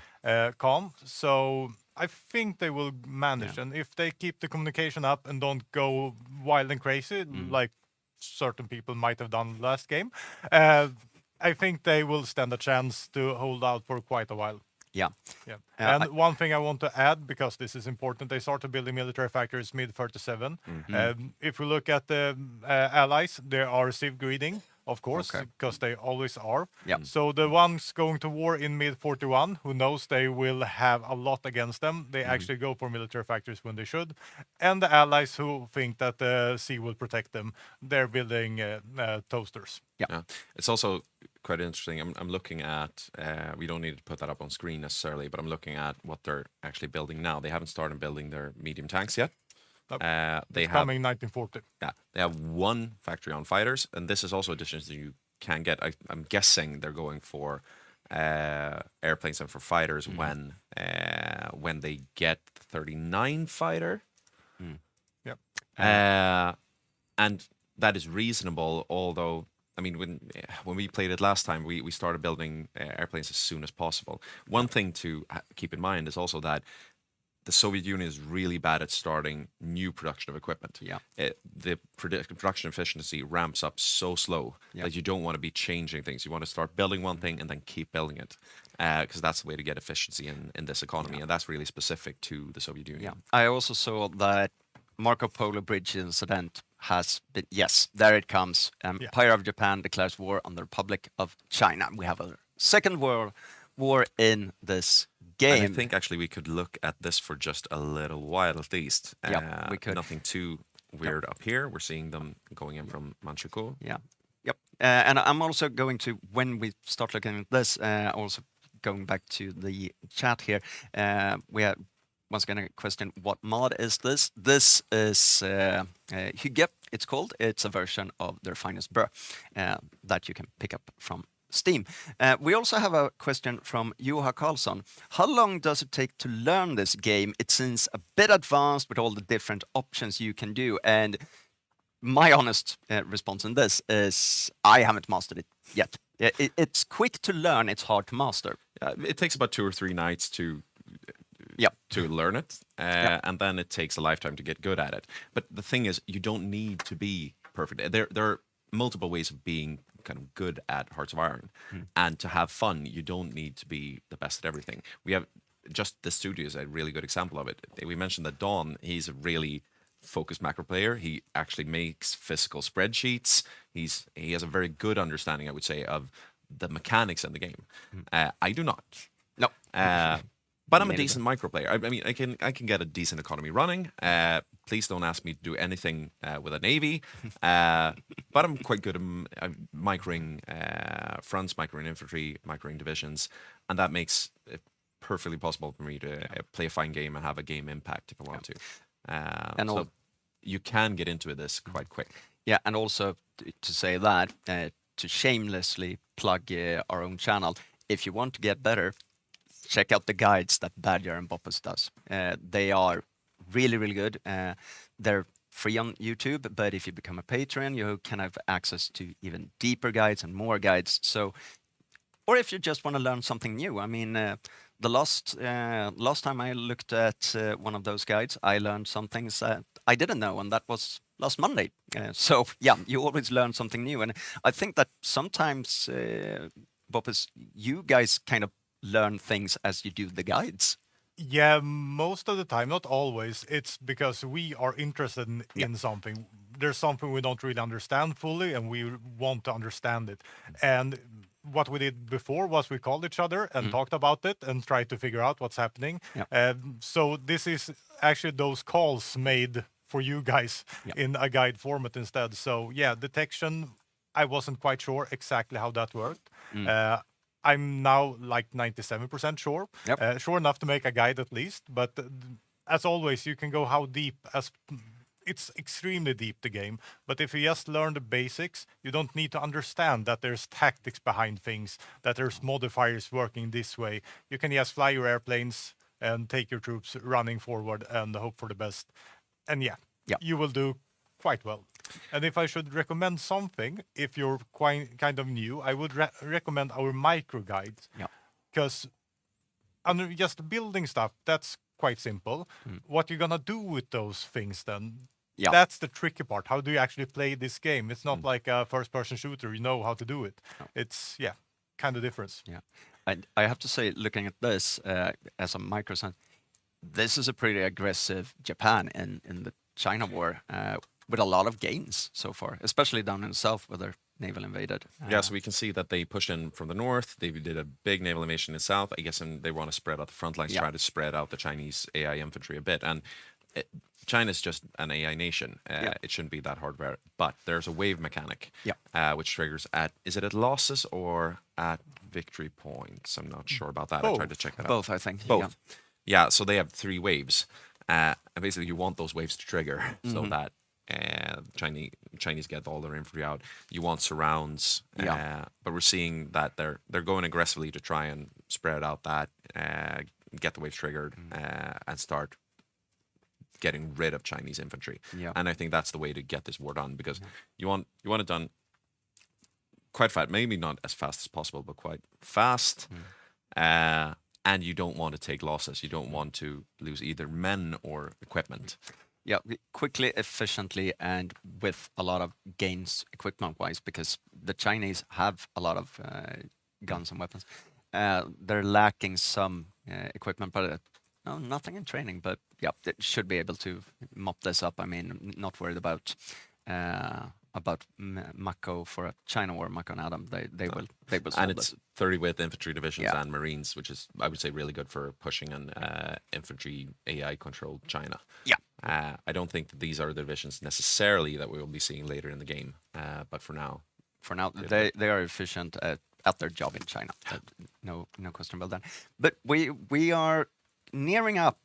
calm. So I think they will manage, and if they keep the communication up and don't go wild and crazy like certain people might have done last game, I think they will stand a chance to hold out for quite a while. And one thing I want to add, because this is important, they started building military factories mid-37. If we look at the allies, they are civ greeding, of course, because they always are. So the ones going to war in mid-41, who knows they will have a lot against them, they actually go for military factories when they should. And the allies who think that the sea will protect them, they're building toasters. It's also quite interesting. I'm looking at, we don't need to put that up on screen necessarily, but I'm looking at what they're actually building now. They haven't started building their medium tanks yet. They have coming 1940. They have 1 factory on fighters, and this is also additions that you can get. I'm guessing they're going for airplanes and for fighters when they get the 39 fighter. And that is reasonable, although I mean, when we played it last time, we started building airplanes as soon as possible. One thing to keep in mind is also that the Soviet Union is really bad at starting new production of equipment. The production efficiency ramps up so slow that you don't want to be changing things. You want to start building one thing and then keep building it, because that's the way to get efficiency in this economy, and that's really specific to the Soviet Union. I also saw that Marco Polo Bridge incident has been, there it comes. Empire of Japan declares war on the Republic of China. We have a second world war in this game. And I think actually we could look at this for just a little while at least. We could. Nothing too weird up here. We're seeing them going in from Manchukuo. And I'm also going to, when we start looking at this, also going back to the chat here, we have once again a question, what mod is this? This is Hygge, it's called. It's a version of their finest brew that you can pick up from Steam. We also have a question from Juha Karlsson. How long does it take to learn this game? It seems a bit advanced with all the different options you can do. And my honest response on this is I haven't mastered it yet. It's quick to learn, it's hard to master. It takes about 2 or 3 nights to learn it, and then it takes a lifetime to get good at it. But the thing is, you don't need to be perfect. There are multiple ways of being kind of good at Hearts of Iron, and to have fun, you don't need to be the best at everything. We have just the studio is a really good example of it. We mentioned that Don, he's a really focused macro player. He actually makes physical spreadsheets. He has a very good understanding, I would say, of the mechanics in the game. I do not. No. But I'm a decent micro player. I mean, I can get a decent economy running. Please don't ask me to do anything with a navy. But I'm quite good at microing fronts, microing infantry, microing divisions, and that makes it perfectly possible for me to play a fine game and have a game impact if I want to. And so you can get into this quite quick. Yeah, and also to say that, to shamelessly plug our own channel, if you want to get better, check out the guides that Badger and Boppus does. They are really, really good. They're free on YouTube, but if you become a patron, you can have access to even deeper guides and more guides. So, or if you just want to learn something new. I mean, the last time I looked at one of those guides, I learned some things that I didn't know, and that was last Monday. So yeah, you always learn something new, and I think that sometimes, Boppus, you guys kind of learn things as you do the guides. Yeah, most of the time, not always. It's because we are interested in something. There's something we don't really understand fully, and we want to understand it. And what we did before was we called each other and talked about it and tried to figure out what's happening. So this is actually those calls made for you guys in a guide format instead. So yeah, detection, I wasn't quite sure exactly how that worked. I'm now like 97% sure. Sure enough to make a guide at least. But as always, you can go how deep as... It's extremely deep, the game. But if you just learn the basics, you don't need to understand that there's tactics behind things, that there's modifiers working this way. You can just fly your airplanes and take your troops running forward and hope for the best. And you will do quite well. And if I should recommend something, if you're kind of new, I would recommend our micro guides. Because under just building stuff, that's quite simple. What you're gonna do with those things then? That's the tricky part. How do you actually play this game? It's not like a first-person shooter. You know how to do it. It's kind of difference. I have to say, looking at this as a micro, this is a pretty aggressive Japan in the China war with a lot of gains so far, especially down in the south where they're naval invaded. So we can see that they pushed in from the north. They did a big naval invasion in the south, I guess, and they want to spread out the front lines, try to spread out the Chinese AI infantry a bit. And China's just an AI nation. It shouldn't be that hard, but there's a wave mechanic, which triggers is it at losses or at victory points? I'm not sure about that. Both. I tried to check that out. Both, I think. Both. Yeah, so they have 3 waves. And basically, you want those waves to trigger so that Chinese get all their infantry out. You want surrounds, but we're seeing that they're going aggressively to try and spread out that, get the waves triggered, and start getting rid of Chinese infantry. And I think that's the way to get this war done, because you want it done quite fast, maybe not as fast as possible, but quite fast. And you don't want to take losses. You don't want to lose either men or equipment. Quickly, efficiently, and with a lot of gains equipment-wise, because the Chinese have a lot of guns and weapons. They're lacking some equipment, but nothing in training. But they should be able to mop this up. I mean, not worried about Mako for a China war. Mako and Adam, they will. And it's 30 with infantry divisions and marines, which is, I would say, really good for pushing an infantry AI controlled China. I don't think that these are the divisions necessarily that we will be seeing later in the game, but for now, they are efficient at their job in China. No question about that. But we are nearing up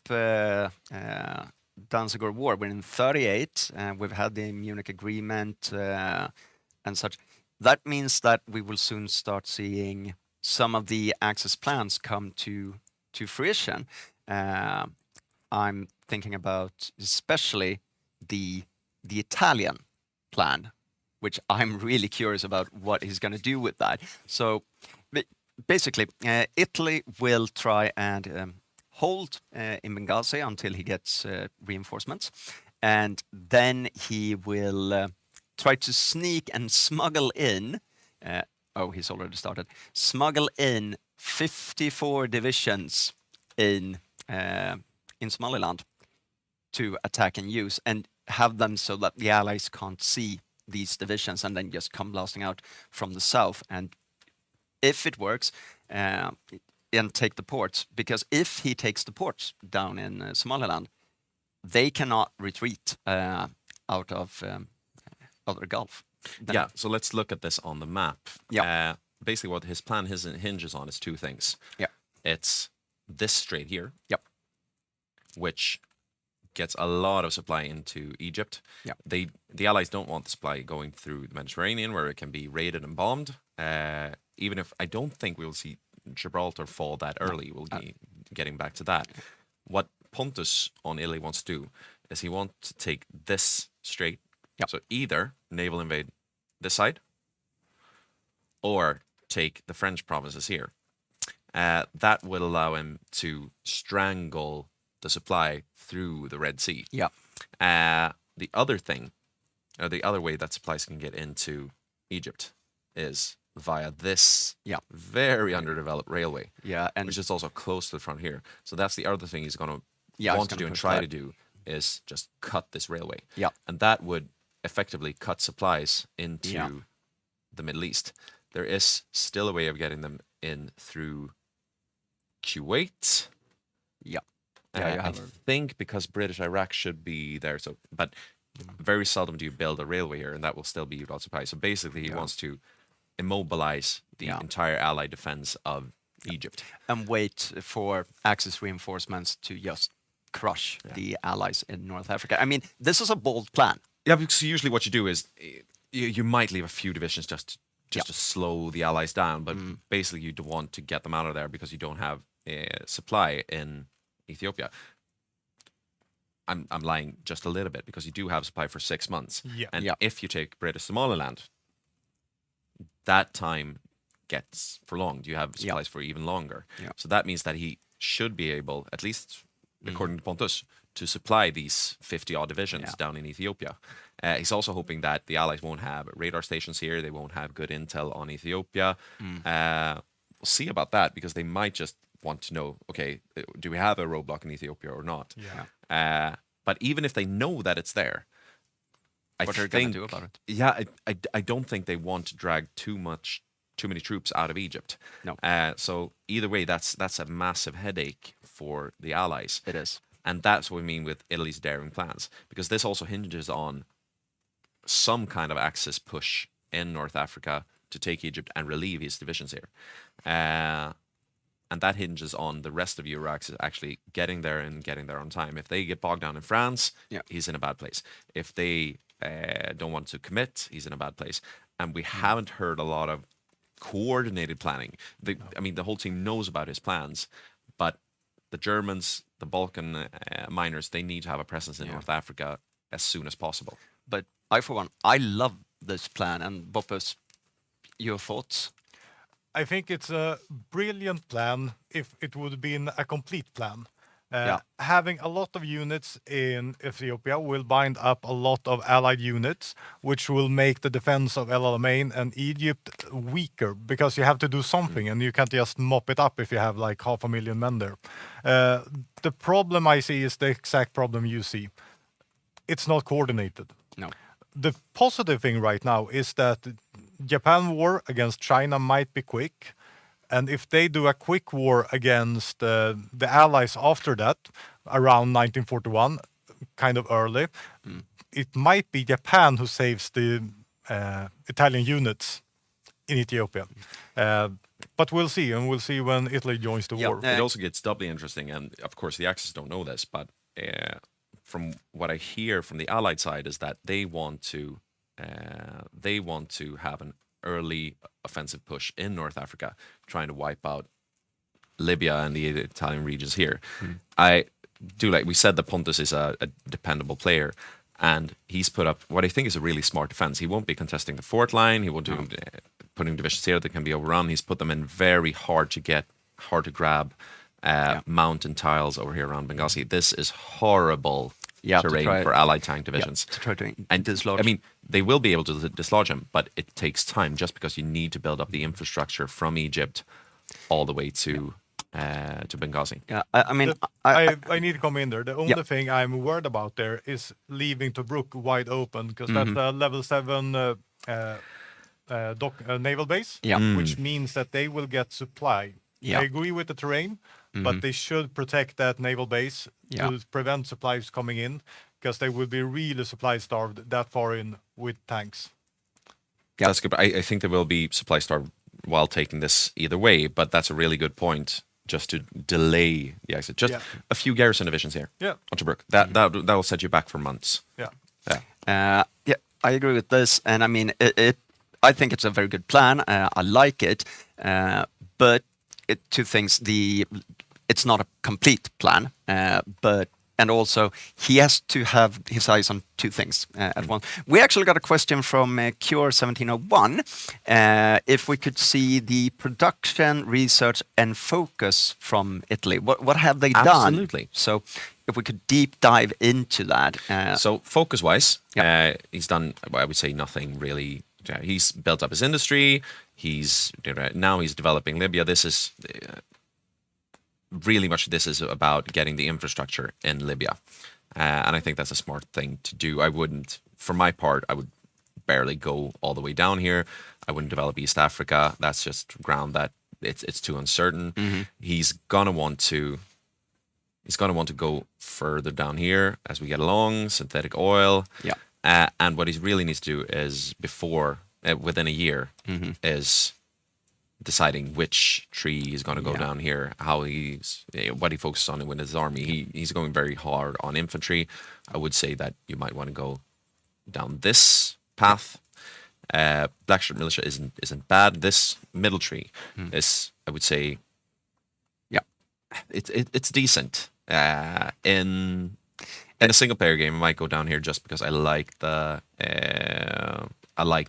Danzig war. We're in 38. We've had the Munich agreement and such. that means that we will soon start seeing some of the Axis plans come to fruition. I'm thinking about especially the Italian plan, which I'm really curious about what he's going to do with that. So basically, Italy will try and hold in Benghazi until he gets reinforcements, and then he will try to sneak and smuggle in. Oh, he's already started. Smuggle in 54 divisions in Somaliland to attack and use, and have them so that the Allies can't see these divisions, and then just come blasting out from the south. And if it works, and take the ports, because if he takes the ports down in Somaliland, they cannot retreat out of the Gulf. Yeah, so let's look at this on the map. Yeah. Basically, what his plan hinges on is two things. Yeah. It's this strait here. Yep. Which gets a lot of supply into Egypt. Yeah. The Allies don't want the supply going through the Mediterranean, where it can be raided and bombed. Even if I don't think we'll see Gibraltar fall that early, we'll be getting back to that. What Pontus on Italy wants to do is he wants to take this strait. Yep. So either naval invade this side, or take the French provinces here. That will allow him to strangle the supply through the Red Sea. Yeah. The other thing, or the other way that supplies can get into Egypt is via this very underdeveloped railway. Yeah, and which is also close to the front here. So that's the other thing he's going to he's want to gonna do and push try that. to do is just cut this railway. Yeah. And that would effectively cut supplies into Yeah. the Middle East. There is still a way of getting them in through Kuwait. Yeah. Yeah, you I have a- think because British Iraq should be there. So, but very seldom do you build a railway here, and that will still be without supply. So basically, he wants to immobilize the entire Allied defense of Egypt. and wait for Axis reinforcements to just crush the Allies in North Africa. I mean, this is a bold plan. Yeah, because usually what you do is you might leave a few divisions just to slow the Allies down, but basically you don't want to get them out of there because you don't have supply in Ethiopia. I'm lying just a little bit because you do have supply for 6 months. Yeah. And Yeah. if you take British Somaliland, that time gets prolonged. You have supplies for even longer. Yeah. So that means that he should be able, at least according to Pontus, to supply these 50 odd divisions down in Ethiopia. He's also hoping that the Allies won't have radar stations here. They won't have good intel on Ethiopia. We'll see about that because they might just want to know, okay, do we have a roadblock in Ethiopia or not? Yeah. But even if they know that it's there, What are they going to do about it? Yeah, I don't think they want to drag too many troops out of Egypt. No. So either way, that's a massive headache for the Allies. It is. And that's what we mean with Italy's daring plans, because this also hinges on some kind of Axis push in North Africa to take Egypt and relieve his divisions here. And that hinges on the rest of Euro-Axis actually getting there and getting there on time. If they get bogged down in France, he's in a bad place. If they don't want to commit, he's in a bad place. And we haven't heard a lot of coordinated planning. I mean, the whole team knows about his plans, but the Germans, the Balkan miners, they need to have a presence in North Africa as soon as possible. But I, for one, I love this plan. And Boppus, your thoughts? I think it's a brilliant plan if it would be a complete plan. Having a lot of units in Ethiopia will bind up a lot of allied units, which will make the defense of El Alamein and Egypt weaker because you have to do something and you can't just mop it up if you have like 500,000 men there. The problem I see is the exact problem you see. It's not coordinated. No. The positive thing right now is that Japan war against China might be quick. And if they do a quick war against the Allies after that, around 1941, kind of early, it might be Japan who saves the Italian units in Ethiopia. But we'll see, and we'll see when Italy joins the war. It also gets doubly interesting, and of course the Axis don't know this, but from what I hear from the Allied side is that they want to have an early offensive push in North Africa, trying to wipe out Libya and the Italian regions here. I do like we said that Pontus is a dependable player, and he's put up what I think is a really smart defense. He won't be contesting the fort line. He won't do putting divisions here that can be overrun. He's put them in very hard to get, hard to grab mountain tiles over here around Benghazi. This is horrible terrain for Allied tank divisions. To try to And dislodge. I mean, they will be able to dislodge him, but it takes time just because you need to build up the infrastructure from Egypt all the way to Benghazi. Yeah, I mean, I need to come in there. The only thing I'm worried about there is leaving Tobruk wide open because that's a level 7 naval base, which means that they will get supply. Yeah. I agree with the terrain, but they should protect that naval base to prevent supplies coming in because they will be really supply starved that far in with tanks. Yeah. That's good. But I think there will be supply starved while taking this either way, but that's a really good point. Just to delay the exit, just a few garrison divisions here. On Tobruk. That will set you back for months. I agree with this, and I mean, I think it's a very good plan. I like it, but two things: it's not a complete plan, and also he has to have his eyes on two things at once. We actually got a question from Cure 1701 if we could see the production, research, and focus from Italy. What have they done? Absolutely. So if we could deep dive into that. So focus-wise, he's done, I would say, nothing really. He's built up his industry. Now he's developing Libya. This is really much. This is about getting the infrastructure in Libya, and I think that's a smart thing to do. I wouldn't, for my part, I would barely go all the way down here. I wouldn't develop East Africa. That's just ground that it's too uncertain. He's gonna want to go further down here as we get along. Synthetic oil. And what he really needs to do is within a year, is deciding which tree he's going to go down here, what he focuses on with his army. He's going very hard on infantry. I would say that you might want to go down this path. Black Shirt Militia isn't bad. This middle tree is, I would say, it's decent. In a single player game, I might go down here just because I like the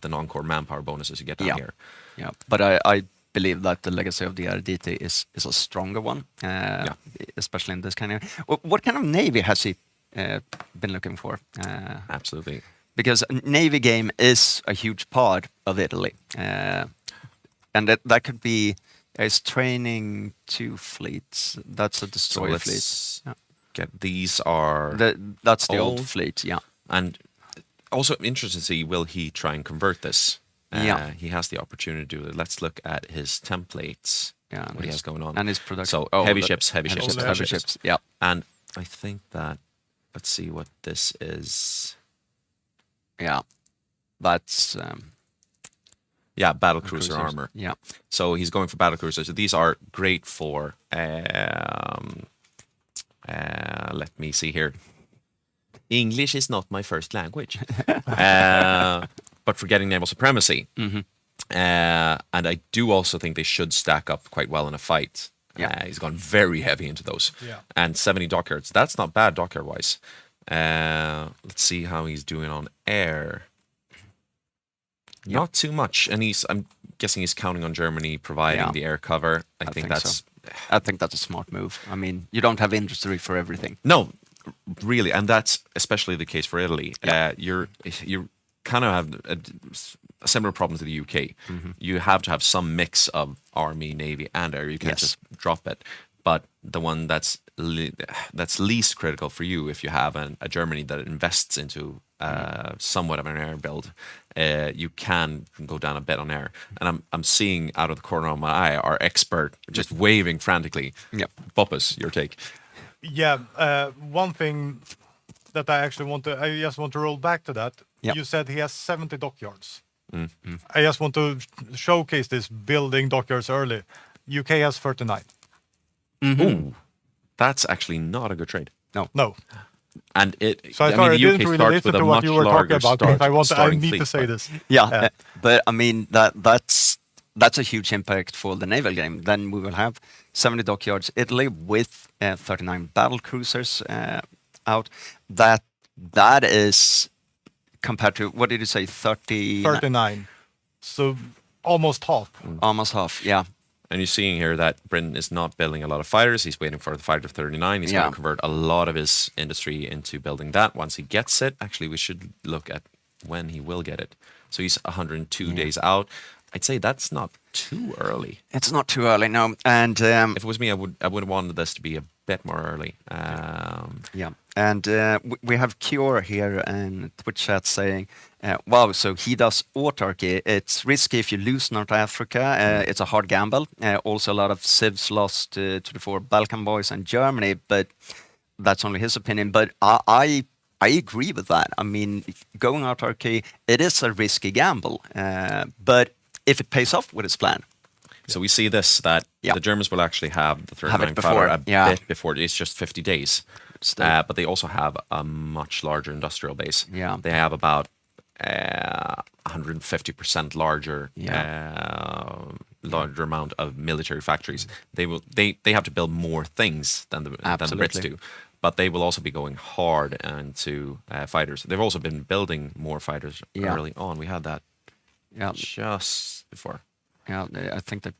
non-core manpower bonuses you get down here. Yeah, but I believe that the legacy of the Arditi is a stronger one, especially in this kind of. What kind of navy has he been looking for? Absolutely, because navy game is a huge part of Italy, and that could be. Is training 2 fleets. That's a destroyer fleet. These are that's the old fleet, and also interesting to see, will he try and convert this? He has the opportunity to do it. Let's look at his templates. What he has going on and his production. So heavy ships. Yeah, and I think that let's see what this is. Yeah, that's. Battle cruiser armor. Yeah. So he's going for battle cruisers. So these are great for. Let me see here. English is not my first language, but for getting naval supremacy. And I do also think they should stack up quite well in a fight. He's gone very heavy into those. And 70 dockyards. That's not bad dockyard wise. Let's see how he's doing on air. Not too much, and I'm guessing he's counting on Germany providing the air cover. I think that's a smart move. I mean, you don't have industry for everything. No, really, and that's especially the case for Italy. You kind of have a similar problem to the UK. You have to have some mix of army, navy, and air. You can't just drop it. But the one that's least critical for you, if you have a Germany that invests into somewhat of an air build, you can go down a bit on air. And I'm seeing out of the corner of my eye our expert just waving frantically. Boppus, your take? One thing that I just want to roll back to that. You said he has 70 dockyards. I just want to showcase this building dockyards early. UK has 39. Ooh, that's actually not a good trade. No. And So I the UK didn't really starts listen with a to what much you were talking larger about. I starting need fleet, to say but- this. Yeah, Yeah. but I mean that's a huge impact for the naval game. Then we will have 70 dockyards Italy with 39 battle cruisers out. That is compared to, what did you say, 30? 39. So almost half. Almost half. Yeah, And you're seeing here that Britain is not building a lot of fighters. He's waiting for the fighter 39. He's going Yeah. to convert a lot of his industry into building that once he gets it. Actually, we should look at when he will get it. So he's 102 days out. I'd say that's not too early. it's not too early, no. And If it was me, I would have wanted this to be a bit more early. yeah, and we have Cure here in Twitch chat saying, wow, so he does autarky. It's risky if you lose North Africa. It's a hard gamble. Also, a lot of civs lost to the four Balkan boys and Germany, but that's only his opinion. But I agree with that. I mean, going autarky, it is a risky gamble, but if it pays off with his plan, So we see this, that Yeah. the Germans will actually have the 39 before, fighter a yeah. bit before. It's just 50 days. Still. But they also have a much larger industrial base. Yeah. They have about 150% larger larger amount of military factories. They have to build more things than the Brits Absolutely. do. But they will also be going hard into fighters. They've also been building more fighters Yeah. early on. We had that yeah, just before. yeah, I think that.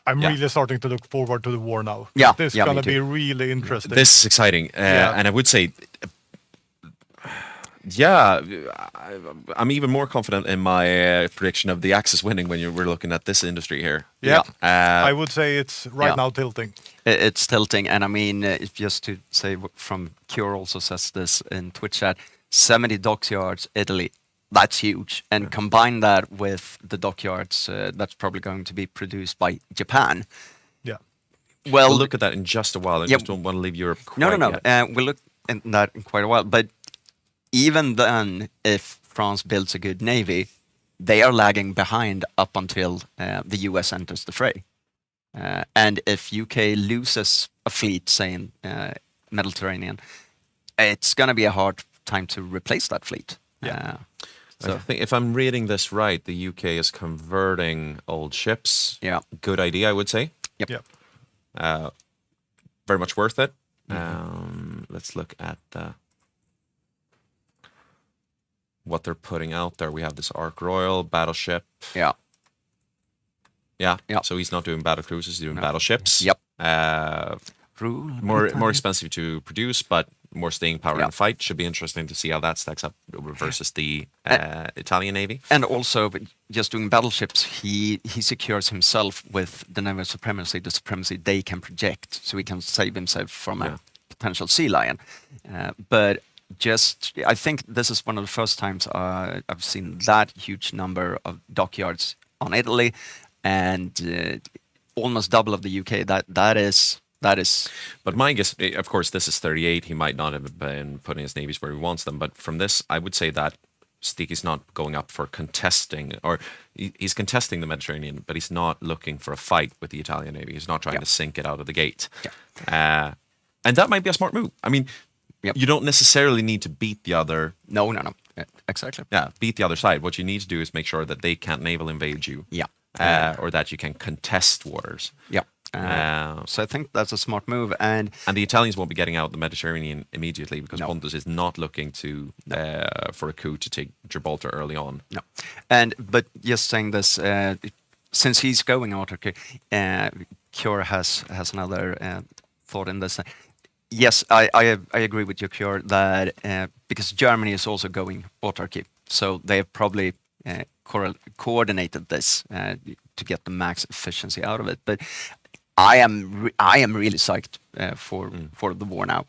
I'm Yeah. really starting to look forward to the war now. Yeah, This is yeah, me gonna be too. really interesting. This is exciting, Yeah. and I would say, yeah, I'm even more confident in my prediction of the Axis winning when we're looking at this industry here. Yeah. Uh, I would say it's right Yeah. now tilting. It's tilting, and I mean, just to say from Cure also says this in Twitch chat, 70 dockyards, Italy, that's huge. And combine that with the dockyards that's probably going to be produced by Japan. Yeah. Well, we'll look at that in just a while. I Yeah. just don't want to leave Europe quite no. yet. We'll look at that in quite a while. But even then, if France builds a good navy, they are lagging behind up until the US enters the fray. And if UK loses a fleet, say in Mediterranean, it's going to be a hard time to replace that fleet. Yeah. I think if I'm reading this right, the UK is converting old ships. Yeah. Good idea, I would say. Yep. Yeah. Very much worth it. Mm-hmm. Let's look at what they're putting out there. We have this Ark Royal battleship. Yeah. Yeah. Yeah. So he's not doing battle cruisers; he's doing battleships. Yep. More More expensive to produce, but more staying power Yeah. in fight. Should be interesting to see how that stacks up versus the Italian Navy. And also, just doing battleships, he secures himself with the naval supremacy, the supremacy they can project, so he can save himself from Yeah. a potential sea lion. But I think this is one of the first times I've seen that huge number of dockyards on Italy, and almost double of the UK. That is. But my guess, of course, this is 38. He might not have been putting his navies where he wants them. But from this, I would say that Stiki's not going up for contesting, or he's contesting the Mediterranean, but he's not looking for a fight with the Italian Navy. He's not trying to sink it out of the gate. And that might be a smart move. I mean, you don't necessarily need to beat the other. No. Exactly. Yeah, beat the other side. What you need to do is make sure that they can't naval invade you. Yeah. Or that you can contest waters. Yeah. So I think that's a smart move, and the Italians won't be getting out the Mediterranean immediately because Pontus is not looking to for a coup to take Gibraltar early on. no, but just saying this, since he's going autarky, Cure has another thought in this. Yes, I agree with you, Cure, that because Germany is also going autarky, so they have probably coordinated this to get the max efficiency out of it. But I am really psyched for the war now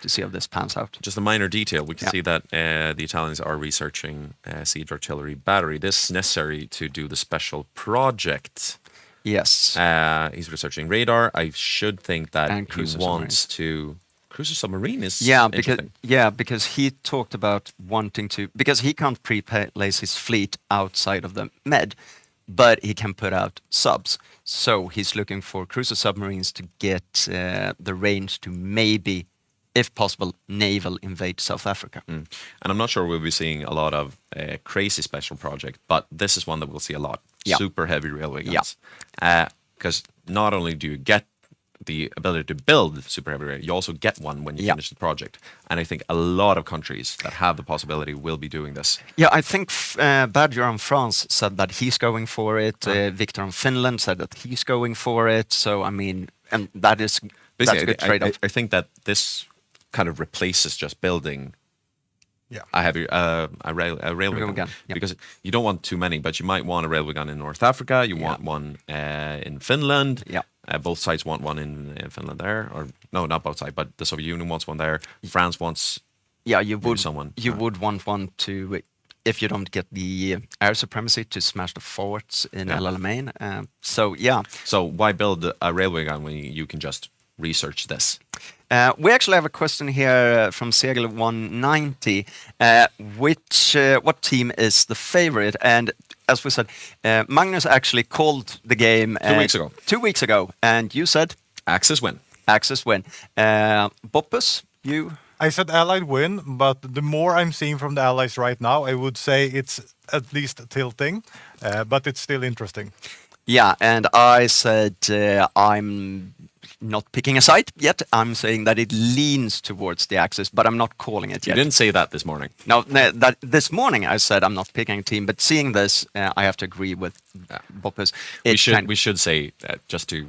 to see how this pans out. Just a minor detail, we can see that the Italians are researching siege artillery battery. This is necessary to do the special project. Yes. He's researching radar. I should think that And he cruiser wants to... Cruiser submarine is because interesting. because he talked about wanting to, because he can't pre-place his fleet outside of the Med, but he can put out subs. So he's looking for cruiser submarines to get the range to maybe if possible, naval invade South Africa. And I'm not sure we'll be seeing a lot of crazy special project, but this is one that we'll see a lot. Yeah. Super heavy railway guns. Because not only do you get the ability to build super heavy railway, you also get one when you finish the project. And I think a lot of countries that have the possibility will be doing this. Yeah, I think Badger on France said that he's going for it. Victor on Finland said that he's going for it. So, I mean, and that's a good trade-off. I think that this kind of replaces just building a heavy railway gun. Because you don't want too many, but you might want a railway gun in North Africa. You want one in Finland. Yeah. Both sides want one in Finland there, or no, not both sides, but the Soviet Union wants one there. France wants. Yeah, you would. Someone. You would want one to, if you don't get the air supremacy, to smash the forts in El Alamein. So yeah. So why build a railway gun when you can just research this? We actually have a question here from Segel 190. What team is the favorite? And as we said, Magnus actually called the game 2 weeks ago. 2 weeks ago, and you said Axis win. Axis win. Boppus, you? I said Allied win, but the more I'm seeing from the Allies right now, I would say it's at least tilting, but it's still interesting. Yeah, and I said I'm not picking a side yet. I'm saying that it leans towards the Axis, but I'm not calling it You yet. didn't say that this morning. No, that this morning I said I'm not picking a team, but seeing this, I have to agree with Boppus. We should say just to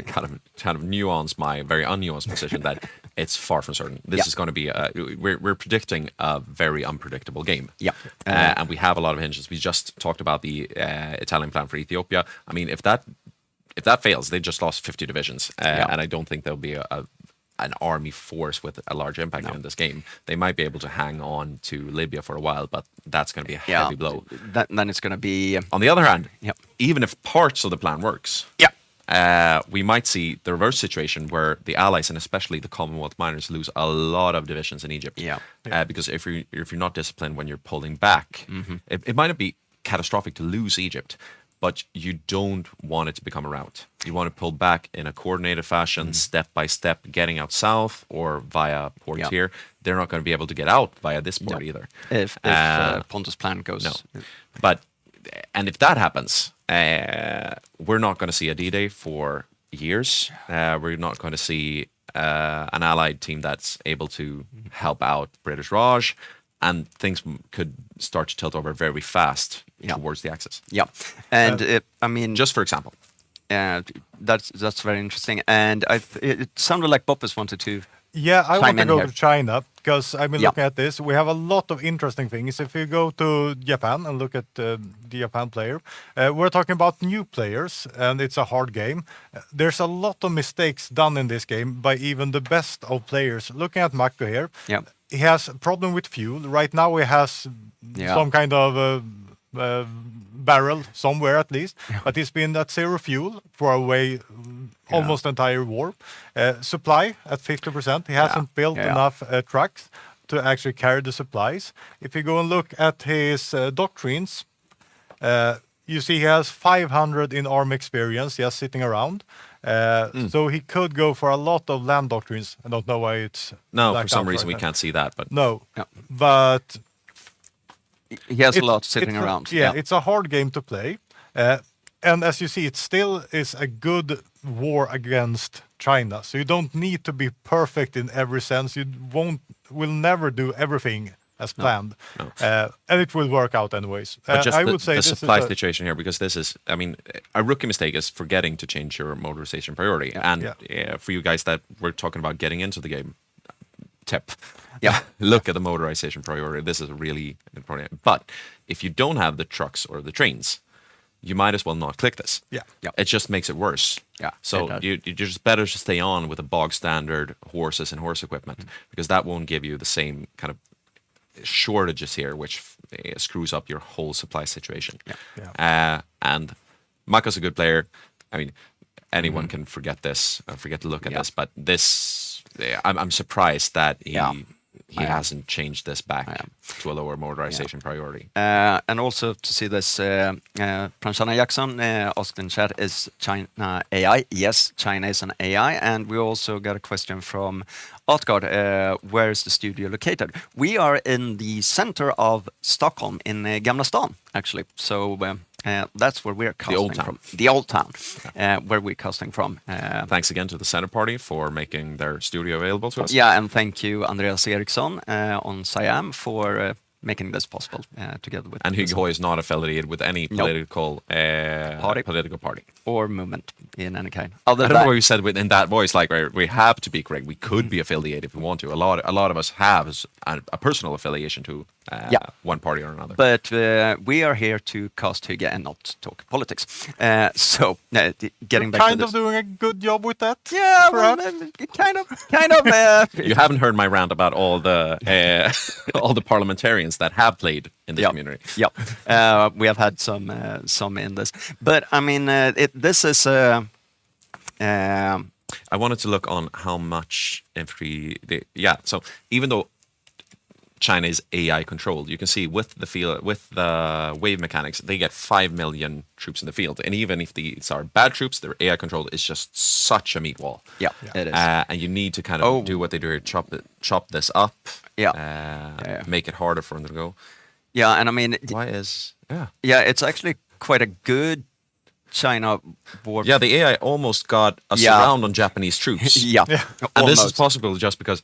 kind of nuance my very unnuanced position that it's far from certain. This is going to be we're predicting a very unpredictable game. Yeah, and we have a lot of hinges. We just talked about the Italian plan for Ethiopia. I mean, if that fails, they just lost 50 divisions, and I don't think there'll be an army force with a large impact in this game. They might be able to hang on to Libya for a while, but that's going to be a heavy blow. Then it's going to be. On the other hand, even if parts of the plan works, we might see the reverse situation where the Allies and especially the Commonwealth miners lose a lot of divisions in Egypt. Because if you're not disciplined when you're pulling back, it might not be catastrophic to lose Egypt, but you don't want it to become a rout. You want to pull back in a coordinated fashion, step by step, getting out south or via ports here. They're not going to be able to get out via this port either. If Pontus' plan goes. No. And if that happens, we're not going to see a D-Day for years. We're not going to see an allied team that's able to help out British Raj, and things could start to tilt over very fast towards the Axis. Yeah, and I mean, just for example, that's very interesting. And it sounded like Boppus wanted to. Yeah, I want to go here. to China because I've been looking at this. We have a lot of interesting things. If you go to Japan and look at the Japan player, we're talking about new players, and it's a hard game. There's a lot of mistakes done in this game by even the best of players. Looking at Mako here, he has a problem with fuel. Right now he has some kind of barrel somewhere at least, but he's been at zero fuel for a way almost entire war. Supply at 50%. He hasn't built enough trucks to actually carry the supplies. If you go and look at his doctrines, you see he has 500 in army experience just sitting around. So he could go for a lot of land doctrines. I don't know why it's for some reason we can't see that, but but he has a lot sitting around. It's a hard game to play, and as you see, it still is a good war against China. So you don't need to be perfect in every sense. You will never do everything as planned, and it will work out anyways. But just I would say the this supply is situation here, because this is, I mean, a rookie mistake is forgetting to change your motorization priority. And for you guys that were talking about getting into the game, tip. Look at the motorization priority. This is a really important. But if you don't have the trucks or the trains, you might as well not click this. It just makes it worse. So you just better to stay on with the bog standard horses and horse equipment, because that won't give you the same kind of shortages here, which screws up your whole supply situation. And Mako's a good player. I mean, anyone can forget this, forget to look at this, but this, I'm surprised that he hasn't changed this back to a lower motorization priority. And also to see this, Pranshana Jackson asked in chat, is China AI? Yes, China is an AI. And we also got a question from Atgard, where is the studio located? We are in the center of Stockholm, in Gamla stan, actually. So that's where we're casting from. The old town, where we're casting from. Thanks again to the Center Party for making their studio available to us. Yeah, and thank you, Andreas Eriksson on Siam, for making this possible together with. And Hygge is not affiliated with any political party or movement in any kind. I don't know what you said in that voice. Like, we have to be correct. We could be affiliated if we want to. A lot of us have a personal affiliation to one party or another. But we are here to cast Hygge and not talk politics. So getting back kind to of doing a good job with that. Yeah, well, kind of. You haven't heard my rant about all the all the parliamentarians that have played in this community. Yeah, we have had some in this, but I mean, this is. I wanted to look on how much infantry. So even though China is AI controlled, you can see with the wave mechanics, they get 5 million troops in the field, and even if these are bad troops, their AI controlled is just such a meat wall. Yeah. It is. And you need to kind of do what they do here, chop this up. Make it harder for them to go. Yeah, and I mean, it's actually quite a good China war. Yeah, the AI almost got a surround on Japanese troops. And this is possible just because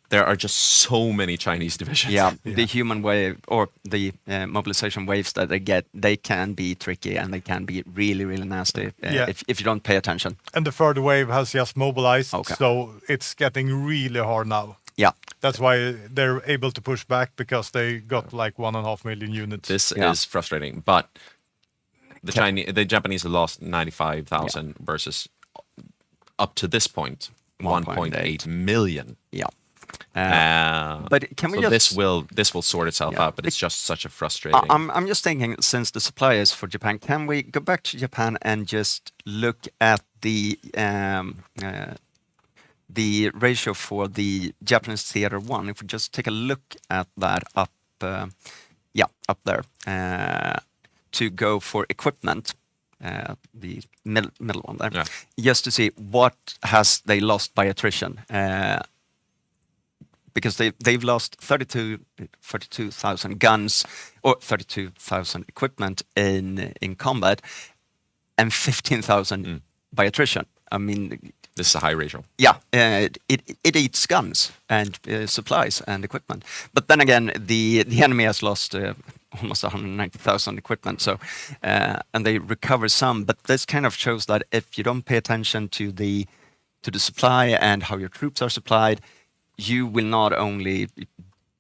there are just so many Chinese divisions. The human wave or the mobilization waves that they get, they can be tricky and they can be really, really nasty if you don't pay attention. And the third wave has just mobilized, so it's getting really hard now. Yeah. That's why they're able to push back, because they got like 1.5 million units. This is frustrating, but the Japanese have lost 95,000 versus up to this point 1.8 million. But can we this will sort itself out, but it's just such a frustrating. I'm just thinking, since the supply is for Japan, can we go back to Japan and just look at the ratio for the Japanese Theater 1? If we just take a look at that up there, to go for equipment, the middle one there, just to see what has they lost by attrition. Because they've lost 32,000 guns or 32,000 equipment in combat, and 15,000 by attrition. I mean, this is a high ratio. Yeah, it eats guns and supplies and equipment. But then again, the enemy has lost almost 190,000 equipment. So and they recover some. But this kind of shows that if you don't pay attention to the supply and how your troops are supplied, you will not only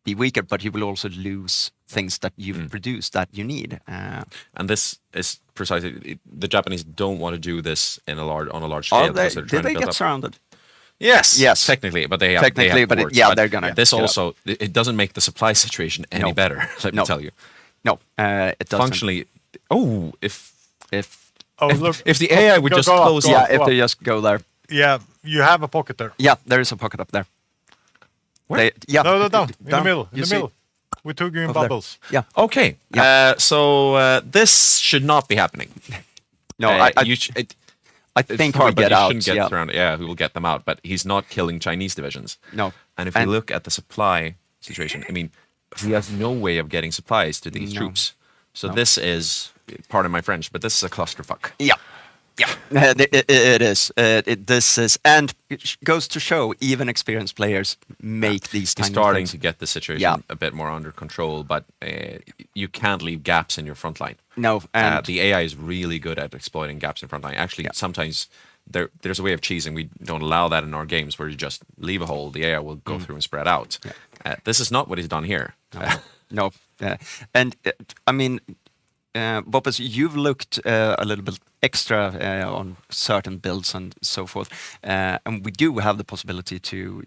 be weaker, but you will also lose things that you've produced that you need. And this is precisely, the Japanese don't want to do this on a large scale. Did they get surrounded? Yes, technically, but they have ports, they're gonna. This also it doesn't make the supply situation any better. Let me tell you. No, it doesn't. Functionally, if the AI would just close. If they just go there. Yeah, you have a pocket there. Yeah, there is a pocket up there. Where? No, down. In the middle. With 2 green bubbles. Yeah. Okay. Yeah. So this should not be happening. No, I think hard, we get out. He will get them out, but he's not killing Chinese divisions. No. And if you look at the supply situation, I mean, he has no way of getting supplies to these troops. So this is, pardon my French, but this is a clusterfuck. Yeah. It is. This is, and it goes to show even experienced players make these. He's starting to get the situation a bit more under control, but you can't leave gaps in your front line. No, and the AI is really good at exploiting gaps in front line. Actually, sometimes there's a way of cheesing. We don't allow that in our games, where you just leave a hole, the AI will go through and spread out. This is not what he's done here. No. And I mean, Boppus, you've looked a little bit extra on certain builds and so forth, and we do have the possibility to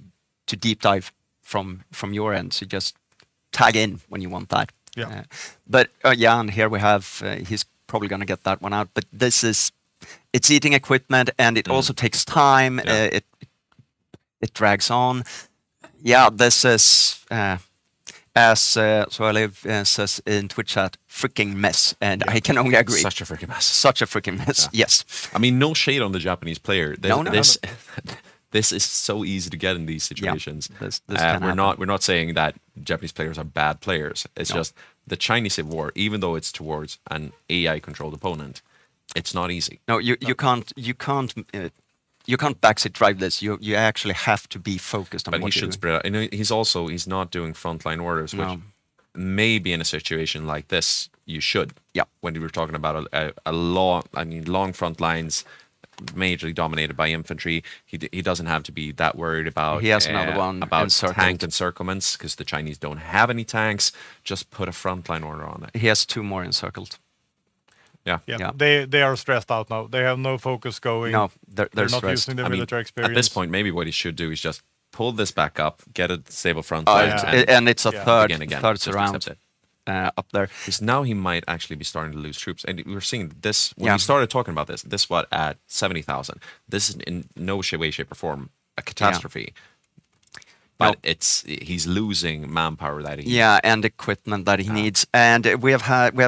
deep dive from your end. So just tag in when you want that. Yeah. But and here we have. He's probably going to get that one out. But it's eating equipment, and it also takes time. It drags on. Yeah, this is, as So I Live says in Twitch chat, freaking mess. And I can only agree. Such a freaking mess. Such a freaking mess, yes. I mean, no shade on the Japanese player. No, no, this, this is so easy to get in these situations. This can happen. We're not saying that Japanese players are bad players. It's just the Chinese Civ War, even though it's towards an AI-controlled opponent, it's not easy. No, you can't backseat drive this. You actually have to be focused on But he what should you're spread out. You know, he's not doing frontline orders, which No. maybe in a situation like this you should. Yeah. When we were talking about a long front lines, majorly dominated by infantry, he doesn't have to be that worried about. He has another one about encircled. tank encirclements because the Chinese don't have any tanks. Just put a frontline order on it. He has 2 more encircled. Yeah, Yeah. they are stressed out now. They have no focus going. No, they're They're not stressed. using their I mean, military experience. at this point, maybe what he should do is just pull this back up, get a stable front Oh, line, yeah. and it's a Yeah. third again. third Just surround accept it. up there. Because now he might actually be starting to lose troops. And we were seeing this, when Yeah. we started talking about this what, at 70,000. This is in no way, shape, or form a catastrophe. But he's losing manpower that he Yeah, and equipment that he needs. And we have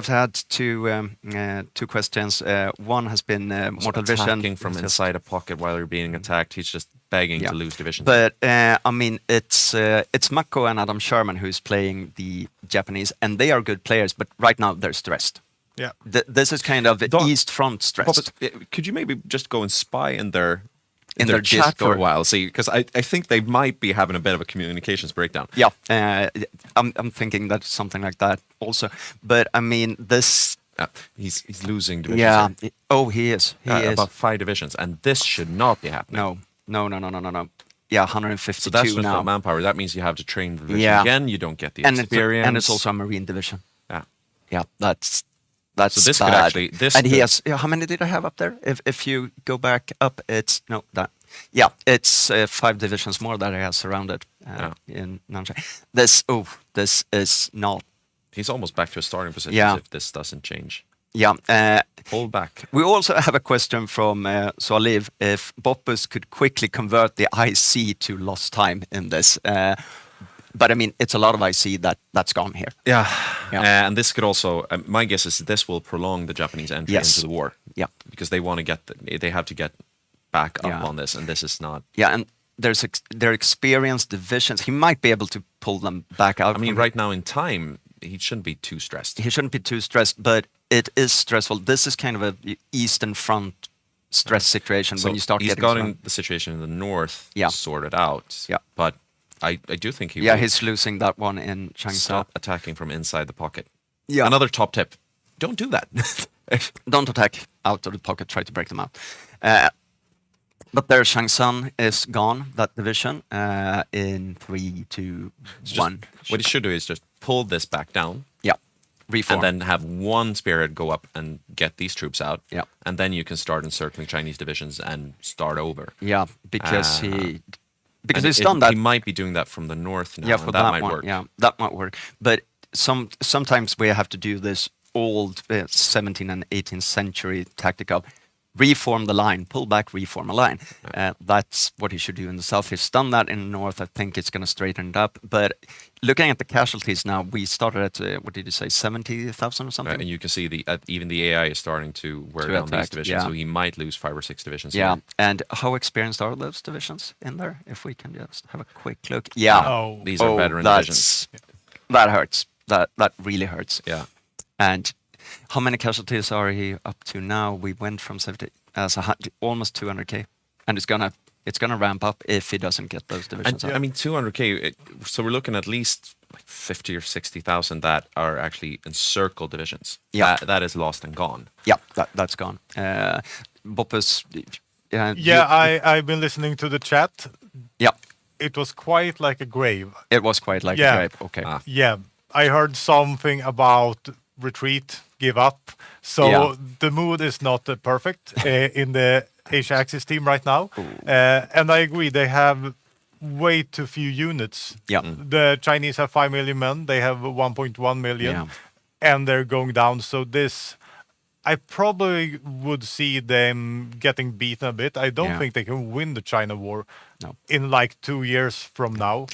had two questions. One has been Mortal Vision attacking from inside a pocket while you're being attacked. He's just begging Yeah. to lose divisions. But I mean, it's Mako and Adam Sherman who's playing the Japanese, and they are good players. But right now they're stressed. Yeah. This is kind of East Front stressed. Could you maybe just go and spy in their their chat for a Discord. while? See, because I think they might be having a bit of a communications breakdown. Yeah, I'm thinking that something like that also. But I mean, this. He's losing divisions. Yeah. here. Oh, he is. He is. About 5 divisions, and this should not be happening. No. Yeah, 152 So that's just now. not manpower. That means you have to train the division Yeah. again. You don't get the and experience. and it's also a Marine division. Yeah. Yeah, that's So this could bad. actually- this and he could- has. How many did I have up there? If you go back up, it's no that. Yeah, it's 5 divisions more that he has surrounded in Nanjing. This is not. He's almost back to a starting position Yeah. if this doesn't change. Yeah. Pull back. We also have a question from Soaliv if Boppus could quickly convert the IC to lost time in this. But I mean, it's a lot of IC that's gone here. Yeah. Yeah. And this could also, my guess is this will prolong the Japanese entry Yes. into the war. Yeah. Because they want to they have to get back up Yeah. on this, and this is not. Yeah, and they're experienced divisions. He might be able to pull them back out. I mean, from- right now in time, he shouldn't be too stressed. He shouldn't be too stressed, but it is stressful. This is kind of a Eastern Front stress situation when you start he's getting gotten some- the situation in the north Yeah. sorted out. Yeah. But I do think he Yeah, will he's losing that one in Changsha. stop attacking from inside the pocket. Yeah. Another top tip: don't do that. Don't attack out of the pocket, try to break them out. But their Shangsan is gone, that division, in 3, 2, 1. What he should do is just pull this back down. Yeah, reform. And then have one spearhead go up and get these troops out. Yeah. And then you can start encircling Chinese divisions and start over. Yeah, because And he's done that. He might be doing that from the north now. Yeah, and for that might one. work. Yeah, that might work. But sometimes we have to do this old 17th and 18th century tactic of reform the line, pull back, reform a line. That's what he should do in the south. He's done that in the north. I think it's going to straighten it up. But looking at the casualties now, we started at, what did you say, 70,000 or something? And you can see even the AI is starting to wear To down attack, these divisions, yeah. so he might lose 5 or 6 divisions. Yeah, here. and how experienced are those divisions in there? If we can just have a quick look. Yeah. Oh. These are veteran divisions. That hurts. That really hurts. Yeah. And how many casualties are he up to now? We went from 70 as almost 200k, and it's gonna ramp up if he doesn't get those divisions. And, up. I mean, 200k. So we're looking at least like 50 or 60,000 that are actually encircled divisions. Yeah. That is lost and gone. Yeah, that's gone. Boppus. I've been listening to the chat. Yeah, It was quite like a grave. it was quite like Yeah. a grape. Okay. Yeah, I heard something about retreat, give up. So Yeah. the mood is not perfect in the Asia Axis team right now. And I agree, they have way too few units. Yeah. The Chinese have 5 million men, they have 1.1 million, Yeah. and they're going down. So this, I probably would see them getting beaten a bit. I don't Yeah. think they can win the China war No. in like 2 years from now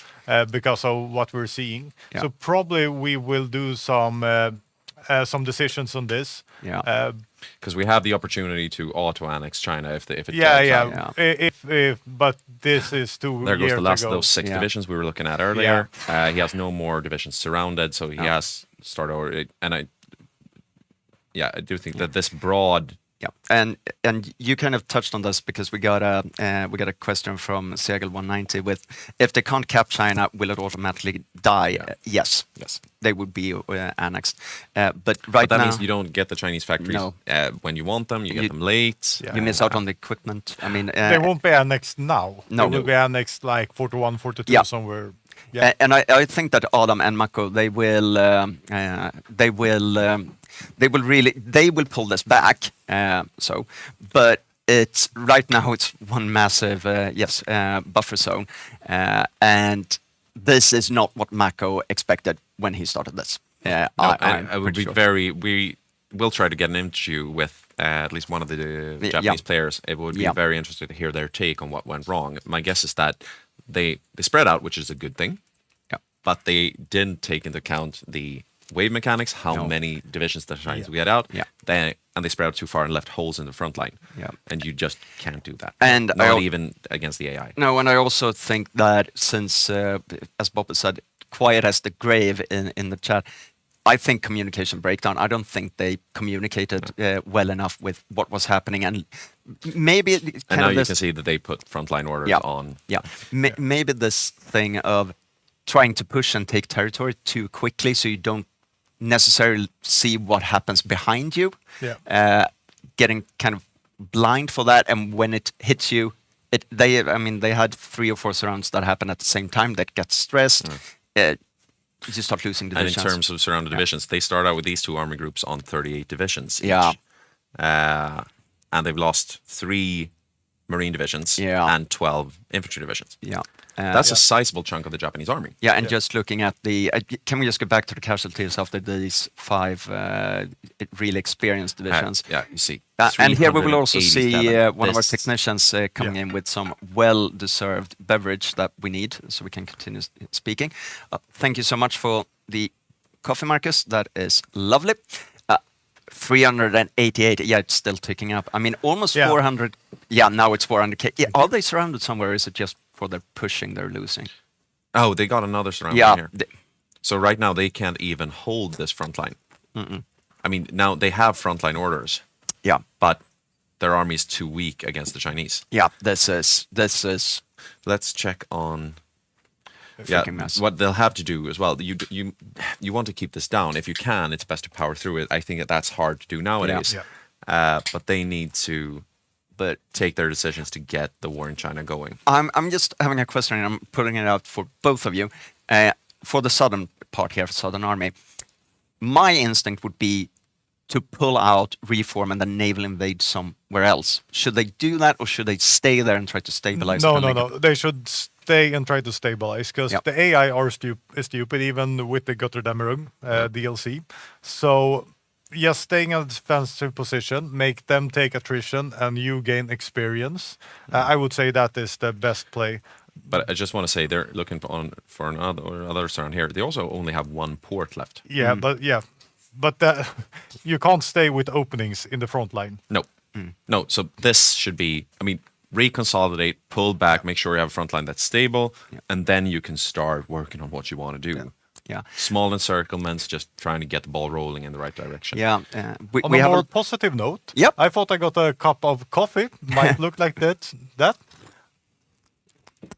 because of what we're seeing. Yeah. So probably we will do some decisions on this. Yeah. Because we have the opportunity to auto-annex China if it Yeah, gets yeah. out. If but this is 2 There goes years the last of ago. those 6 Yeah. divisions we were looking at earlier. He has no more divisions surrounded, so he has started over. And I do think that this broad. Yeah, and you kind of touched on this because we got a question from Segel 190 with if they can't cap China, will it automatically die? Yes, they would be annexed. But But that now means you don't get the Chinese factories No. when you want them. You get them late. Yeah. you miss out on the equipment. I mean, They won't be annexed now. No. They will be annexed like 41, 42 Yeah. somewhere. Yeah. and I think that Adam and Mako they will pull this back. But it's right now it's one massive buffer zone, and this is not what Mako expected when he started this. No, I'm I would pretty be sure. We will try to get an interview with at least one of the Yeah. Japanese players. It would be Yeah. very interesting to hear their take on what went wrong. My guess is that they spread out, which is a good thing. Yeah. But they didn't take into account the wave mechanics, how No. many divisions they're trying to get out. Yeah. And they spread out too far and left holes in the front line. Yeah. And you just can't do that. And not even against the AI. No, and I also think that since, as Bob said, quiet as the grave in the chat, I think communication breakdown. I don't think they communicated well enough with what was happening, and maybe And now you can see that they put frontline orders on. Yeah, maybe this thing of trying to push and take territory too quickly, so you don't necessarily see what happens behind you. Yeah. Getting kind of blind for that, and when it hits you, they had 3 or 4 surrounds that happen at the same time that get stressed. You start losing divisions. And in terms of surrounded divisions, they start out with these 2 army groups on 38 divisions each. Yeah. And they've lost 3 marine divisions and 12 infantry divisions. Yeah. That's a sizable chunk of the Japanese army. Yeah, and just looking at the... can we just go back to the casualties after these 5 really experienced divisions? You see. And here we will also see 387. one of our technicians coming in with some well-deserved beverage that we need, so we can continue speaking. Thank you so much for the coffee, Marcus. That is lovely. 388. Yeah, it's still ticking up. I mean, almost 400. Yeah, now it's 400K. Yeah, are they surrounded somewhere, or is it just for their pushing they're losing? Oh, they got another surround here. So right now they can't even hold this front line. I mean, now they have frontline orders. Yeah. But their army is too weak against the Chinese. Yeah, this is... Let's check on... freaking mess. What they'll have to do as well. You want to keep this down. If you can, it's best to power through it. I think that's hard to do nowadays. But they need to take their decisions to get the war in China going. I'm just having a question, and I'm putting it out for both of you. For the southern part here, Southern Army, my instinct would be to pull out, reform, and then naval invade somewhere else. Should they do that, or should they stay there and try to stabilize? No. They should stay and try to stabilize, because the AI are stupid, even with the Götterdämmerung DLC. So, just staying in a defensive position, make them take attrition, and you gain experience. I would say that is the best play. But I just want to say they're looking for another surround here. They also only have 1 port left. Yeah, but you can't stay with openings in the front line. No. No, so this should be, I mean, reconsolidate, pull back, make sure you have a front line that's stable, and then you can start working on what you want to do. Yeah. Small encirclements, just trying to get the ball rolling in the right direction. Yeah. On a more positive note, I thought I got a cup of coffee. Might look like that.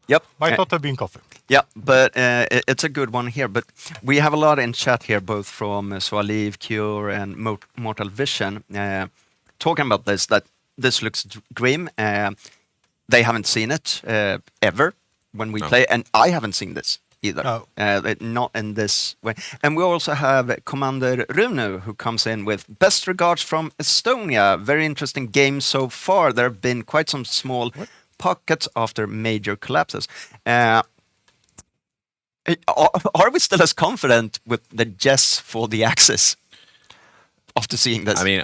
Yep. Might not have been coffee. Yeah, but it's a good one here. But we have a lot in chat here, both from Swaliv, Cure, and Mortal Vision, talking about this, that this looks grim. They haven't seen it ever when we play, and I haven't seen this either. Not in this way. And we also have Commander Rune, who comes in with best regards from Estonia. Very interesting game so far. There have been quite some small pockets after major collapses. Are we still as confident with the Jess for the Axis? after seeing this. I mean,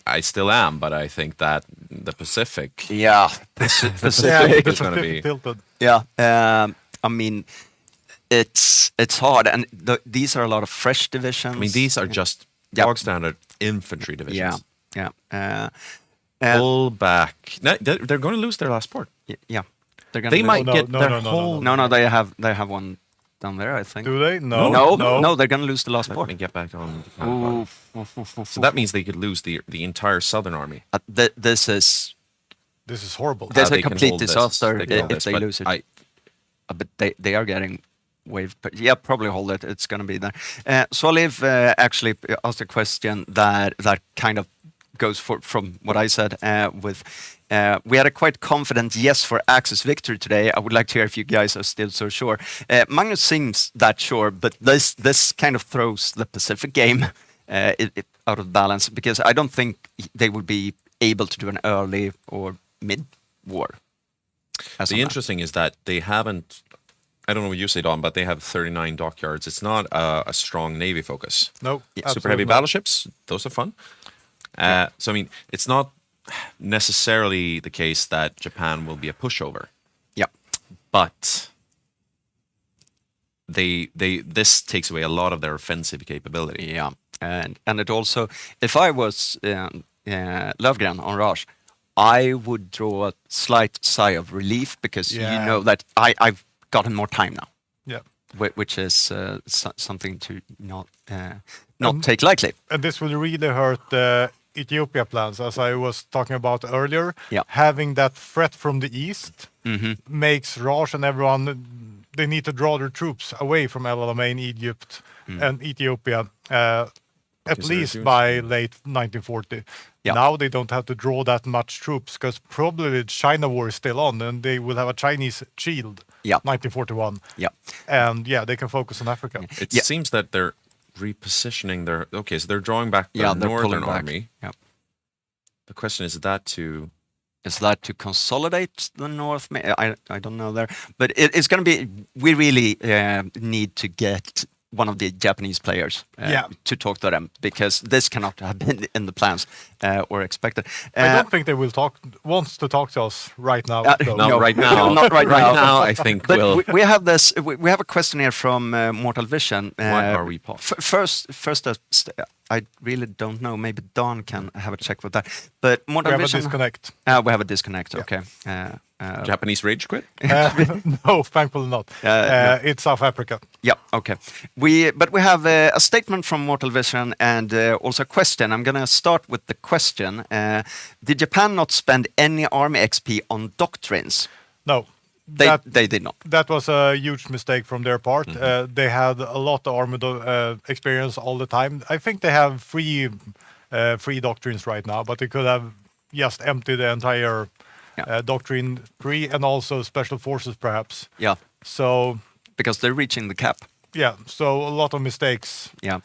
I still am, but I think that the Pacific yeah, Yeah, Pacific. it's gonna be- tilted. Yeah, I mean, it's hard, and these are a lot of fresh divisions. I mean, these are just Yeah. bog standard infantry divisions. Yeah. Pull back. No, they're going to lose their last port. Yeah, they're gonna. They lose. might No, get no, their no, no, no, whole. No, they have one down there, I think. Do they? No. No, they're gonna lose the last Let port. me get back on. Ooh. So that means they could lose the entire southern army. This is This is horrible. There's a They can complete hold this. disaster They can hold if this, they but lose it. I, but they are getting wave. Yeah, probably hold it. It's gonna be there. Swaliv actually asked a question that kind of goes from what I said. We had a quite confident yes for Axis victory today. I would like to hear if you guys are still so sure. Magnus seems that sure, but this kind of throws the Pacific game out of balance, because I don't think they would be able to do an early or mid war. the interesting is that they haven't. I don't know what you say, Don, but they have 39 dockyards. It's not a strong navy focus. No. Super heavy battleships, those are fun. So I mean, it's not necessarily the case that Japan will be a pushover, Yeah. but this takes away a lot of their offensive capability. Yeah, and it also, if I was Löfgren on Raj, I would draw a slight sigh of relief, because you Yeah. know that I've gotten more time now, Yeah. which is something to not take lightly. And this will really hurt the Ethiopia plans, as I was talking about earlier. Yeah. Having that threat from the east Mm-hmm. makes Raj and everyone, they need to draw their troops away from El Alamein, Egypt, and Ethiopia, at Because they're least doing by late 1940. Yeah. Now they don't have to draw that much troops, because probably the China war is still on, and they will have a Chinese shield, Yeah. 1941. Yeah, And yeah, they can focus on Africa. It Yeah. seems that they're repositioning their. Okay, so they're drawing back their they're pulling northern back. army. Yeah. The question is that to. is that to consolidate the North? I don't know there, but it's going to be. We really need to get one of the Japanese players to talk to them, because this cannot have been in the plans or expected. I don't think they will wants to talk to us right now. though. No, No, right now. not right now. I think But we'll. we have this. We have a question here from Mortal Vision. What are we First, I really don't know. Maybe Don can have a check with that. But We Mortal have a Vision. disconnect. We have a disconnect. Okay. Japanese rage quit? No, thankfully not. No. It's South Africa. Yeah. Okay. But we have a statement from Mortal Vision, and also a question. I'm gonna start with the question. Did Japan not spend any army XP on doctrines? No. They did not. That was a huge mistake from their part. They had a lot of army experience all the time. I think they have three doctrines right now, but they could have just emptied the entire doctrine tree, and also special forces perhaps. Yeah. So Because they're reaching the cap. yeah, so a lot of mistakes Yeah.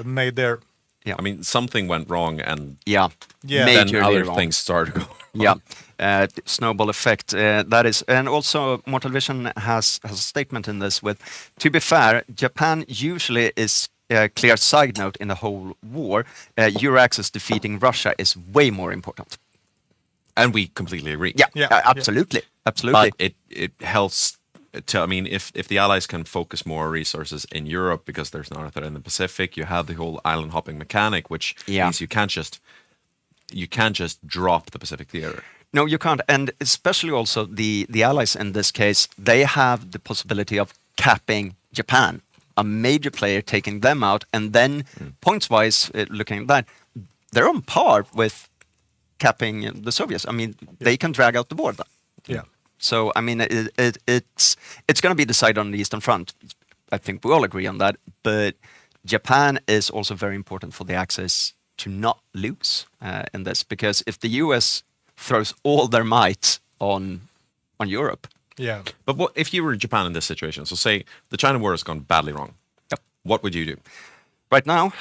made there. Yeah. I mean, something went wrong, and Yeah. Yeah. then Majorly other wrong. things started going. Yeah, snowball effect. That is, and also Mortal Vision has a statement in this with, to be fair, Japan usually is a clear side note in the whole war. Euro-Axis defeating Russia is way more important. And we completely agree. Yeah, absolutely, absolutely. But it helps to, I mean, if the Allies can focus more resources in Europe, because there's not a threat in the Pacific, you have the whole island hopping mechanic, which means you can't just drop the Pacific theater. No, you can't. And especially also the Allies in this case, they have the possibility of capping Japan, a major player, taking them out, and then points-wise, looking at that, they're on par with capping the Soviets. I mean, they can drag out the board then. Yeah. So, I mean, it's going to be decided on the Eastern Front. I think we all agree on that. But Japan is also very important for the Axis to not lose in this, because if the US throws all their might on Europe. Yeah. But what if you were Japan in this situation? So say the China war has gone badly wrong. Yep. What would you do? Right now,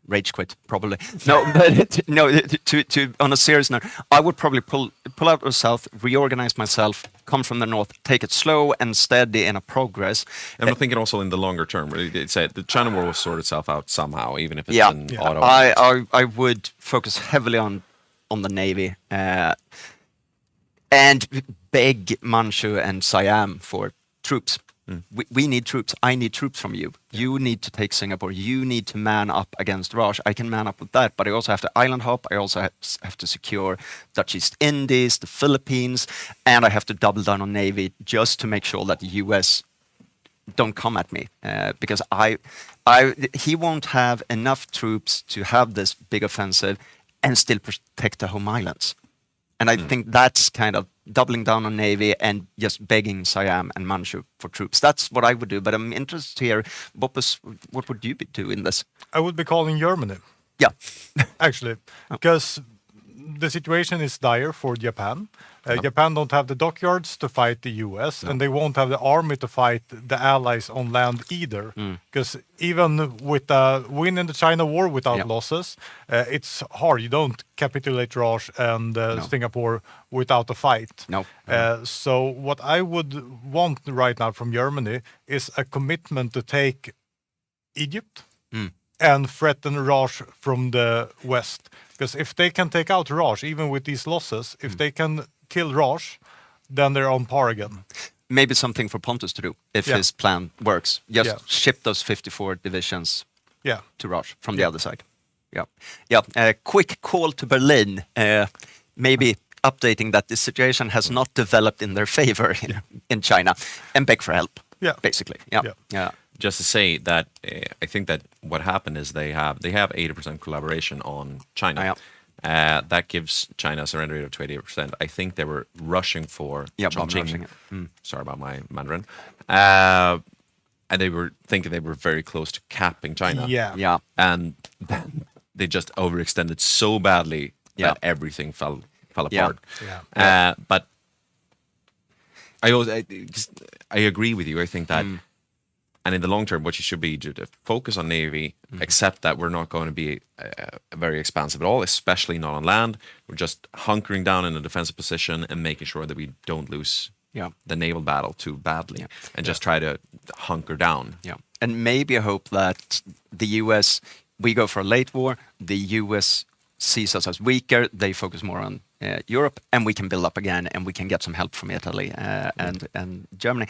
rage quit probably. No, but no. To on a serious note, I would probably pull out of the south, reorganize myself, come from the north, take it slow and steady in a progress. And I'm thinking also in the longer term. It's the China war will sort itself out somehow, even if it's Yeah. an auto. I would focus heavily on the navy and beg Manchu and Siam for troops. We need troops. I need troops from you. You need to take Singapore. You need to man up against Raj. I can man up with that, but I also have to island hop. I also have to secure Dutch East Indies, the Philippines, and I have to double down on Navy just to make sure that the US don't come at me because he won't have enough troops to have this big offensive and still protect the home islands. And I think that's kind of doubling down on Navy and just begging Siam and Manchu for troops. That's what I would do. But I'm interested to hear, Boppus, what would you do in this? I would be calling Germany, Yeah. actually, because the situation is dire for Japan. Japan don't have the dockyards to fight the US, and they won't have the army to fight the allies on land either. Because even with the win in the China war without losses, it's hard. You don't capitulate Raj and Singapore without a fight. No. So what I would want right now from Germany is a commitment to take Egypt and threaten Raj from the west. Because if they can take out Raj, even with these losses, if they can kill Raj, then they're on par again. Maybe something for Pontus to do if his plan works. Just ship those 54 divisions to Raj from the other side. Yeah. Quick call to Berlin. Maybe updating that the situation has not developed in their favor in China, and beg for help. Yeah. Basically. Yeah. Just to say that I think that what happened is they have 80% collaboration on China. That gives China a surrender rate of 28%. I think they were rushing for Chongqing. Sorry about my Mandarin. And they were thinking they were very close to capping China. Yeah. And then they just overextended so badly that everything fell apart. But I agree with you. I think that, and in the long term, what you should be to focus on Navy, accept that we're not going to be very expansive at all, especially not on land. We're just hunkering down in a defensive position and making sure that we don't lose the naval battle too badly and just try to hunker down. Yeah. And maybe I hope that the US, we go for a late war, the US sees us as weaker, they focus more on Europe, and we can build up again, and we can get some help from Italy and Germany.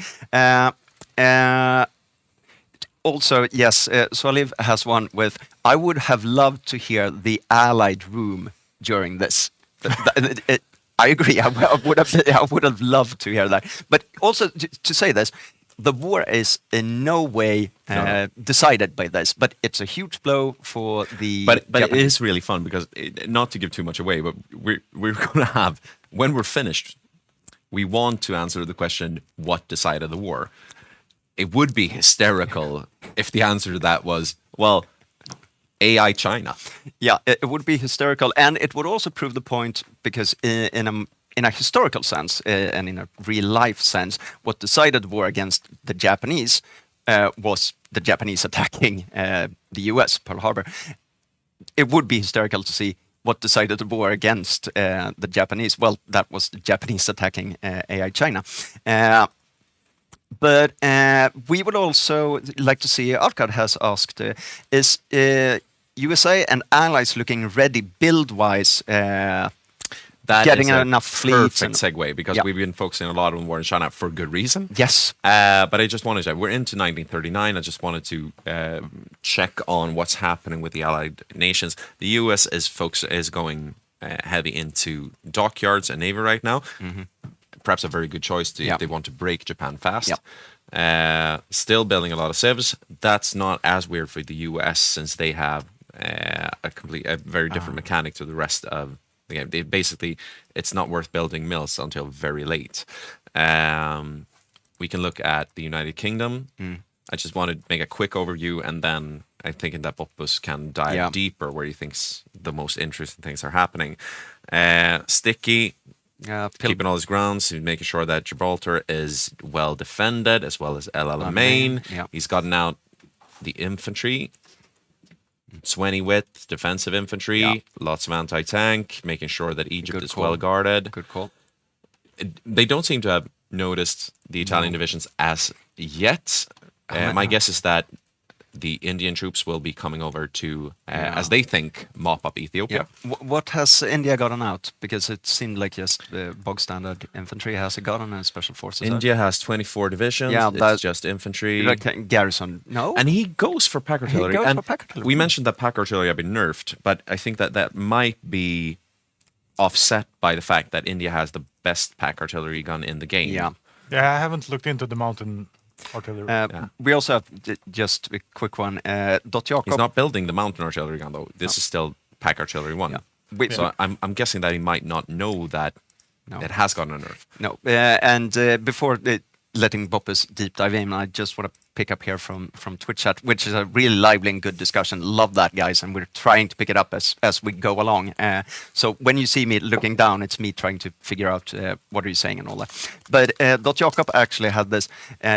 Also, yes, Swaliv has one with, I would have loved to hear the Allied room during this. I agree, I would have loved to hear that. But also, to say this, the war is in no way decided by this, but it's a huge blow for the But it is really fun because, not to give too much away, but we're going to have, when we're finished, we want to answer the question, what decided the war? It would be hysterical if the answer to that was, well, AI China. Yeah, it would be hysterical, and it would also prove the point because in a historical sense and in a real life sense, what decided the war against the Japanese was the Japanese attacking the US, Pearl Harbor. It would be hysterical to see what decided the war against the Japanese. Well, that was the Japanese attacking AI China. But we would also like to see, Arkad has asked, is USA and allies looking ready build-wise, getting enough fleets? Perfect segue, because we've been focusing a lot on war in China for good reason. Yes. But I just wanted to, we're into 1939. I just wanted to check on what's happening with the allied nations. The US is going heavy into dockyards and navy right now. Perhaps a very good choice if they want to break Japan fast. Still building a lot of civs. That's not as weird for the US since they have a very different mechanic to the rest of the game. Basically, it's not worth building mills until very late. We can look at the United Kingdom. I just want to make a quick overview, and then I'm thinking that Boppus can dive deeper where he thinks the most interesting things are happening. Sticky. Keeping all his grounds, making sure that Gibraltar is well defended, as well as El Alamein. He's gotten out the infantry. 20 width, defensive infantry, Yeah. lots of anti-tank, making sure that Egypt Good is call. well guarded. Good call. They don't seem to have noticed the Italian divisions as yet. My guess is that the Indian troops will be coming over to, as they think, mop up Ethiopia. Yeah. What has India gotten out? Because it seemed like just bog standard infantry. Has it gotten a special forces? India has 24 divisions. Yeah, it's that- just infantry. Like garrison? No. And he goes for pack artillery. goes and for pack artillery. we mentioned that pack artillery have been nerfed, but I think that that might be offset by the fact that India has the best pack artillery gun in the game. Yeah. Yeah, I haven't looked into the mountain artillery. We also have just a quick one. Dot Jakob. He's not building the mountain artillery gun though. This is still pack artillery 1. We- So I'm guessing that he might not know that No. it has gotten a nerf. No, and before letting Boppus deep dive in, I just want to pick up here from Twitch chat, which is a really lively and good discussion. Love that, guys, and we're trying to pick it up as we go along. So when you see me looking down, it's me trying to figure out what are you saying and all that. But Dot Jakob actually had this.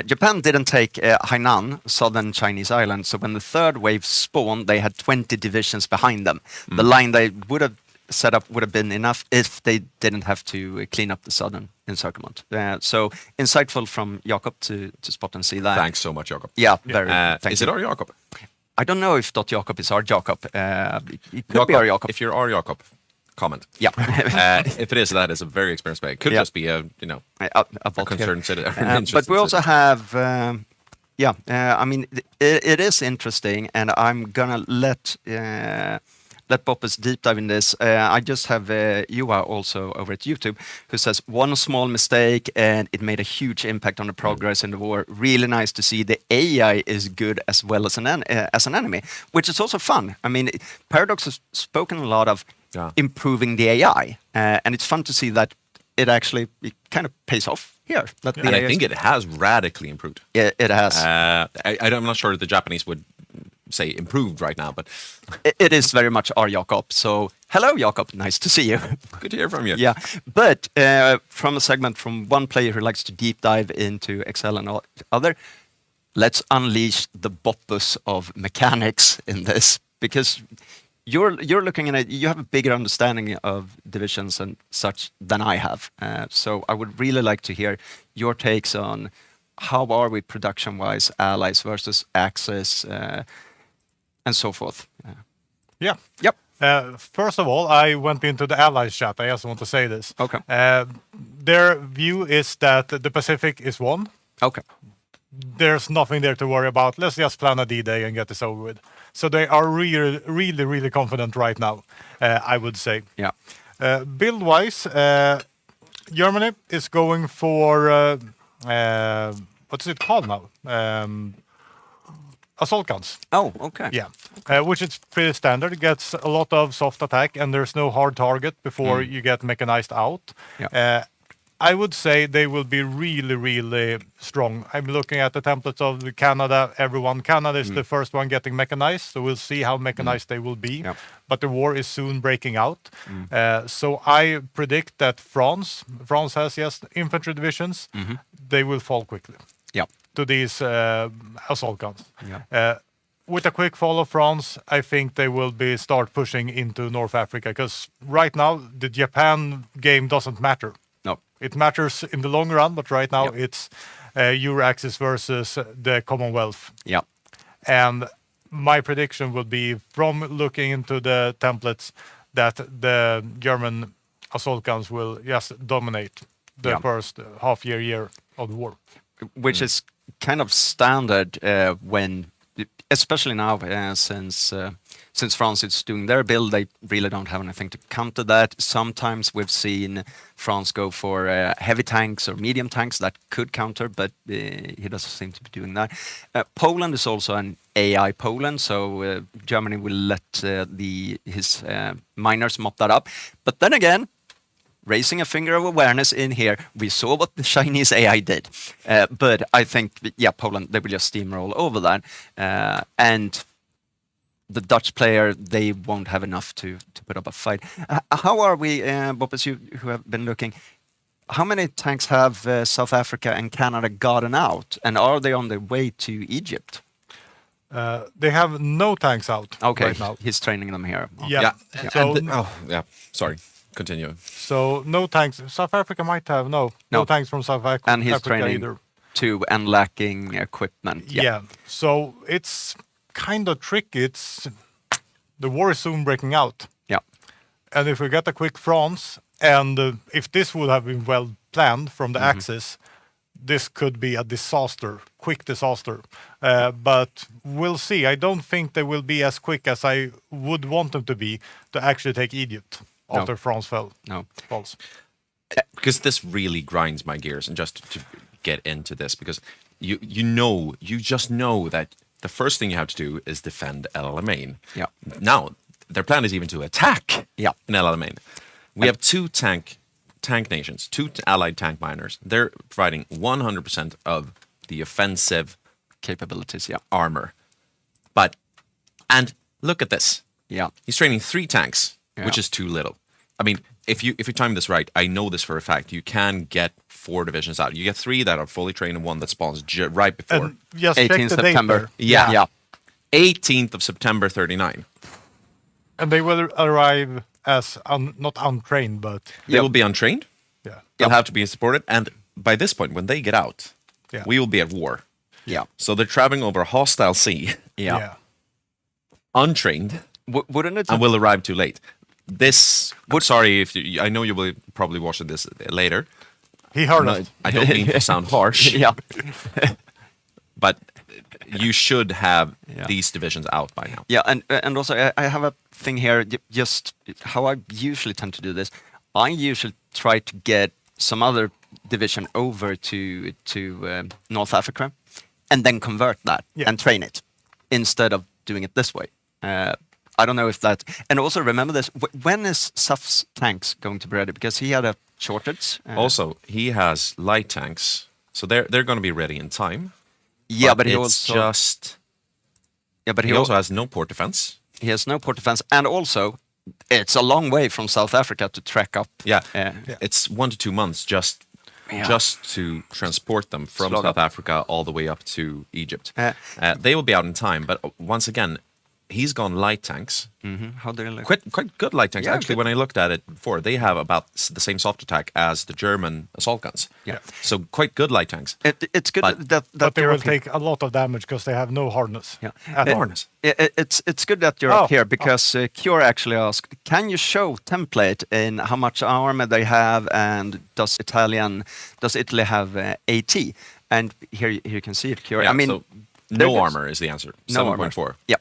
Japan didn't take Hainan, southern Chinese island, so when the third wave spawned, they had 20 divisions behind them. The line they would have set up would have been enough if they didn't have to clean up the southern encirclement. So insightful from Jakob to spot and see that. Thanks so much, Jakob. Yeah, very. Thank Is you. it our Jakob? I don't know if Dot Jakob is our Jakob. It could be our Jakob. If you're our Jakob, comment. Yeah. If it is, that is a very experienced player. It could Yeah. just be a a bot here. concerned citizen. But we also have, I mean, it is interesting, and I'm gonna let Boppus deep dive in this. I just have Yuva also over at YouTube who says one small mistake and it made a huge impact on the progress in the war. Really nice to see the AI is good as well as an enemy, which is also fun. I mean, Paradox has spoken a lot of improving the AI, and it's fun to see that it actually kind of pays off here. That the And I AI think it has radically improved. it has. I'm not sure the Japanese would say improved right now, but It is very much our Jakob. So hello, Jakob. Nice to see you. good to hear from you. Yeah, but from a segment from one player who likes to deep dive into Excel and other, let's unleash the Boppus of mechanics in this, because you're looking at it. You have a bigger understanding of divisions and such than I have. So I would really like to hear your takes on how are we production-wise, allies versus Axis, and so forth. Yeah. Yep. First of all, I went into the Allies chat. I just want to say this. Okay. Their view is that the Pacific is won. Okay. There's nothing there to worry about. Let's just plan a D-Day and get this over with. So they are really confident right now, I would say. Yeah. Build-wise, Germany is going for, what's it called now? Assault guns. Oh, okay. Yeah, which is pretty standard. It gets a lot of soft attack, and there's no hard target before you get mechanized out. Yeah. I would say they will be really strong. I'm looking at the templates of Canada. Canada is the first one getting mechanized, so we'll see how mechanized they will be. Yeah. But the war is soon breaking out. So I predict that France has just infantry divisions. They will fall quickly Yeah. to these assault guns. Yeah. With a quick fall of France, I think they will start pushing into North Africa, because right now the Japan game doesn't matter. No. It matters in the long run, but right now Yep. it's Euro-Axis versus the Commonwealth. Yeah. And my prediction will be, from looking into the templates, that the German assault guns will just dominate the Yeah. first year of the war. Which is kind of standard when, especially now, since France is doing their build, they really don't have anything to counter that. Sometimes we've seen France go for heavy tanks or medium tanks that could counter, but he doesn't seem to be doing that. Poland is also an AI Poland, so Germany will let his miners mop that up. But then again, raising a finger of awareness in here, we saw what the Chinese AI did. But I think, Poland, they will just steamroll over that. And the Dutch player, they won't have enough to put up a fight. How are we, Boppus, you who have been looking, how many tanks have South Africa and Canada gotten out? And are they on their way to Egypt? They have no tanks out Okay, right now. he's training them here. Okay. Yeah. And So, sorry. Continue. so no tanks. South Africa might have no tanks from South Africa. And he's Africa training either. too and lacking equipment. Yeah. So it's kind of tricky. It's the war is soon breaking out. Yeah. And if we get a quick France, and if this would have been well planned from the Axis, this could be a disaster, quick disaster. But we'll see. I don't think they will be as quick as I would want them to be to actually take Egypt after France No. falls. Because this really grinds my gears, and just to get into this, because you just know that the first thing you have to do is defend El Alamein. Yeah. Now their plan is even to attack Yeah. in El Alamein. We have two tank nations, two allied tank miners. They're providing 100% of the offensive Capabilities, yeah. armor. And look at this. Yeah. He's training 3 tanks, which Yeah. is too little. I mean, if you time this right, I know this for a fact. You can get 4 divisions out. You get 3 that are fully trained and 1 that spawns right before. And just check 18th the date September. there. Yeah. Yeah. 18th of September 39. And they will arrive as not untrained, but They will be untrained. yeah. They'll have to be supported. And by this point, when they get out, Yeah. we will be at war. Yeah. So they're traveling over a hostile sea, Yeah. untrained, Wouldn't it? and will arrive too late. This. Sorry if I know you will probably watch this later. He heard No, us. I don't mean to sound harsh, Yeah. but you should have Yeah. these divisions out by now. Yeah, and also I have a thing here. Just how I usually tend to do this. I usually try to get some other division over to North Africa, and then convert that Yeah. and train it instead of doing it this way. I don't know if that. And also remember this: when is Saf's tanks going to be ready? Because he had a shortage. Also, he has light tanks, so they're going to be ready in time. yeah, but he it's also just but he also has no port defense. he has no port defense, and also it's a long way from South Africa to trek up. Yeah, Yeah. it's 1 to 2 months just to transport them from Slog South up. Africa all the way up to Egypt. Uh, They will be out in time, but once again, he's gone light tanks. How do they look? Quite good light tanks. Yeah, Actually, good. when I looked at it before, they have about the same soft attack as the German assault guns. Yeah. So quite good light tanks. It's good But- that But they you're will up here. take a lot of damage because they have no hardness. Yeah. At all. Harness. It's good that you're Oh. up here because Cure actually asked, can you show template in how much armor they have and does Italy have AT? And here you can see it, Cure. Yeah, I mean, so they're no good. armor is the answer. No armor. 7.4. Yeah,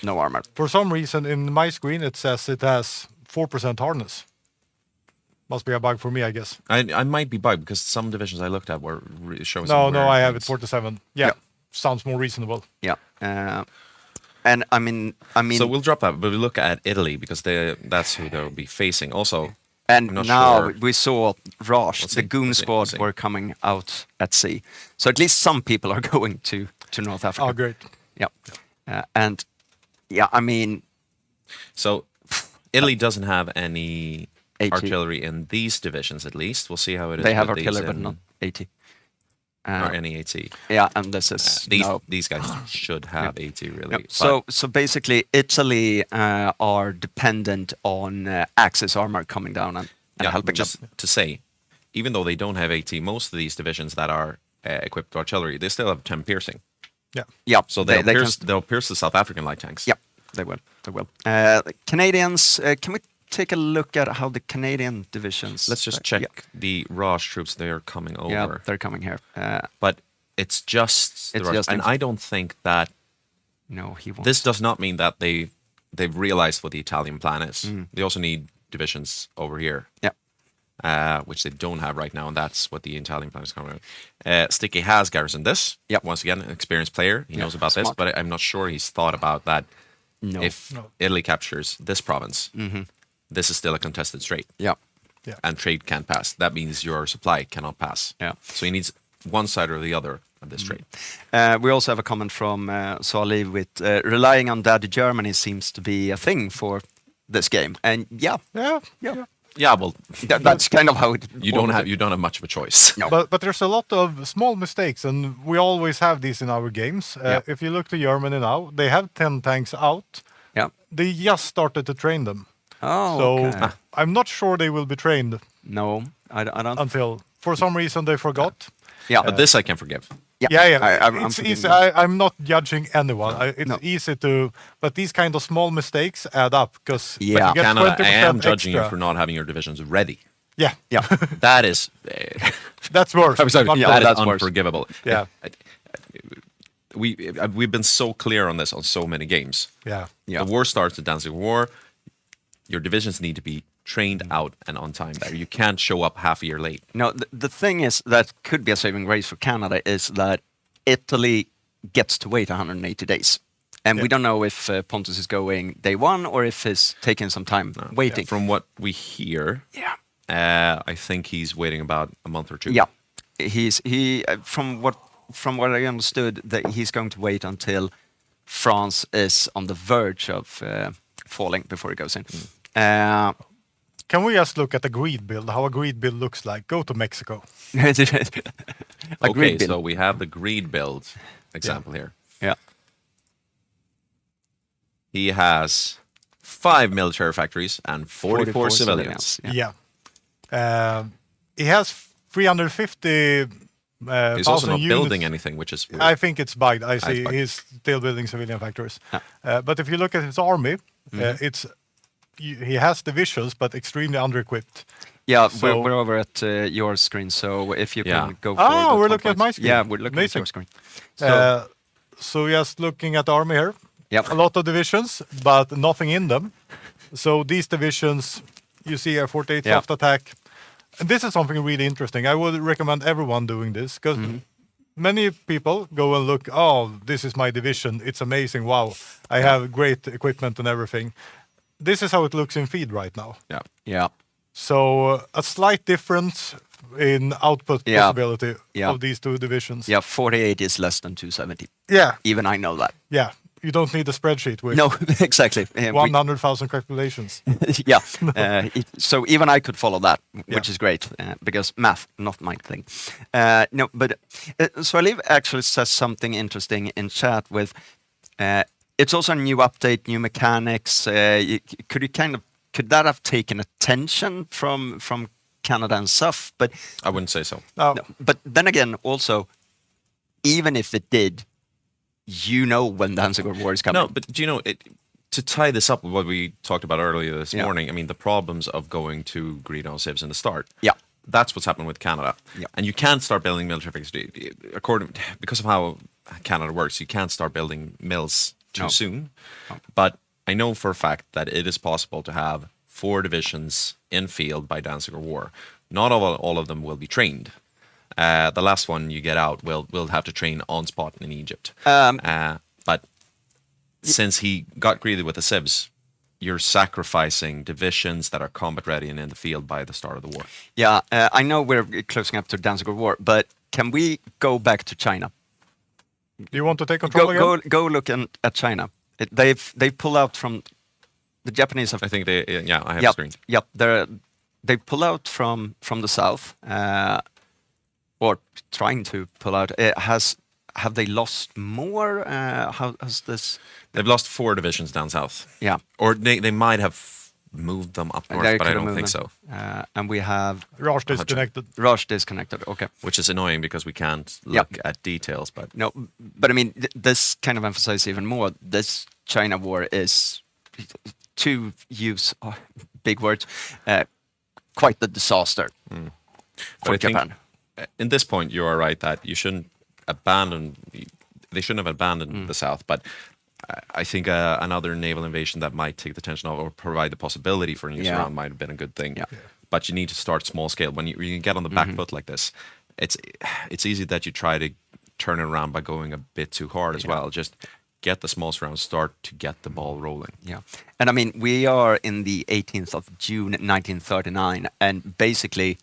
no armor. For some reason, in my screen, it says it has 4% hardness. Must be a bug for me, I guess. I might be bugged because some divisions I looked at were showing. No, some no, weird I have it things. 47. Yeah, Yeah. sounds more reasonable. Yeah. And I mean, So we'll drop that, but we look at Italy because that's who they'll be facing. Also, and I'm not now sure. we saw Raj, Let's the see, goon let's see, squad let's see. were coming out at sea. So at least some people are going to North Africa. Oh, great. Yeah. And yeah, I mean, So Italy doesn't have any AT. artillery in these divisions, at least. We'll see how it is. they have with these artillery, but in- not AT. or any AT. Yeah, and this is These guys should have AT really. Yep. but So basically, Italy are dependent on Axis armor coming down and helping just them. to say, even though they don't have AT, most of these divisions that are equipped with artillery, they still have 10 piercing. Yeah. Yeah, So they they'll pierce the South African light tanks. Yeah, they will. They will. Canadians, can we take a look at how the Canadian divisions? Let's just check the Raj troops. They are coming over. Yeah, they're coming here. But it's just the It's Raj. just And I don't think that No, he won't. this does not mean that they've realized what the Italian plan is. Mm. They also need divisions over here. Yeah. Which they don't have right now, and that's what the Italian plan is coming out. Sticky has garrisoned this. Yep. Once again, an experienced player. He knows about smart. this, but I'm not sure he's thought about that. No. If No. Italy captures this province, this is still a contested strait, Yeah. and trade can't pass. That means your supply cannot pass. Yeah. So he needs one side or the other of this trade. We also have a comment from Sali with relying on Daddy Germany seems to be a thing for this game. And yeah, Yeah. yeah. Yeah, well, That's kind of how it. you don't have much of a choice. No. But there's a lot of small mistakes, and we always have these in our games. Yeah. If you look to Germany now, they have 10 tanks out. Yeah. They just started to train them. Oh. So Okay. I'm not sure they will be trained No, I don't. until, for some reason, they forgot. Yeah. But this I can forgive. Yeah. I'm It's forgiving easy. you. I'm not judging anyone. It's No. easy to, but these kind of small mistakes add up because Yeah. Canada, I am judging you extra. for not having your divisions ready. Yeah, Yeah. That is, that's worse. I'm sorry, Not yeah, that bad. is that's worse. unforgivable. Yeah. We've been so clear on this on so many games. Yeah. Yeah. The war starts, the Danzig War. Your divisions need to be trained out and on time. There, you can't show up half a year late. No, the thing is that could be a saving grace for Canada is that Italy gets to wait 180 days. And we Yeah. don't know if Pontus is going day one or if he's taking some time waiting. From what we hear, Yeah. I think he's waiting about a month or two. Yeah. From what I understood that he's going to wait until France is on the verge of falling before he goes in. Can we just look at the greed build? How a greed build looks like? Go to Mexico. Okay, so we have the greed build example here. Yeah. He has 5 military factories and 44 civilians. Yeah. He has 350. He's also not units. building anything, which is weird. I think it's bugged. I see bugged. he's still building civilian factories. But if you look at his army, he has divisions, but extremely under-equipped. Yeah, So- we're over at your screen, so if you can Yeah. go forward. Oh, with we're one looking at point. my screen. Yeah, we're looking at Amazing. your screen. So, So just looking at the army here, Yep. a lot of divisions, but nothing in them. So these divisions, you see a 48 Yeah. soft attack. And this is something really interesting. I would recommend everyone doing this because many people go and look, oh, this is my division. It's amazing. Wow. I have great equipment and everything. This is how it looks in feed right now. Yeah. yeah. So a slight difference in output Yeah. possibility Yeah. of these two divisions. Yeah, 48 is less than 270. Yeah. Even I know that. Yeah. You don't need a spreadsheet with No, exactly. We- 100,000 calculations. yeah. So even I could follow that, which is great because math, not my thing. No, but Swaliv actually says something interesting in chat with. It's also a new update, new mechanics. Could that have taken attention from Canada and stuff? But I wouldn't say so. Now, no, but then again, also, even if it did, you know when Danzig War is coming. No, but do you know, to tie this up with what we talked about earlier this Yeah. morning, I mean, the problems of going to greed on civs in the start. Yeah. That's what's happened with Canada. Yeah. And you can't start building military factories. Because of how Canada works, you can't start building mills too No. soon. But I know for a fact that it is possible to have 4 divisions in field by Danzig War. Not all of them will be trained. The last one you get out will have to train on spot in Egypt. But since he got greedy with the civs, you're sacrificing divisions that are combat ready and in the field by the start of the war. Yeah, I know we're closing up to Danzig War, but can we go back to China? do you want to take control again? Go look at China. They've pulled out from the Japanese. I think I have a Yep, screen. yep. They pull out from the south, or trying to pull out. Have they lost more? How has this? They've lost 4 divisions down south. Yeah, Or they might have moved them up north, they but I could have don't think moved so. them. And we have Raj disconnected. Rush disconnected. Okay. Which is annoying because we can't Yep. look at details. But No, but I mean, this kind of emphasizes even more. This China war is, to use big words, quite the disaster for But I think, Japan. in this point, you are right that you shouldn't abandon. They shouldn't have abandoned the south, but I think another naval invasion that might take the tension off or provide the possibility for a new Yeah. surround might have been a good thing. Yeah. But you need to start small scale. When you get on the back foot like this, it's easy that you try to turn it around by going a bit too hard as well. Just get the small surround, start to get the ball rolling. Yeah, and I mean, we are in the 18th of June, 1939, and basically,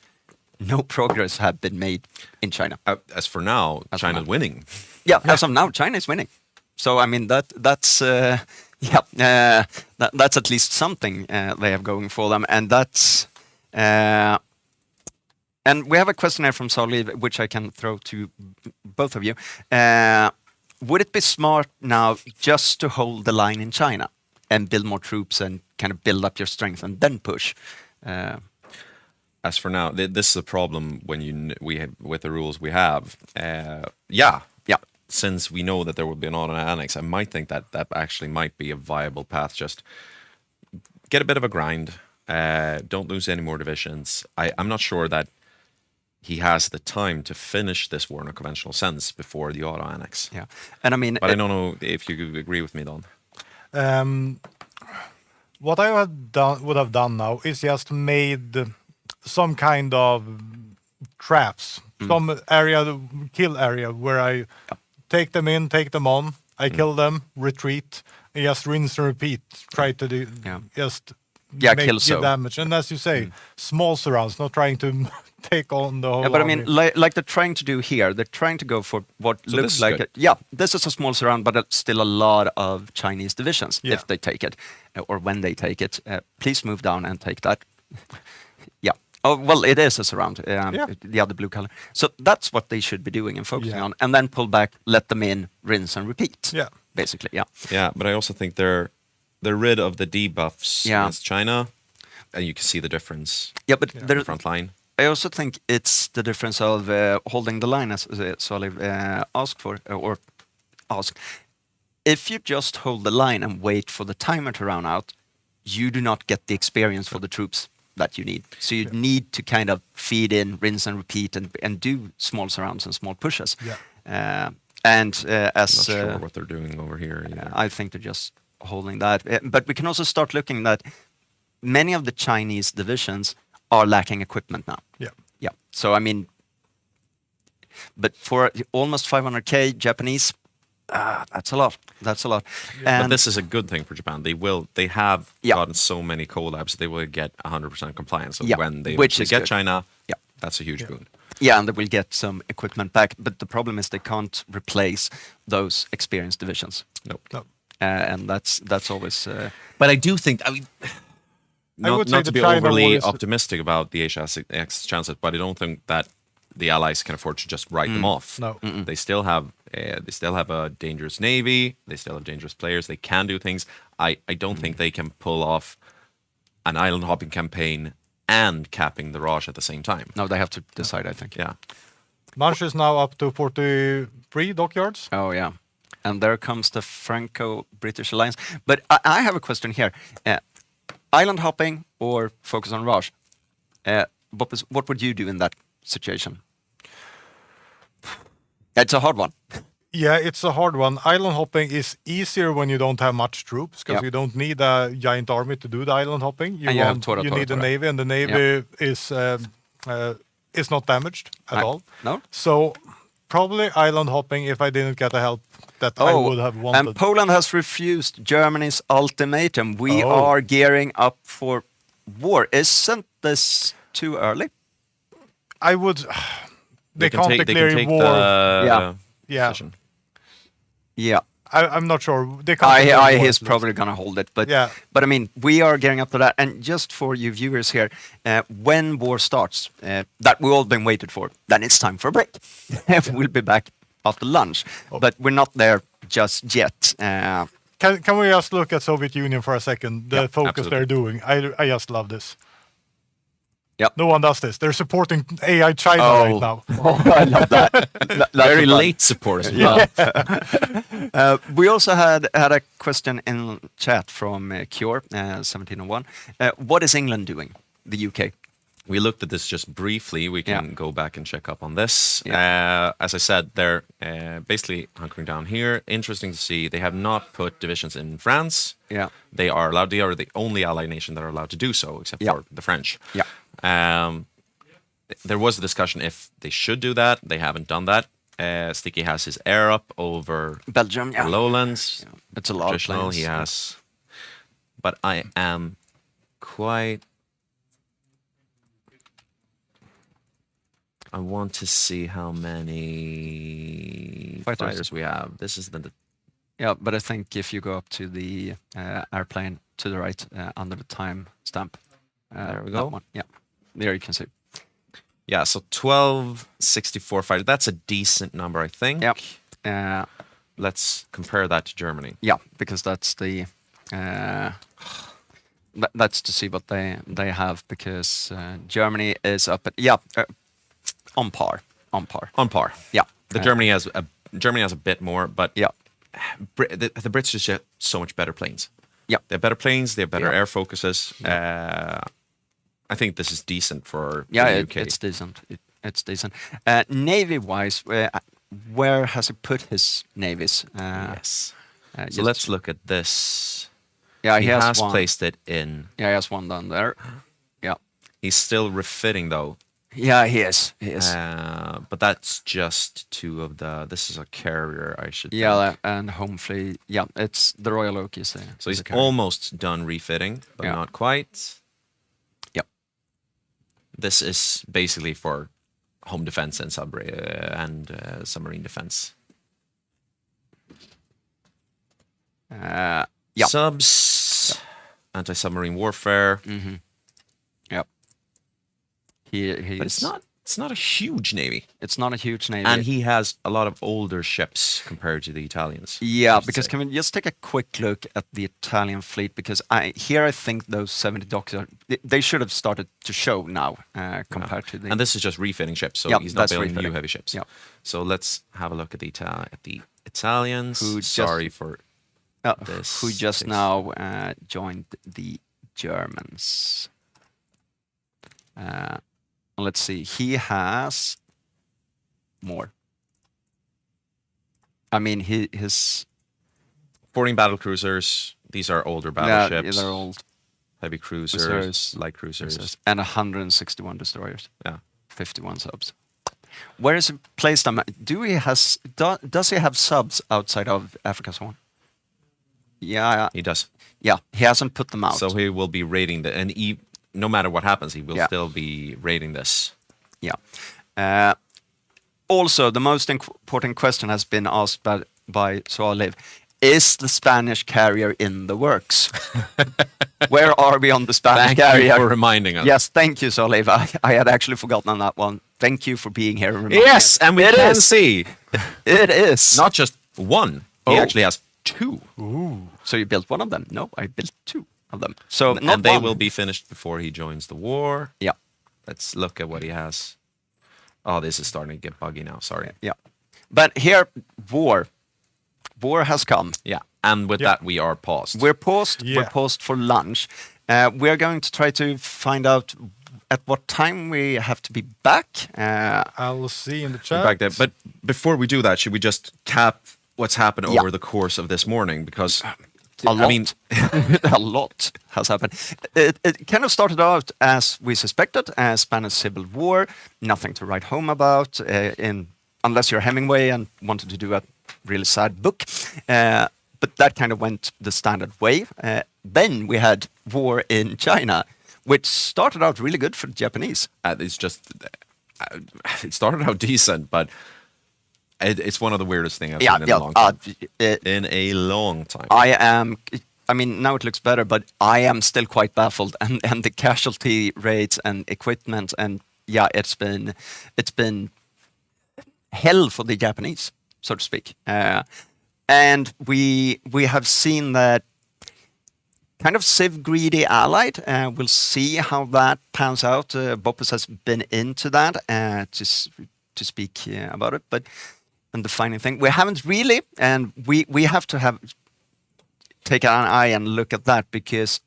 no progress have been made in China. As for now, As for China's now. winning. Yeah, as of now, China is winning. So I mean, that's that's at least something they have going for them, and that's And we have a question here from Solly, which I can throw to both of you. Would it be smart now just to hold the line in China and build more troops and kind of build up your strength and then push? As for now, this is a problem when we have, with the rules we have. Yeah. Since we know that there will be an auto annex, I might think that that actually might be a viable path. Just get a bit of a grind. Don't lose any more divisions. I'm not sure that he has the time to finish this war in a conventional sense before the auto annex. Yeah, and I mean, but I don't know if you agree with me, Don. What I would have done now is just made some kind of traps, some area, kill area, where I take them in, take them on, I kill them, retreat, and just rinse and repeat. Try to do just kill damage. And as you say, small surrounds, not trying to take on the whole. Yeah, but I army. mean, like they're trying to do here, they're trying to go for what looks like this is a small surround, but it's still a lot of Chinese divisions if they take it, or when they take it. Please move down and take that. Oh, well, it is a surround, the other blue color. So that's what they should be doing and focusing on, and then pull back, let them in, rinse and repeat. Yeah, basically, Yeah, but I also think they're rid of the debuffs against China, and you can see the difference. Yeah, but in the front line. I also think it's the difference of holding the line, as Solly asked for, or asked. If you just hold the line and wait for the timer to run out, you do not get the experience for the troops that you need. So you need to kind of feed in, rinse and repeat, and do small surrounds and small pushes. As not sure what they're doing over here. I think they're just holding that. But we can also start looking that many of the Chinese divisions are lacking equipment now. Yeah. So I mean, but for almost 500k Japanese, that's a lot. That's a lot. But this is a good thing for Japan. They have gotten so many collabs. They will get 100% compliance. So when they get China, that's a huge boon. Yeah, and they will get some equipment back. But the problem is they can't replace those experienced divisions. No. And that's always. But I do think. I mean, not to be China overly optimistic about the HX chances, but I don't think that the Allies can afford to just write them off. No. They still have a dangerous navy. They still have dangerous players. They can do things. I don't think they can pull off an island hopping campaign and capping the Raj at the same time. No, they have to decide, I think. Yeah. Manche is now up to 43 dockyards. Oh, yeah. And there comes the Franco-British alliance. But I have a question here. Island hopping or focus on Raj? What would you do in that situation? It's a hard one. Yeah, it's a hard one. Island hopping is easier when you don't have much troops, because you don't need a giant army to do the island hopping. You need a navy, and the navy is not damaged at all. No. So probably island hopping if I didn't get the help that I would have wanted. And Poland has refused Germany's ultimatum. We are gearing up for war. Isn't this too early? I would. They can't take war. Position. Yeah. I'm not sure. They can't. He's probably going to hold it. But I mean, we are gearing up to that. And just for you viewers here, when war starts, that we've all been waited for, then it's time for a break. We'll be back after lunch. But we're not there just yet. Can we just look at Soviet Union for a second? The focus absolutely. they're doing. I just love this. Yep. No one does this. They're supporting AI China right now. Oh, I love that. Very late support as well. We also had a question in chat from Cure 1701. What is England doing? The UK. We looked at this just briefly. We can go back and check up on this. As I said, they're basically hunkering down here. Interesting to see. They have not put divisions in France. Yeah. They are allowed. They are the only ally nation that are allowed to do so, except for the French. Yeah. There was a discussion if they should do that. They haven't done that. Sticky has his air up over Belgium, the lowlands. Yeah. It's a lot of planes. He has. But I am quite... I want to see how many fighters we have. This is the... Yeah, but I think if you go up to the airplane to the right under the time stamp. There we go. One. Yeah. there you can see. Yeah, so 1264 fighters. That's a decent number, I think. Yep. Let's compare that to Germany. Yeah, because that's the that's to see what they have, because Germany is up at on par. On par. Yeah. Germany has a bit more, but Yeah. The Brits just get so much better planes. Yeah. They have better planes. They have better Yeah. air focuses. I think this is decent for Yeah, the UK. it's decent. It's decent. Navy-wise, where has he put his navies? Yes. So just- let's look at this. Yeah, He he has has one. placed it in. Yeah, he has one down there. Yeah. He's still refitting though. Yeah, he is. He is. But that's just two of the. This is a carrier, I should. Yeah, think. and home fleet. Yeah, it's the Royal Oak is there. So he's almost done refitting, but Yeah. not quite. Yep. This is basically for home defense and submarine defense. Yeah. Subs, anti-submarine warfare. Yep. But it's not a huge navy, It's not a huge navy. and he has a lot of older ships compared to the Italians. Yeah, I should because say. can we just take a quick look at the Italian fleet? Because I think those 70 docks they should have started to show now compared to the. And this is just refitting ships, so Yep, he's not that's building new refitting. heavy ships. Yep. So let's have a look at the Italians. Who just- Sorry for this. who just thing. now joined the Germans. Let's see. He has more. I mean, his 14 battle cruisers. These are older yeah, battleships. they're old Heavy cruisers, Cruisers. light cruisers. and 161 destroyers. Yeah. 51 subs. Where is he placed them? Does he have subs outside of Africa's Horn? Yeah, He does. yeah. He hasn't put them out. So he will be raiding no matter what happens, he will Yeah. still be raiding this. yeah. Also, the most important question has been asked by Soaliv. Is the Spanish carrier in the works? Where are we on the Spanish Thank carrier? you for reminding us. Yes, thank you, Soaliv. I had actually forgotten on that one. Thank you for being here. and reminding Yes, us. and we It can is. see It is. not just one. He Oh. actually has two. So you built one of them? No, I built two of them. So not And they one. will be finished before he joins the war. Yeah, Let's look at what he has. Oh, this is starting to get buggy now. Sorry. yeah. But here, war has come. Yeah. And with that, we are paused. We're paused. Yeah. We're paused for lunch. We're going to try to find out at what time we have to be back. I'll see in the We're chat. back there. But before we do that, should we just cap what's happened Yeah. over the course of this morning? Because A lot. I mean, a lot has happened. It kind of started out as we suspected, as Spanish Civil War. Nothing to write home about, unless you're Hemingway and wanted to do a really sad book. But that kind of went the standard way. Then we had war in China, which started out really good for the Japanese. it's just it started out decent, but it's one of the weirdest things I've seen in a long time. In a long time. I mean, now it looks better, but I am still quite baffled, and the casualty rates and equipment, and yeah, it's been hell for the Japanese, so to speak. And we have seen that kind of Civ greedy allied. We'll see how that pans out. Boppus has been into that to speak about it, but and the final thing we haven't really, and we have to take an eye and look at that, because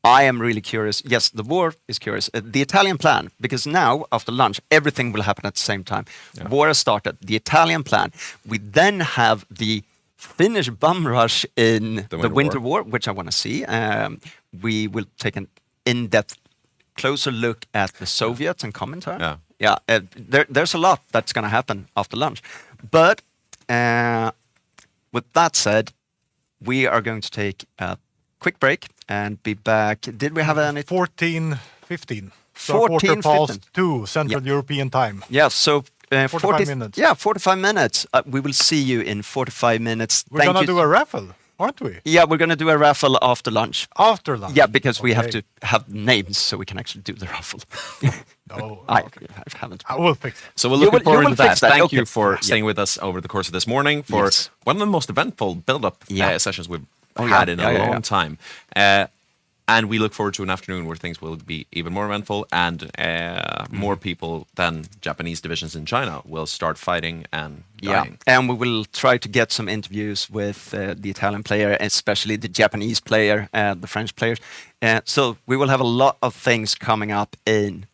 I am really curious. Yes, the war is curious. The Italian plan, because now after lunch everything will happen at the same time. Yeah. War has started. The Italian plan. We then have the Finnish bum rush in the Winter War, which I want to see. We will take an in-depth, closer look at the Soviets and Commonwealth. Yeah. Yeah, there's a lot that's going to happen after lunch. But with that said, we are going to take a quick break and be back. Did we have any? 14:15. So 14:15. 2 Central European time. Yeah, so 45 minutes. Yeah, 45 minutes. We will see you in 45 minutes. We're gonna do a raffle. aren't we? Yeah, we're going to do a raffle after lunch. After lunch. Yeah, because we have Okay. to have names so we can actually do the raffle. Oh, I okay. haven't. I will fix it. So we're You looking will- you forward will to that. fix that, Thank okay. you for Yeah. staying with us over the course of this morning for Yes. one of the most eventful build-up Yeah. sessions we've Oh, had yeah. in Yeah, a yeah, long yeah. time. And we look forward to an afternoon where things will be even more eventful and more people than Japanese divisions in China will start fighting and Yeah, dying. and we will try to get some interviews with the Italian player, especially the Japanese player, the French players. So we will have a lot of things coming up in